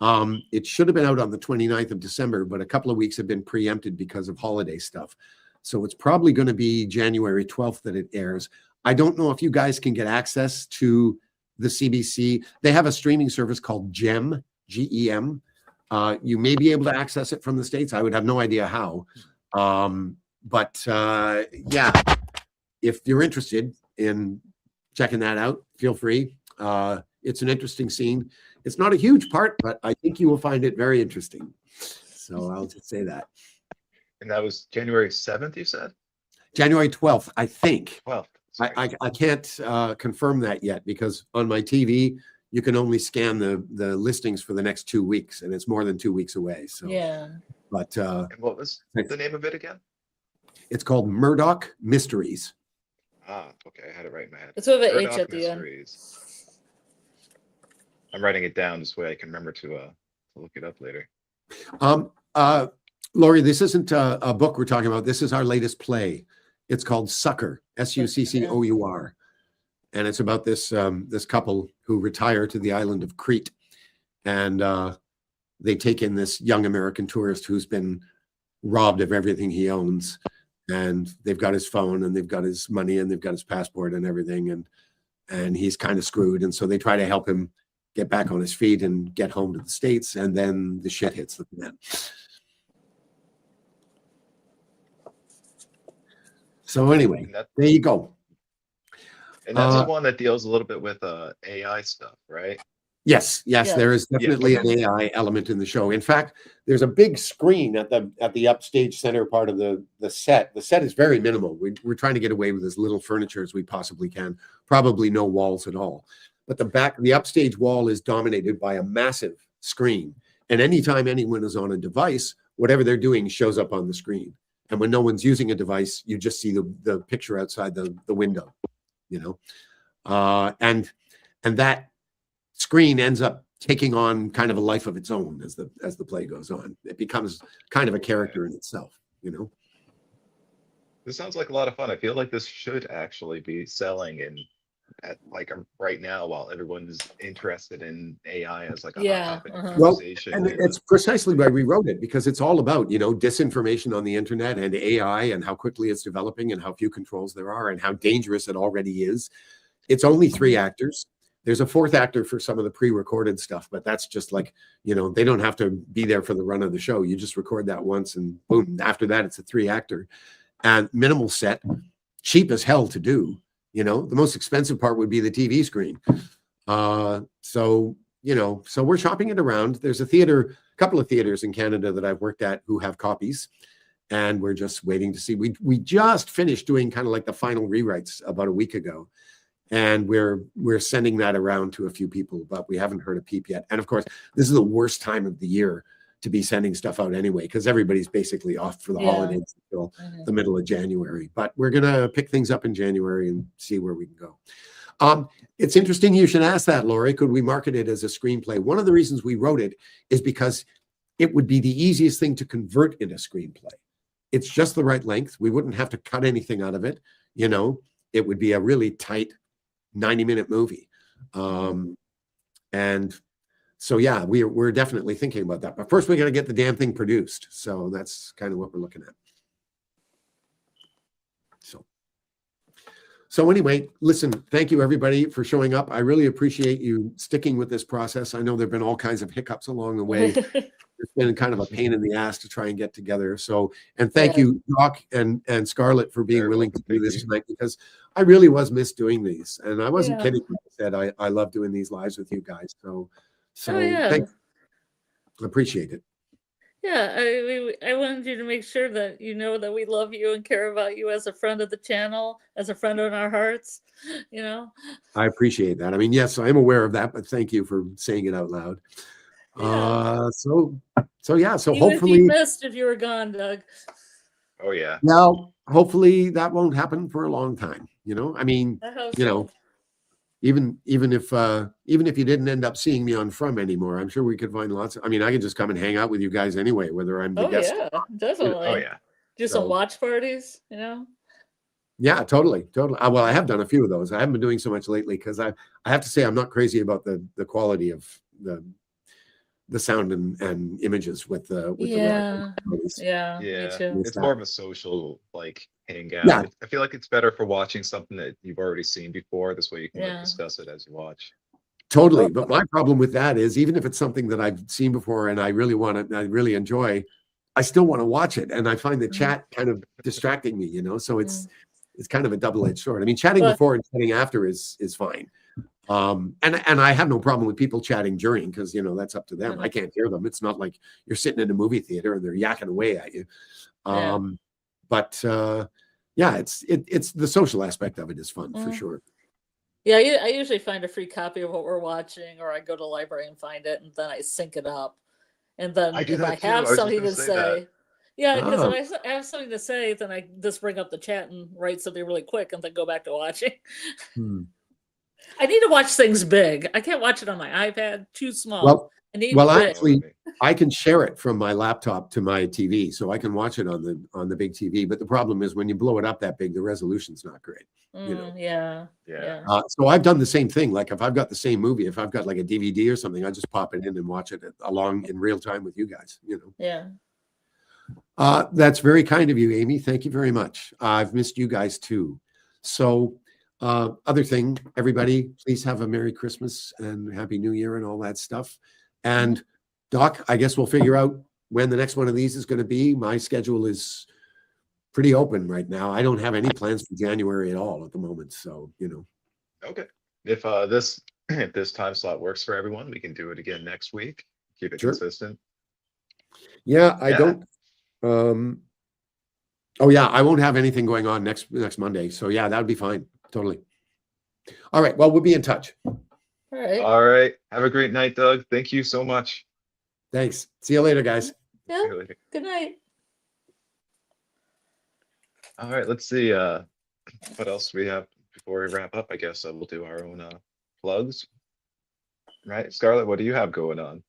It should have been out on the 29th of December, but a couple of weeks have been preempted because of holiday stuff. So it's probably going to be January 12th that it airs. I don't know if you guys can get access to the CBC. They have a streaming service called GEM, G-E-M. You may be able to access it from the States. I would have no idea how. Yeah, if you're interested in checking that out, feel free. It's an interesting scene. It's not a huge part, but I think you will find it very interesting. So I'll just say that. And that was January 7th, you said? January 12th, I think. 12th. I can't confirm that yet, because on my TV, you can only scan the listings for the next 2 weeks, and it's more than 2 weeks away. So yeah. But and what was the name of it again? It's called Murdoch Mysteries. Okay, I had it right in my head. It's with an Murdoch H at the Mysteries. I'm writing it down this way I can remember to look it up later. Laurie, this isn't a book we're talking about. This is our latest play. It's called Succor, Succor. And it's about this couple who retire to the island of Crete. And they take in this young American tourist who's been robbed of everything he owns. And they've got his phone, and they've got his money, and they've got his passport and everything. And he's kind of screwed. And so they try to help him get back on his feet and get home to the States. And then the shit hits the fan. So anyway, there you go. And that's the one that deals a little bit with AI stuff, right? Yes, there is definitely an AI element in the show. In fact, there's a big screen at the upstage center part of the set. The set is very minimal. We're trying to get away with as little furniture as we possibly can. Probably no walls at all. But the upstage wall is dominated by a massive screen. And anytime anyone is on a device, whatever they're doing shows up on the screen. And when no one's using a device, you just see the picture outside the window, and that screen ends up taking on kind of a life of its own as the play goes on. It becomes kind of a character in itself, This sounds like a lot of fun. I feel like this should actually be selling right now, while everyone is interested in AI as like a hot topic conversation. Well, and it's precisely why we wrote it, because it's all about disinformation on the internet and AI and how quickly it's developing and how few controls there are and how dangerous it already is. It's only 3 actors. There's a 4th actor for some of the pre-recorded stuff, but that's just like, they don't have to be there for the run of the show. You just record that once and boom, after that it's a 3-actor and minimal set, cheap as hell to do. The most expensive part would be the TV screen. So we're shopping it around. There's a couple of theaters in Canada that I've worked at who have copies, and we're just waiting to see. We just finished doing kind of like the final rewrites about a week ago, and we're sending that around to a few people, but we haven't heard a peep yet. And of course, this is the worst time of the year to be sending stuff out anyway, because everybody's basically off for the holidays until the middle of January. But we're going to pick things up in January and see where we can go. It's interesting you should ask that, Laurie. Could we market it as a screenplay? One of the reasons we wrote it is because it would be the easiest thing to convert in a screenplay. It's just the right length. We wouldn't have to cut anything out of it. it would be a really tight 90-minute movie. And so, yeah, we're definitely thinking about that. But first, we got to get the damn thing produced. So that's kind of what we're looking at. So anyway, listen, thank you everybody for showing up. I really appreciate you sticking with this process. I know there've been all kinds of hiccups along the way. It's been kind of a pain in the ass to try and get together. So, and thank you, Doc and Scarlett, for being willing to do this tonight, because I really was missed doing these. And I wasn't kidding when I said I love doing these lives with you guys. So thanks. I appreciate it. Yeah, I wanted you to make sure that you know that we love you and care about you as a friend of the channel, as a friend in our hearts, you know. I appreciate that. I mean, yes, I'm aware of that, but thank you for saying it out loud. Yeah. So you hopefully would be missed if you were gone, Doug. Oh yeah. Now, hopefully that won't happen for a long time. You know, I mean, you know, even if you didn't end up seeing me on From anymore, I'm sure we could find lots of, I mean, I can just come and hang out with you guys anyway, whether I'm the guest. Yeah, definitely. Oh yeah. Do some watch parties, you know. Yeah, totally. Well, I have done a few of those. I haven't been doing so much lately because I have to say I'm not crazy about the quality of the sound and images with the me too. It's more of a social hangout. Yeah. I feel like it's better for watching something that you've already seen before. This way you can discuss it as you watch. Totally. But my problem with that is, even if it's something that I've seen before and I really enjoy, I still want to watch it. And I find the chat kind of distracting me, you know, so it's kind of a double-edged sword. I mean, chatting before and chatting after is fine. And I have no problem with people chatting during, because, you know, that's up to them. I can't hear them. It's not like you're sitting in a movie theater and they're yakking away at you. But it's the social aspect of it is fun for sure. Yeah, I usually find a free copy of what we're watching, or I go to the library and find it, and then I sync it up. And then if I have something to say, because if I have something to say, then I just bring up the chat and write something really quick and then go back to watching. I need to watch things big. I can't watch it on my iPad. Too small. Actually, I can share it from my laptop to my TV, so I can watch it on the big TV. But the problem is, when you blow it up that big, the resolution's not great. You know? So I've done the same thing. Like, if I've got the same movie, if I've got like a DVD or something, I just pop it in and watch it along in real time with you guys. You know. Yeah. That's very kind of you, Amy. Thank you very much. I've missed you guys too. So. Other thing, everybody, please have a Merry Christmas and Happy New Year and all that stuff. And Doc, I guess we'll figure out when the next one of these is going to be. My schedule is pretty open right now. I don't have any plans for January at all at the moment. So, you know. Okay. If this time slot works for everyone, we can do it again next week. Keep it consistent. Yeah, I don't. Oh yeah, I won't have anything going on next Monday. So yeah, that would be fine. Totally. All right. Well, we'll be in touch. All right. All right. Have a great night, Doug. Thank you so much. Thanks. See you later, guys. Yeah. Good night. All right. Let's see. What else we have before we wrap up? I guess we'll do our own plugs. Right, Scarlett. What do you have going on?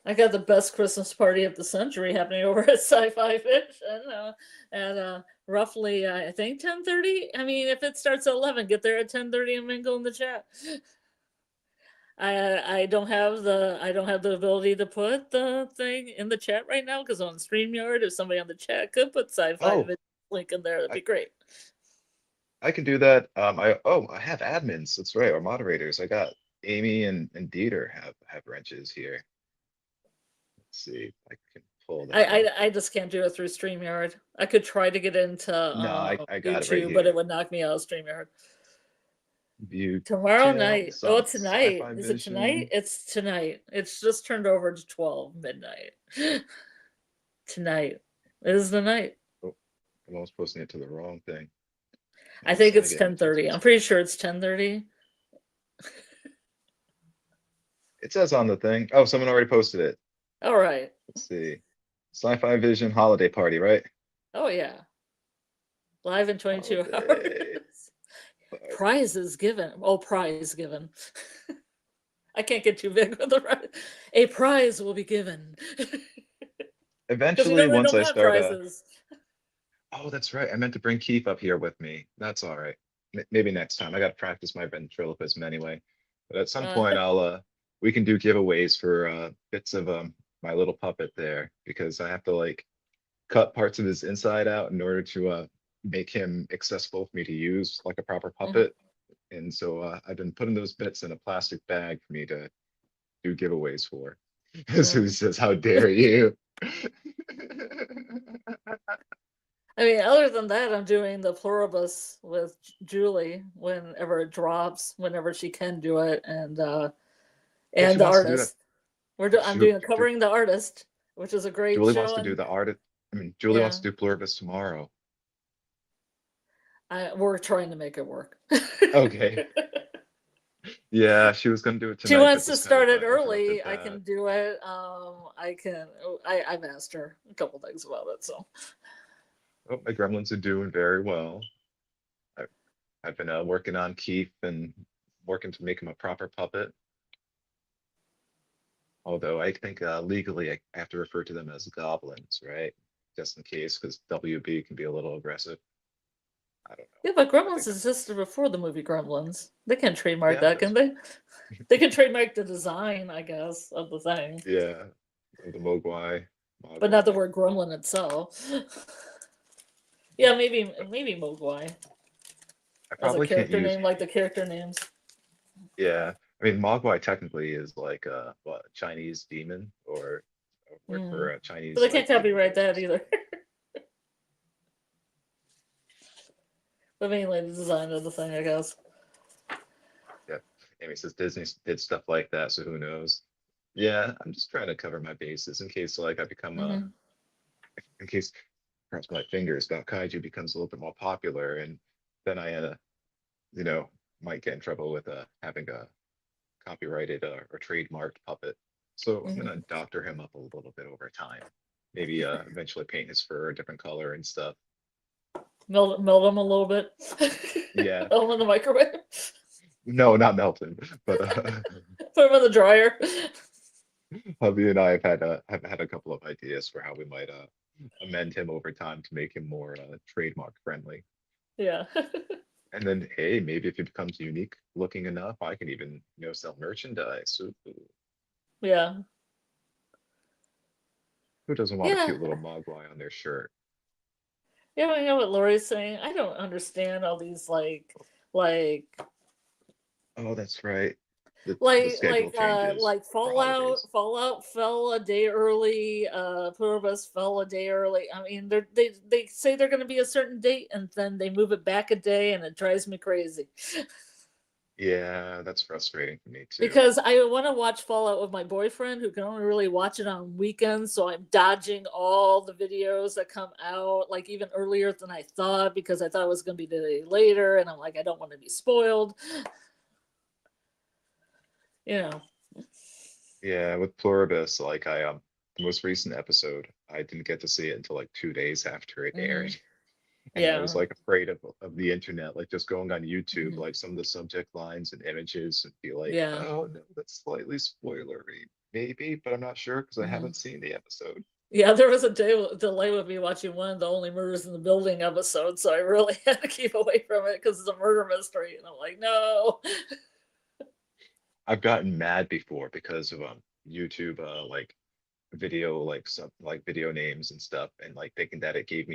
I got the best Christmas party of the century happening over at Sci-Fi Fiction at roughly, I think 10:30. I mean, if it starts at 11, get there at 10:30 and mingle in the chat. I don't have the ability to put the thing in the chat right now because on StreamYard, if somebody on the chat could put Sci-Fi Fiction link in there, that'd be great. I can do that. I have admins. That's right, or moderators. I got Amy and Dieter have wrenches here. Let's see if I can pull that. I just can't do it through StreamYard. I could try to get into I got YouTube, it right but here. it would knock me out of StreamYard. View Tomorrow night. Oh, tonight. Sci-Fi Is it tonight? It's tonight. It's just turned over to 12 midnight. Tonight. It is the night. Oh, I'm almost posting it to the wrong thing. I think it's 10:30. I'm pretty sure it's 10:30. It says on the thing. Oh, someone already posted it. All right. Let's see. Sci-Fi Vision holiday party, right? Oh yeah. Live in 22 hours. Prizes given. Oh, prize given. I can't get too big with the prize. A prize will be given. Eventually, once I start. Oh, that's right. I meant to bring Keith up here with me. That's all right. maybe next time. I got to practice my ventriloquism anyway. But at some Uh, point, we can do giveaways for bits of my little puppet there because I have to like cut parts of his inside out in order to make him accessible for me to use like a proper mhm, puppet. And so I've been putting those bits in a plastic bag for me to do giveaways for. So he mm. says, "How dare you?" I mean, other than that, I'm doing the pluribus with Julie whenever it drops, whenever she can do it, Yeah, she and the wants to do that. artist. I'm Ju- doing Ju- covering the artist, which is a great Julie wants show, to do and the art. I mean, Julie wants yeah, to do Pluribus tomorrow. we're trying to make it work. Okay. Yeah, she was gonna do it She tonight, but wants to just kind start of it interrupted early. I that. can do it. I can. I've asked her a couple things about it, so Oh, my gremlins are doing very well. I, I've been working on Keith and working to make him a proper puppet. Although I think legally I have to refer to them as goblins, right? Just in case, because WB can be a little aggressive. I don't know. yeah. But I Gremlins think existed before the movie Gremlins. They can trademark yeah, that, can that's they? They can trademark the design, I guess, of the thing, yeah. The Mogwai, but not the Mogwai. word Gremlin itself. Yeah, maybe Mogwai I as a probably can't character use. name, like the character names. Yeah, I mean Mogwai technically is like what, Chinese demon or word for Mm. But Chinese they like can't evil copyright that ghost. either. But mainly the design of the thing, I guess. Yeah, Amy says Disney did stuff like that, so who knows? Yeah, I'm just trying to cover my bases in case like I become Hmm. in case cross my fingers, that kaiju becomes a little bit more popular, and then I you know might get in trouble with having a copyrighted or trademarked puppet. So I'm Hmm. gonna doctor him up a little bit over time. Maybe eventually paint his fur a different color and stuff. Melt them a little bit. Yeah, Put them in the microwave. no, not Melton, but Put them in the dryer. hubby and I have had a couple of ideas for how we might amend him over time to make him more trademark friendly. Yeah. And then, hey, maybe if he becomes unique looking enough, I can even, sell merchandise. Ooh, Yeah. who doesn't want a Yeah. cute little mogwai on their shirt? Yeah, I know what Lori's saying. I don't understand all these like Oh, that's right. The like like schedule uh changes like for Fallout. holidays. Fallout fell a day early. Pluribus fell a day early. I mean, they say they're going to be a certain date, and then they move it back a day, and it drives me crazy. Yeah, that's frustrating for me too. Because I want to watch Fallout with my boyfriend, who can only really watch it on weekends. So I'm dodging all the videos that come out, like even earlier than I thought, because I thought it was going to be the day later, and I'm like, I don't want to be spoiled. You know. Yeah, with Pluribus, like the most recent episode, I didn't get to see it until like 2 days after it Hmm. aired. And I was Yeah. like afraid of the internet, like just going on YouTube, Hmm. like some of the subject lines and images and be like, Yeah. oh no, that's slightly spoilery. Maybe, but I'm not sure because I Hmm. haven't seen the episode. Yeah, there was a delay with me watching one of the Only Murders in the Building episodes, so I really had to keep away from it because it's a murder mystery, and I'm like, no. I've gotten mad before because of YouTube like video like some like video names and stuff and like thinking that it gave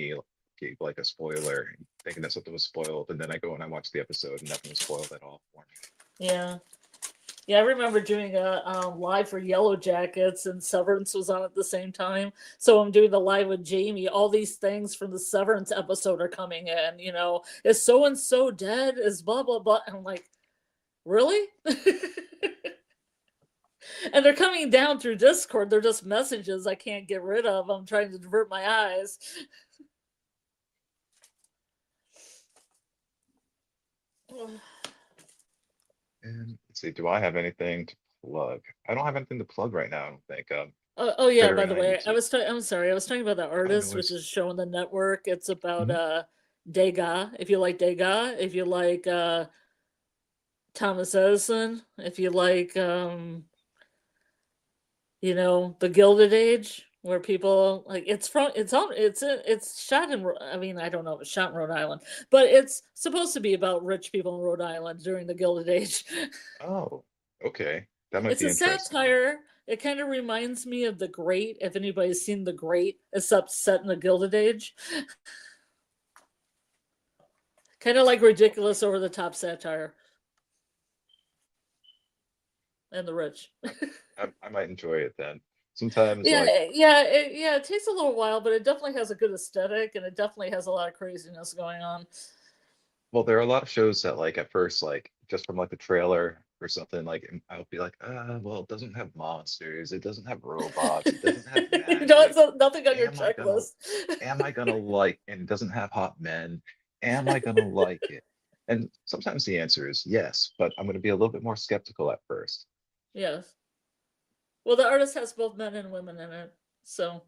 like a spoiler and thinking that something was spoiled and then I go and I watch the episode and nothing was spoiled at all for me. Yeah. Yeah, I remember doing a live for Yellow Jackets, and Severance was on at the same time. So I'm doing the live with Jamie. All these things from the Severance episode are coming in. Is so and so dead? Is blah blah blah? And I'm like, really? And they're coming down through Discord. They're just messages I can't get rid of. I'm trying to divert my eyes. And let's see, do I have anything to plug? I don't have anything to plug right now, I don't think. Oh yeah. By Figuring the I need way, to. I'm sorry. I was talking about the Oh, no artist, which worries. is shown the network. It's about Mhm. Degas. If you like Degas, if you like Thomas Edison, if you like the Gilded Age, where people like it's shot in I mean I don't know if it's shot in Rhode Island, but it's supposed to be about rich people in Rhode Island during the Gilded Age. Oh, okay. That might It's be a interesting. satire. It kind of reminds me of The Great, if anybody's seen The Great, except set in the Gilded Age. Kind of like ridiculous, over the top satire, and the rich. I might enjoy it then. Sometimes Yeah, like, yeah. It takes a little while, but it definitely has a good aesthetic, and it definitely has a lot of craziness going on. well, there are a lot of shows that like at first, like just from like the trailer or something, like I'll be like, well, it doesn't have monsters, it doesn't have robots, it doesn't have It's magic. nothing on your Am I gonna checklist. am I gonna like, and it doesn't have hot men, am I gonna like it? And sometimes the answer is yes, but I'm gonna be a little bit more skeptical at first. Yes. Well, the artist has both men and women in it, so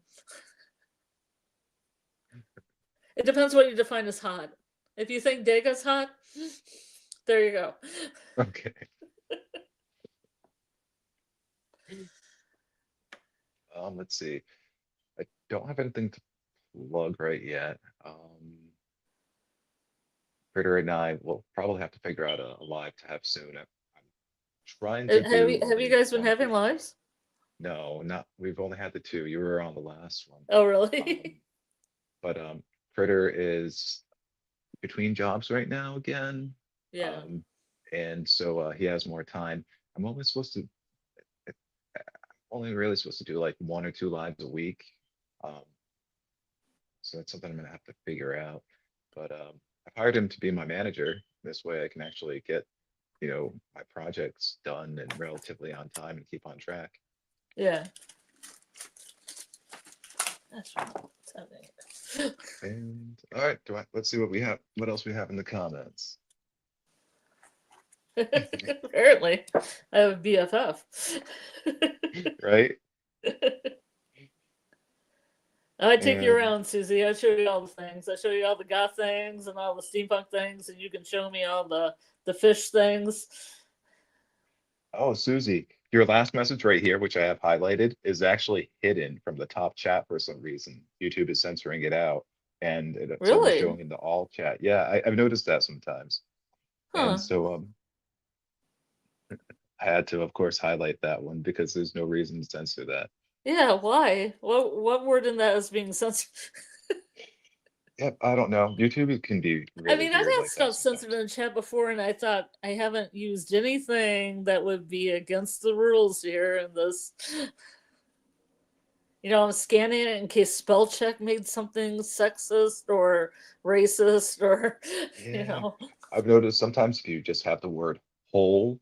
it depends what you define as hot. If you think Dega's hot, there you go. Okay. Let's see. I don't have anything to plug right yet. Critter and I will probably have to figure out a live to have soon. I'm trying to do Have you only guys been one a having week. lives? No, not, we've only had the two. You were on the last one. Oh, Um, really? but Critter is between jobs right now again. Yeah. Um, and so he has more time. I'm only supposed to only really supposed to do like one or two lives a week. Um, so that's something I'm gonna have to figure out. But I've hired him to be my manager. This way I can actually get, my projects done and relatively on time and keep on track. Yeah. That's what's happening. And all right, let's see what else we have in the comments. Apparently, I have a BFF. Right? I take you And around, Susie. I show you all the things. I show you all the goth things and all the steampunk things, and you can show me all the fish things. oh, Susie, your last message right here, which I have highlighted, is actually hidden from the top chat for some reason. YouTube is censoring it out, and it's only Really? showing in the all chat. Yeah, I've noticed that sometimes. And Huh. so I had to, of course, highlight that one because there's no reason to censor that. Yeah, why? What word in that is being censored? Yep, I don't know. YouTube can be I really mean, I've weird had like that stuff censored sometimes. in the chat before, and I thought I haven't used anything that would be against the rules here in this. I'm scanning it in case spell check made something sexist or racist or, you Yeah, know, I've noticed sometimes if you just have the word whole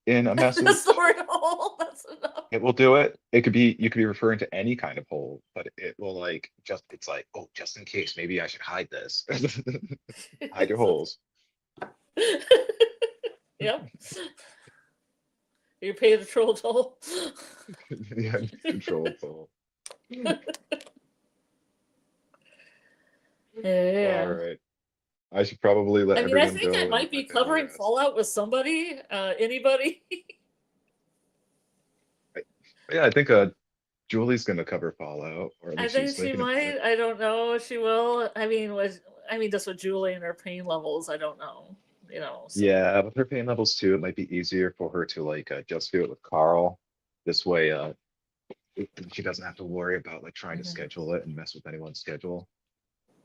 in a that's the message, word hole. That's enough. it will do it. You could be referring to any kind of hole, but it will like it's like, oh, just in case, maybe I should hide this. Hide your holes. Yep. You pay the troll toll. Yeah, control hole. All Yeah. right. I should probably let I mean, I everyone think I go and might be let them covering rest. Fallout with somebody. Anybody? Yeah, I think Julie's gonna cover Fallout, or at I least think she's she thinking about it. might. I don't know if she will. I mean, just with Julie and her pain levels, I don't know. So Yeah, with her pain levels too, it might be easier for her to like just do it with Carl. This way, she doesn't have to worry about like trying to mhm. schedule it and mess with anyone's schedule.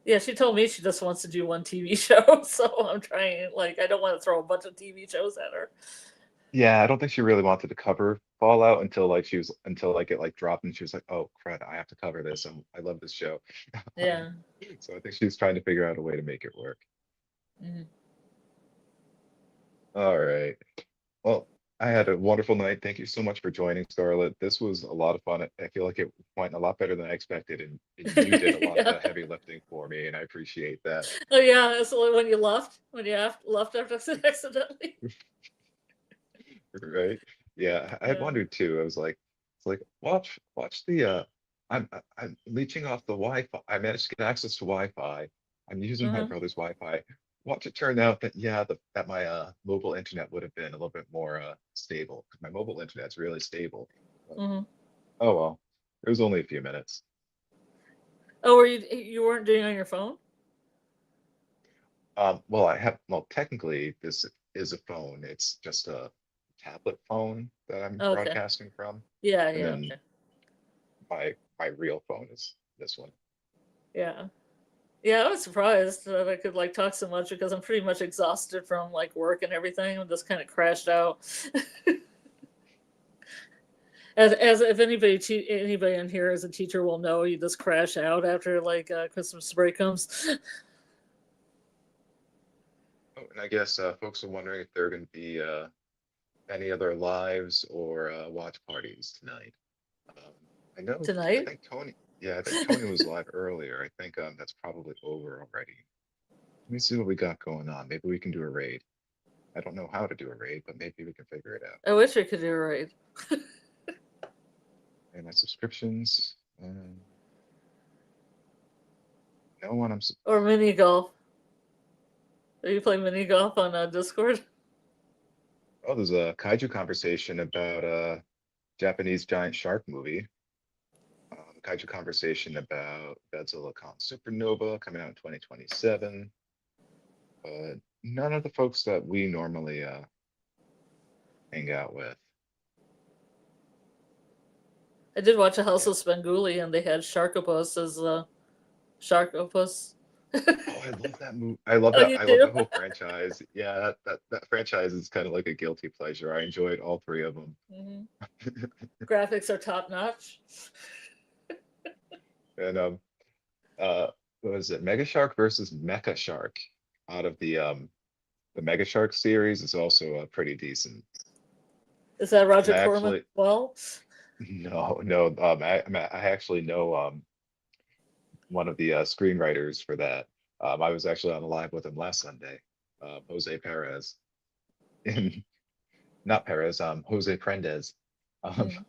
Yeah, she told me she just wants to do one TV show. So I'm trying. Like, I don't want to throw a bunch of TV shows at her. Yeah, I don't think she really wanted to cover Fallout until like it like dropped and she was like, oh crud, I have to cover this. I love this show. Yeah. So I think she's trying to figure out a way to make it work. Mhm. All right. Well, I had a wonderful night. Thank you so much for joining, Scarlett. This was a lot of fun. I feel like it went a lot better than I expected, and you did a lot of Yeah. the heavy lifting for me, and I appreciate that. Oh yeah. So when you left, left after accidentally. Right? Yeah, I had Yeah. wondered too. I was like, it's like watch the I'm leeching off the Wi-Fi. I managed to get access to Wi-Fi. I'm using my Uh-huh. brother's Wi-Fi. Watch it turn out that yeah, that my mobile internet would have been a little bit more stable because my mobile internet's really stable. But, Mhm. oh well. It was only a few minutes. Oh, you weren't doing it on your phone? Well, technically, this is a phone. It's just a tablet phone that I'm Okay. broadcasting from, Yeah, and yeah, then okay. my real phone is this one. Yeah. Yeah, I was surprised that I could like talk so much because I'm pretty much exhausted from like work and everything and just kind of crashed out. As if anybody in here as a teacher will know, you just crash out after like Christmas break comes. Oh, and I guess folks are wondering if there are going to be any other lives or watch parties tonight. Um, I Tonight. think Tony, yeah, I think Tony was live earlier. I think that's probably over already. Let me see what we got going on. Maybe we can do a raid. I don't know how to do a raid, but maybe we can figure it out. I wish I could do it right. And my subscriptions. No one. Or mini golf. Are you playing mini golf on Discord? Oh, there's a kaiju conversation about a Japanese giant shark movie. Kaiju conversation about Godzilla Kong Supernova coming out in 2027. But none of the folks that we normally hang out with. I did watch a House Yeah. of Spenguli and they had Sharkopus as Sharkopus. Oh, I love that movie. I love Oh, that. you I love do? the whole franchise. Yeah, that franchise is kind of like a guilty pleasure. I enjoyed all three of them. Hmm. Graphics are top notch. And what was it? Mega Shark versus Mecha Shark out of the Mega Shark series is also pretty decent. Is that And Roger I Corman actually as well? no I actually know one of the screenwriters for that. I was actually on a live with him last Sunday, Jose Perez, and not Perez, Jose Prendez. Um, Mm.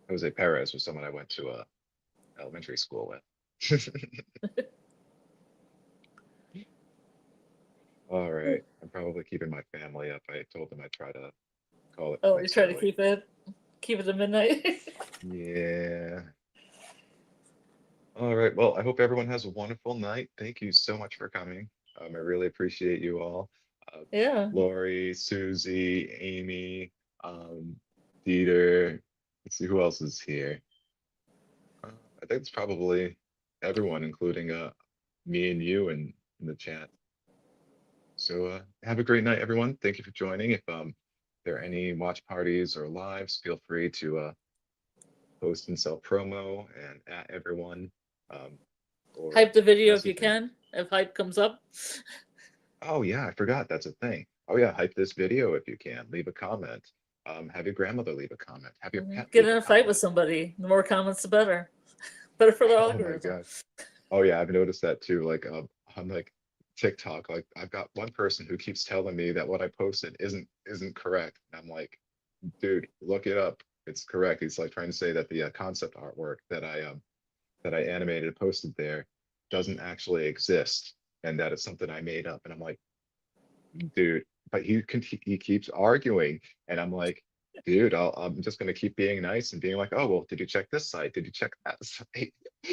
Jose Perez was someone I went to elementary school with. All right, I'm probably keeping my family up. I told them I'd try to call it Oh, you quits try to early. keep it to midnight. Yeah. All right. Well, I hope everyone has a wonderful night. Thank you so much for coming. I really appreciate you all. Uh, Yeah. Lori, Susie, Amy, um, Dieter. Let's see who else is here. I think it's probably everyone, including me and you in the chat. So have a great night, everyone. Thank you for joining. If there are any watch parties or lives, feel free to post and sell promo and at everyone. Um, or Hype the video if you message me. can, if hype comes up. Oh yeah, I forgot that's a thing. Oh yeah, hype this video if you can. Leave a comment. Have your grandmother leave a comment. Have your pet Get leave in a a fight with comment. somebody. The more comments, the better. Better for the Oh my algorithm. God. Oh yeah, I've noticed that too. Like on like TikTok, like I've got one person who keeps telling me that what I posted isn't correct. And I'm like, dude, look it up. It's correct. He's like trying to say that the concept artwork that I animated and posted there doesn't actually exist and that it's something I made up. And I'm like, dude, but he keeps arguing, and I'm like, dude, I'm just gonna keep being nice and being like, oh well, did you check this site? Did you check that site?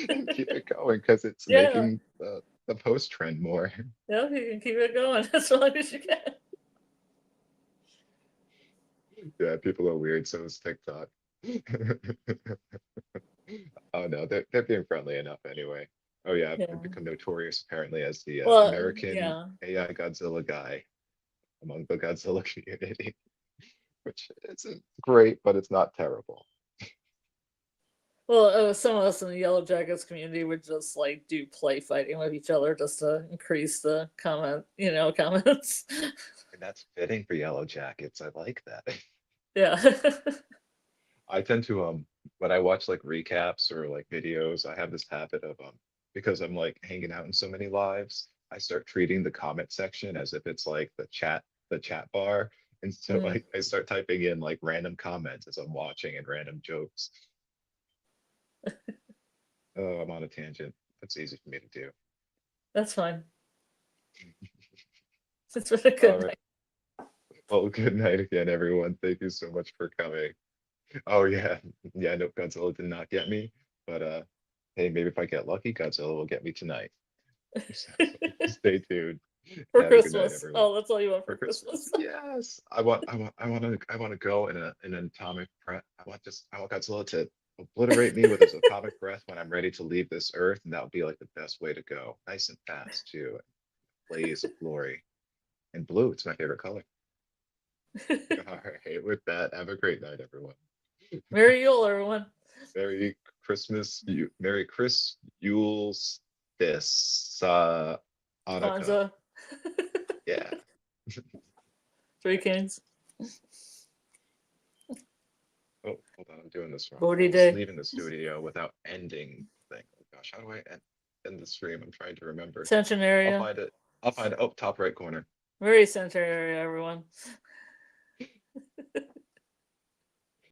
And keep it going because it's Yeah. making the post trend more. Yeah, you can keep it going as long as you can. Yeah, people are weird, so is TikTok. Oh no, they're being friendly enough anyway. Oh yeah, Yeah. I've become notorious apparently as the Well, American yeah. AI Godzilla guy among the Godzilla community, which isn't great, but it's not terrible. Well, some of us in the Yellow Jackets community would just like do play fighting with each other just to increase the comments. And that's fitting for Yellow Jackets. I like that. Yeah. I tend to when I watch like recaps or like videos, I have this habit of because I'm like hanging out in so many lives, I start treating the comment section as if it's like the chat bar. And so Mm, I start typing in like random comments as I'm watching and random jokes. Oh, I'm on a tangent. That's easy for me to do. that's fine. It's been a All good right. night. Well, good night again, everyone. Thank you so much for coming. Oh yeah, yeah. No, Godzilla did not get me, but hey, maybe if I get lucky, Godzilla will get me tonight. So stay tuned. For Have a good night, Christmas. everyone. Oh, that's all you want for For Christmas, Christmas. yes. I want to go in an atomic breath. I want Godzilla to obliterate me with his atomic breath when I'm ready to leave this earth, and that would be like the best way to go. Nice and fast too. Blaze of glory. And blue, it's my favorite color. All right, with that, have a great night, everyone. Merry Yule, everyone. Merry Chris Yule's this Hanukkah. Kwanzaa. Yeah. Three Kings. Oh, hold on, I'm doing this wrong. Bodhi I was Day. leaving the studio without ending thing. Oh gosh, how do I end the stream? I'm trying to remember. I'll Centenaria. find it. I'll find it. Oh, top right corner. Merry Centenaria, everyone.